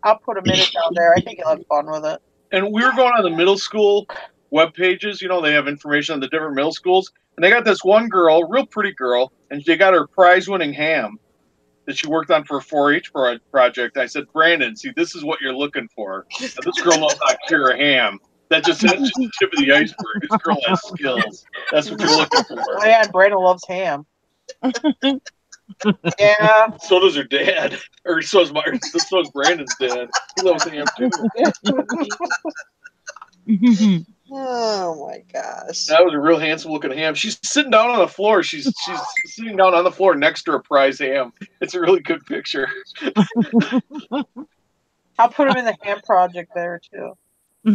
Speaker 5: I'll put him in it down there. I think he'll have fun with it.
Speaker 6: And we were going on the middle school web pages. You know, they have information on the different middle schools, and they got this one girl, real pretty girl, and they got her prize-winning ham that she worked on for a 4-H project. I said, Brandon, see, this is what you're looking for. Now, this girl knows how to cure a ham. That's just the tip of the iceberg. This girl has skills. That's what you're looking for.
Speaker 5: Oh yeah, and Brandon loves ham. Yeah.
Speaker 6: So does her dad, or so is Brandon's dad. He loves ham too.
Speaker 2: Oh my gosh.
Speaker 6: That was a real handsome looking ham. She's sitting down on the floor. She's sitting down on the floor next to her prize ham. It's a really good picture.
Speaker 5: I'll put them in the ham project there too.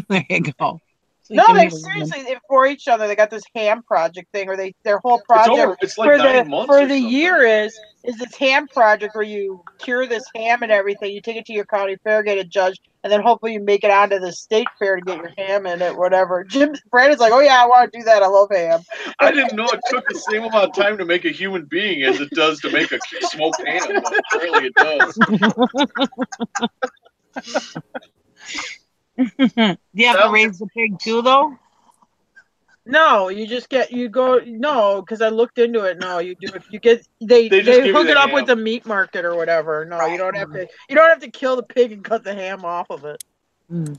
Speaker 4: There you go. So you
Speaker 5: No,
Speaker 4: can
Speaker 5: they
Speaker 4: meet a woman.
Speaker 5: seriously for each other. They got this ham project thing, where their whole project
Speaker 6: It's like 9 months or
Speaker 5: for the
Speaker 6: something.
Speaker 5: year is this ham project where you cure this ham and everything. You take it to your county fair, get it judged, and then hopefully you make it onto the state fair to get your ham in it, whatever. Brandon's like, oh yeah, I want to do that. I love ham.
Speaker 6: I didn't know it took the same amount of time to make a human being as it does to make a smoked ham. But apparently it does.
Speaker 4: Do you have to raise the pig too, though?
Speaker 5: No, because I looked into it. No, you do. They
Speaker 6: They just give
Speaker 5: hook
Speaker 6: you
Speaker 5: it
Speaker 6: the
Speaker 5: up
Speaker 6: ham.
Speaker 5: with the meat market or whatever. No, you don't have to. You don't have to kill the pig and cut the ham off of it.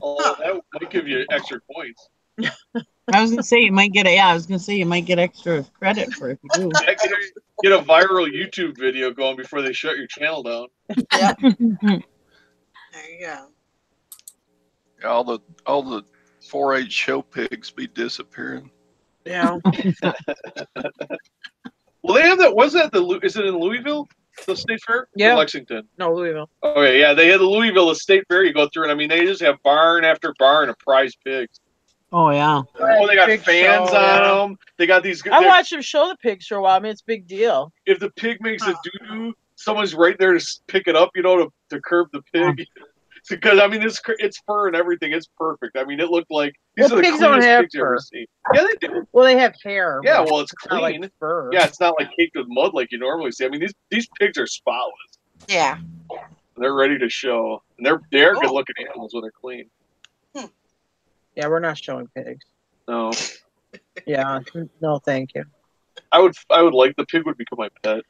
Speaker 6: Oh, that might give you extra points.
Speaker 4: I was gonna say you might get extra credit for it if you do.
Speaker 6: Get a viral YouTube video going before they shut your channel down.
Speaker 2: Yeah. There you go.
Speaker 3: Yeah, all the 4-H show pigs be disappearing.
Speaker 5: Yeah.
Speaker 6: Well, they have that. Was that is it in Louisville, the state fair?
Speaker 5: Yeah.
Speaker 6: Or Lexington.
Speaker 5: No, Louisville.
Speaker 6: Okay, yeah, they had the Louisville state fair. You go through, and I mean, they just have barn after barn of prize pigs.
Speaker 4: Oh yeah.
Speaker 6: Oh, they got
Speaker 5: Big
Speaker 6: fans
Speaker 5: show, yeah.
Speaker 6: on them. They got these.
Speaker 5: I watched them show the pigs for a while. I mean, it's a big deal.
Speaker 6: If the pig makes a doo-doo, someone's right there to pick it up, to curb the pig. Because I mean, it's fur and everything. It's perfect. I mean, it looked like these are the
Speaker 5: pigs don't
Speaker 6: cleanest
Speaker 5: have
Speaker 6: pigs you've
Speaker 5: fur.
Speaker 6: ever seen. Yeah, they do.
Speaker 5: Well, they have hair.
Speaker 6: Yeah,
Speaker 5: but
Speaker 6: well, it's
Speaker 5: not
Speaker 6: clean.
Speaker 5: like fur.
Speaker 6: Yeah, it's not like caked with mud like you normally see. I mean, these pigs are spotless.
Speaker 2: Yeah.
Speaker 6: They're ready to show, and they're good looking animals when they're clean.
Speaker 5: Yeah, we're not showing pigs.
Speaker 6: No,
Speaker 5: Yeah, no, thank you.
Speaker 6: I would like the pig would become my pet.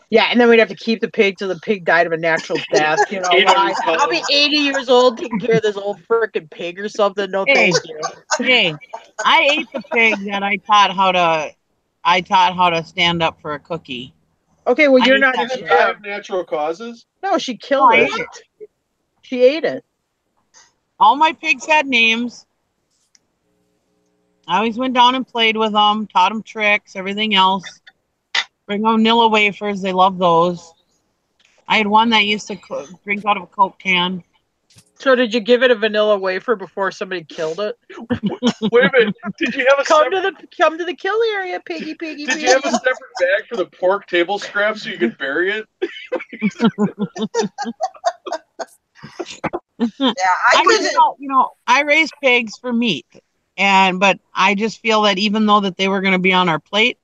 Speaker 5: Yeah, and then we'd have to keep the pig till the pig died of a natural death. You know,
Speaker 6: 800
Speaker 5: I'll be 80 years old taking care of this old freaking pig or something. No,
Speaker 4: Hey.
Speaker 5: thank you.
Speaker 4: Hey, I ate the pig that I taught how to stand up for a cookie.
Speaker 5: Okay, well,
Speaker 4: I
Speaker 5: you're
Speaker 4: ate
Speaker 5: not
Speaker 4: that
Speaker 5: even
Speaker 4: shit.
Speaker 6: Out of natural causes.
Speaker 5: No, she killed
Speaker 4: Oh, I
Speaker 5: it.
Speaker 4: ate it.
Speaker 5: She ate it.
Speaker 4: All my pigs had names. I always went down and played with them, taught them tricks, everything else. Bring them vanilla wafers. They love those. I had one that used to drink out of a Coke can.
Speaker 5: So did you give it a vanilla wafer before somebody killed it?
Speaker 6: Wait a minute. Did you have a
Speaker 5: Come to the kill area, piggy.
Speaker 6: Did you have a separate bag for the pork table scraps so you could bury it?
Speaker 2: Yeah,
Speaker 4: I raised pigs for meat, but I just feel that even though that they were going to be on our plate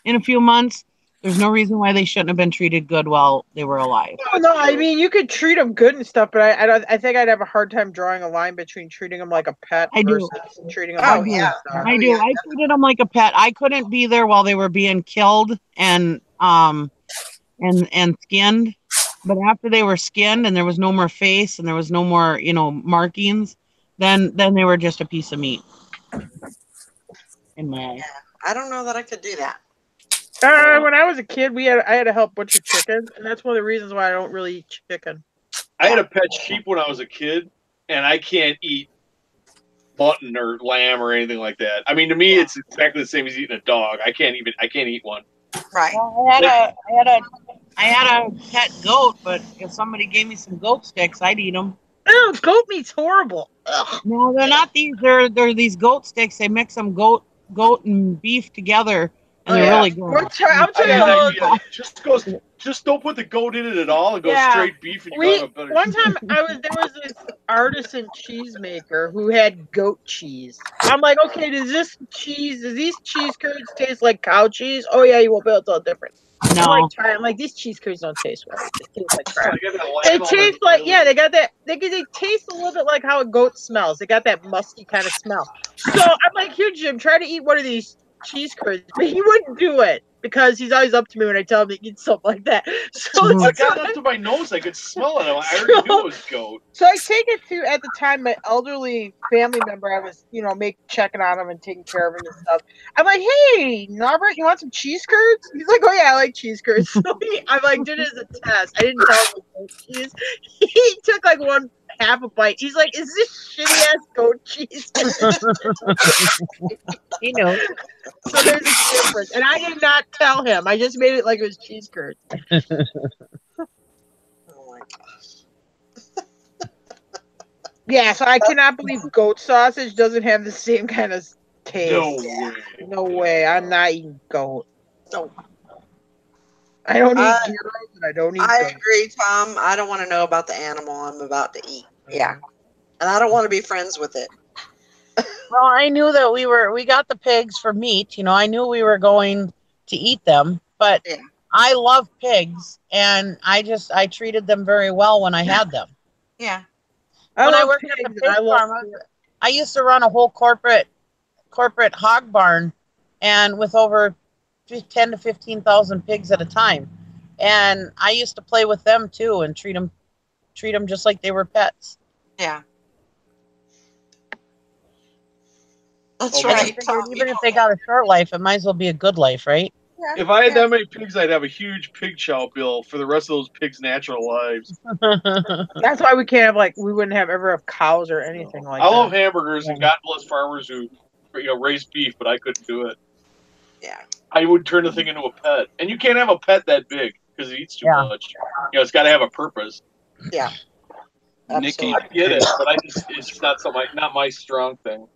Speaker 4: in a few months, there's no reason why they shouldn't have been treated good while they were alive.
Speaker 5: No, I mean you could treat them good and stuff, but I think I'd have a hard time drawing a line between treating them like a pet versus treating them like
Speaker 2: yeah.
Speaker 5: stuff.
Speaker 4: I do. I treated them like a pet. I couldn't be there while they were being killed and skinned. But after they were skinned and there was no more face and there was no more, markings, then they were just a piece of meat. In my eyes.
Speaker 2: I don't know that I could do that.
Speaker 5: When I was a kid, I had to help butcher chickens, and that's one of the reasons why I don't really eat chicken.
Speaker 6: I had a pet sheep when I was a kid, and I can't eat mutton or lamb or anything like that. I mean, to me, it's exactly the same as eating a dog. I can't eat one.
Speaker 2: Right.
Speaker 4: Well, I had a pet goat, but if somebody gave me some goat sticks, I'd eat them.
Speaker 5: Oh, goat meat's horrible. Ugh.
Speaker 4: No, they're not these. They're these goat sticks. They mix some goat and beef together, and they're really good.
Speaker 5: I'm telling you,
Speaker 6: Just don't put the goat in it at all and go straight beef. And
Speaker 5: one time there was this artisan cheesemaker who had goat cheese. I'm like, okay, does these cheese curds taste like cow cheese? Oh yeah, you won't be able to tell the difference.
Speaker 4: No.
Speaker 5: I'm like trying. I'm like, these cheese curds don't taste right. They taste like crap. They taste like they got that. They taste a little bit like how a goat smells. They got that musky kind of smell. So I'm like, here, Jim, try to eat one of these cheese curds, but he wouldn't do it because he's always up to me when I tell him to eat something like that. So
Speaker 6: When
Speaker 5: it's
Speaker 6: it got up to my nose, I could smell it. I already knew it was goat.
Speaker 5: So I take it to, at the time, my elderly family member. I was, checking on him and taking care of him and stuff. I'm like, hey, Norbert, you want some cheese curds? He's like, oh yeah, I like cheese curds. So I'm like, did it as a test. I didn't tell him it was goat cheese. He took like half a bite. He's like, is this shitty ass goat cheese?
Speaker 4: He knows.
Speaker 5: So there's a difference. And I did not tell him. I just made it like it was cheese curds.
Speaker 2: Oh my gosh.
Speaker 5: Yeah, so I cannot believe goat sausage doesn't have the same kind of taste.
Speaker 6: No way.
Speaker 5: No way. I'm not eating goat.
Speaker 2: No.
Speaker 5: I don't eat gyros and I don't eat
Speaker 2: I
Speaker 5: goat.
Speaker 2: agree, Tom. I don't want to know about the animal I'm about to eat. Yeah. And I don't want to be friends with it.
Speaker 4: Well, I knew that we got the pigs for meat. I knew we were going to eat them, but
Speaker 2: Yeah.
Speaker 4: I love pigs, and I treated them very well when I had them.
Speaker 2: Yeah.
Speaker 4: When I worked at the pig farm, I used to run a whole corporate hog barn, and with over 10 to 15,000 pigs at a time, and I used to play with them too and treat them just like they were pets.
Speaker 2: Yeah. That's
Speaker 4: And I
Speaker 2: right.
Speaker 4: figured even if they got a short life, it might as well be a good life, right?
Speaker 2: Yeah.
Speaker 6: If I had that many pigs, I'd have a huge pig chow bill for the rest of those pigs' natural lives.
Speaker 5: That's why we can't have we wouldn't ever have cows or anything like that.
Speaker 6: I love hamburgers, and God bless farmers who raise beef, but I couldn't do it.
Speaker 2: Yeah.
Speaker 6: I would turn the thing into a pet, and you can't have a pet that big because it eats too much. It's got to have a purpose.
Speaker 2: Yeah.
Speaker 3: Nikki,
Speaker 6: I get it, but it's not not my strong thing.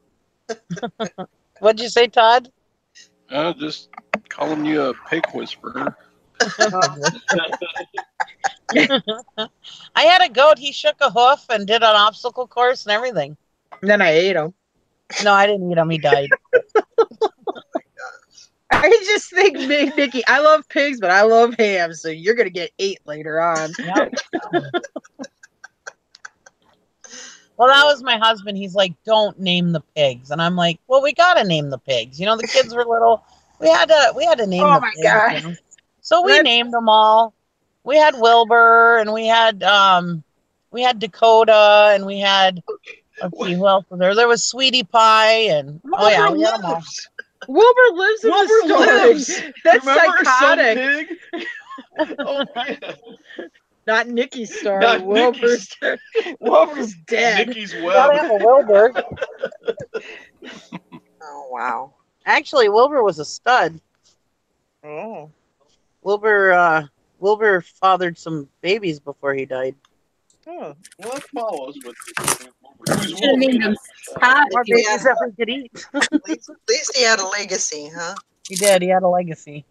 Speaker 4: What'd you say, Todd?
Speaker 3: Just calling you a pig whisperer.
Speaker 4: I had a goat. He shook a hoof and did an obstacle course and everything.
Speaker 5: And then I ate him.
Speaker 4: No, I didn't eat him. He died.
Speaker 5: I just think, Nikki, I love pigs, but I love ham, so you're going to get 8 later on.
Speaker 4: Yep. Well, that was my husband. He's like, don't name the pigs. And I'm like, well, we got to name the pigs. The kids were little. We had to name the pigs.
Speaker 5: God.
Speaker 4: So we named them all. We had Wilbur, and we had Dakota, and we had, let's see, who else was there? There was Sweetie Pie, and
Speaker 5: Wilbur
Speaker 4: we had them all.
Speaker 5: Wilbur lives in the story. That's
Speaker 6: Remember
Speaker 5: psychotic.
Speaker 6: Son Pig? Oh, man.
Speaker 5: Not Nikki's story.
Speaker 6: Not
Speaker 5: Wilbur's dead.
Speaker 6: Nikki's
Speaker 4: Gotta
Speaker 6: web.
Speaker 4: have a Wilbur.
Speaker 2: Oh wow.
Speaker 4: Actually, Wilbur was a stud.
Speaker 5: Oh.
Speaker 4: Wilbur fathered some babies before he died.
Speaker 5: Oh.
Speaker 6: Well, that follows with
Speaker 1: Should have named him Scott.
Speaker 4: More
Speaker 1: if you-
Speaker 4: babies that we could eat.
Speaker 2: At least he had a legacy, huh?
Speaker 4: He did. He had a legacy.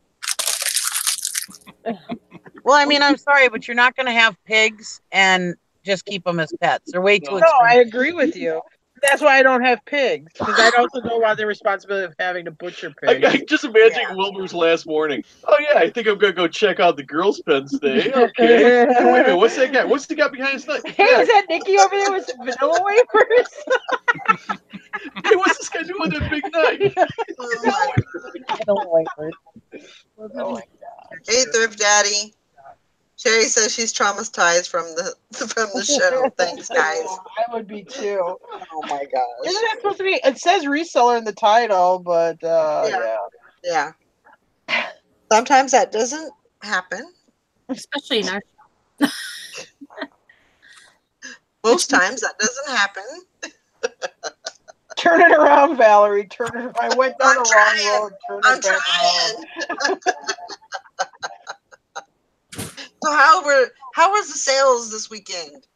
Speaker 4: Well, I mean, I'm sorry, but you're not going to have pigs and just keep them as pets. They're way too
Speaker 5: No,
Speaker 4: expensive.
Speaker 5: I agree with you. That's why I don't have pigs, because I also don't want the responsibility of having to butcher pigs.
Speaker 6: I just imagine Wilbur's last morning. Oh yeah, I think I'm gonna go check out the girls' pen today. Okay. Hey, wait a minute, what's that guy? What's the guy behind his neck?
Speaker 5: Hey, is that Nikki over there with some vanilla wafers?
Speaker 6: Hey, what's this guy doing with that big knife?
Speaker 2: Oh my God. Hey, Thrift Daddy. Sherry says she's traumatized from the show. Thanks, guys.
Speaker 5: I would be too.
Speaker 2: Oh my gosh.
Speaker 5: Isn't that supposed to be? It says reseller in the title, but
Speaker 2: Yeah. Sometimes that doesn't happen.
Speaker 1: Especially in our
Speaker 2: Most times that doesn't happen.
Speaker 5: Turn it around, Valerie. Turn it. I went down
Speaker 2: I'm
Speaker 5: the
Speaker 2: trying.
Speaker 5: wrong road. Turn
Speaker 2: I'm
Speaker 5: it back around.
Speaker 2: trying. So how was the sales this weekend?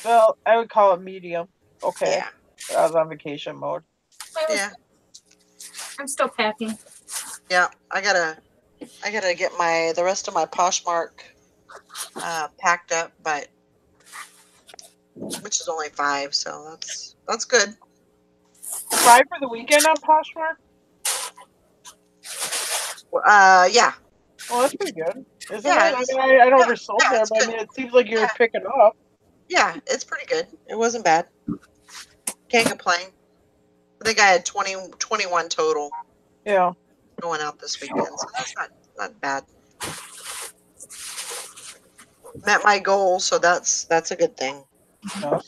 Speaker 5: Well, I would call it medium. Okay.
Speaker 2: Yeah.
Speaker 5: I was on vacation mode.
Speaker 2: Yeah.
Speaker 1: I'm still packing.
Speaker 2: Yeah. I gotta get the rest of my Poshmark packed up, but which is only 5, so that's good.
Speaker 5: 5 for the weekend on Poshmark?
Speaker 2: Yeah.
Speaker 5: Oh, that's pretty good. Isn't
Speaker 2: Yeah,
Speaker 5: it?
Speaker 2: it was-
Speaker 5: I never sold
Speaker 2: yeah,
Speaker 5: there,
Speaker 2: it's
Speaker 5: but I
Speaker 2: good.
Speaker 5: mean, it seems like you're
Speaker 2: Yeah.
Speaker 5: picking up.
Speaker 2: Yeah, it's pretty good. It wasn't bad. Can't complain. I think I had 21 total
Speaker 5: Yeah.
Speaker 2: going out this weekend, so that's not bad. Met my goal, so that's a good thing.
Speaker 5: Awesome.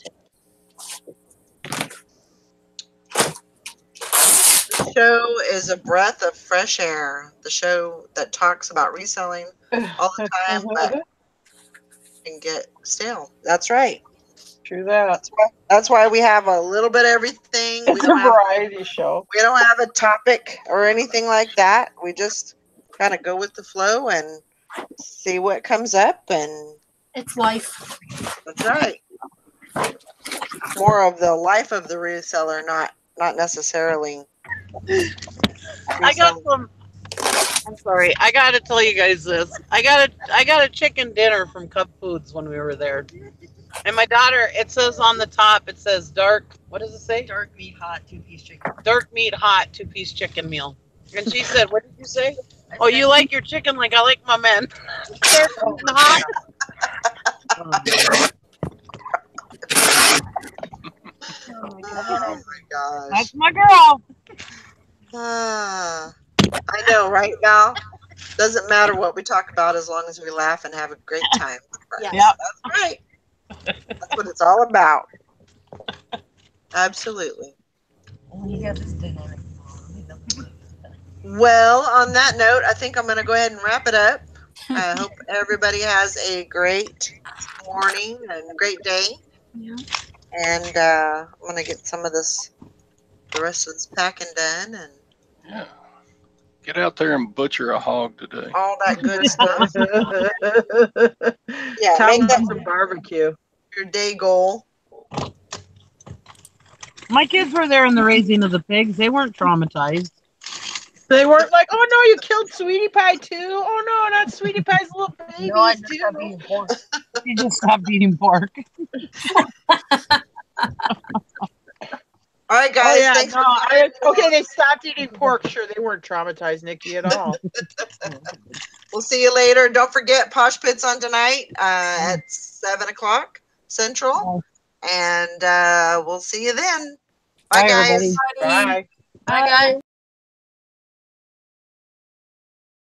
Speaker 2: The show is a breath of fresh air. The show that talks about reselling all the time, but can get stale. That's right.
Speaker 5: True that.
Speaker 2: That's why we have a little bit of everything.
Speaker 5: It's a variety show.
Speaker 2: We don't have a topic or anything like that. We just kind of go with the flow and see what comes up, and
Speaker 1: It's life.
Speaker 2: that's right. More of the life of the reseller, not necessarily.
Speaker 4: I got
Speaker 2: reselling.
Speaker 4: some. I'm sorry. I gotta tell you guys this. I got a chicken dinner from Cub Foods when we were there, and my daughter. It says on the top. It says dark. What does it say?
Speaker 7: Dark meat hot 2-piece chicken.
Speaker 4: Dark meat hot 2-piece chicken meal. And she said, "What did you say? Oh, you like your chicken like I like my men. Dark meat and hot."
Speaker 7: Oh my
Speaker 2: Oh
Speaker 7: god.
Speaker 2: my gosh.
Speaker 4: That's my girl.
Speaker 2: I know, right now. Doesn't matter what we talk about as long as we laugh and have a great time.
Speaker 1: Yes.
Speaker 4: Yep.
Speaker 2: That's right. That's what it's all about. Absolutely.
Speaker 7: We have this dinner.
Speaker 2: Well, on that note, I think I'm going to go ahead and wrap it up. I hope everybody has a great morning and a great day.
Speaker 1: Yeah.
Speaker 2: And I'm going to get some of the rest of this packing done and
Speaker 3: Yeah. Get out there and butcher a hog today.
Speaker 2: all that good stuff. Yeah,
Speaker 5: Tell
Speaker 2: make
Speaker 5: them
Speaker 2: that
Speaker 5: some barbecue.
Speaker 2: your day goal.
Speaker 4: My kids were there in the raising of the pigs. They weren't traumatized.
Speaker 5: They weren't like, oh no, you killed Sweetie Pie too. Oh no, not Sweetie Pie's little babies
Speaker 7: No, I just
Speaker 5: too.
Speaker 7: got being pork.
Speaker 4: She just stopped eating pork.
Speaker 2: All right, guys.
Speaker 5: Oh yeah,
Speaker 2: Thanks
Speaker 5: no,
Speaker 2: for
Speaker 5: okay, they stopped eating pork. Sure, they weren't traumatized, Nikki, at all.
Speaker 2: We'll see you later. Don't forget Posh Pits on tonight at 7:00 Central. And we'll see you then. Bye,
Speaker 4: Bye,
Speaker 2: guys.
Speaker 4: everybody.
Speaker 5: Bye.
Speaker 1: Bye, guys.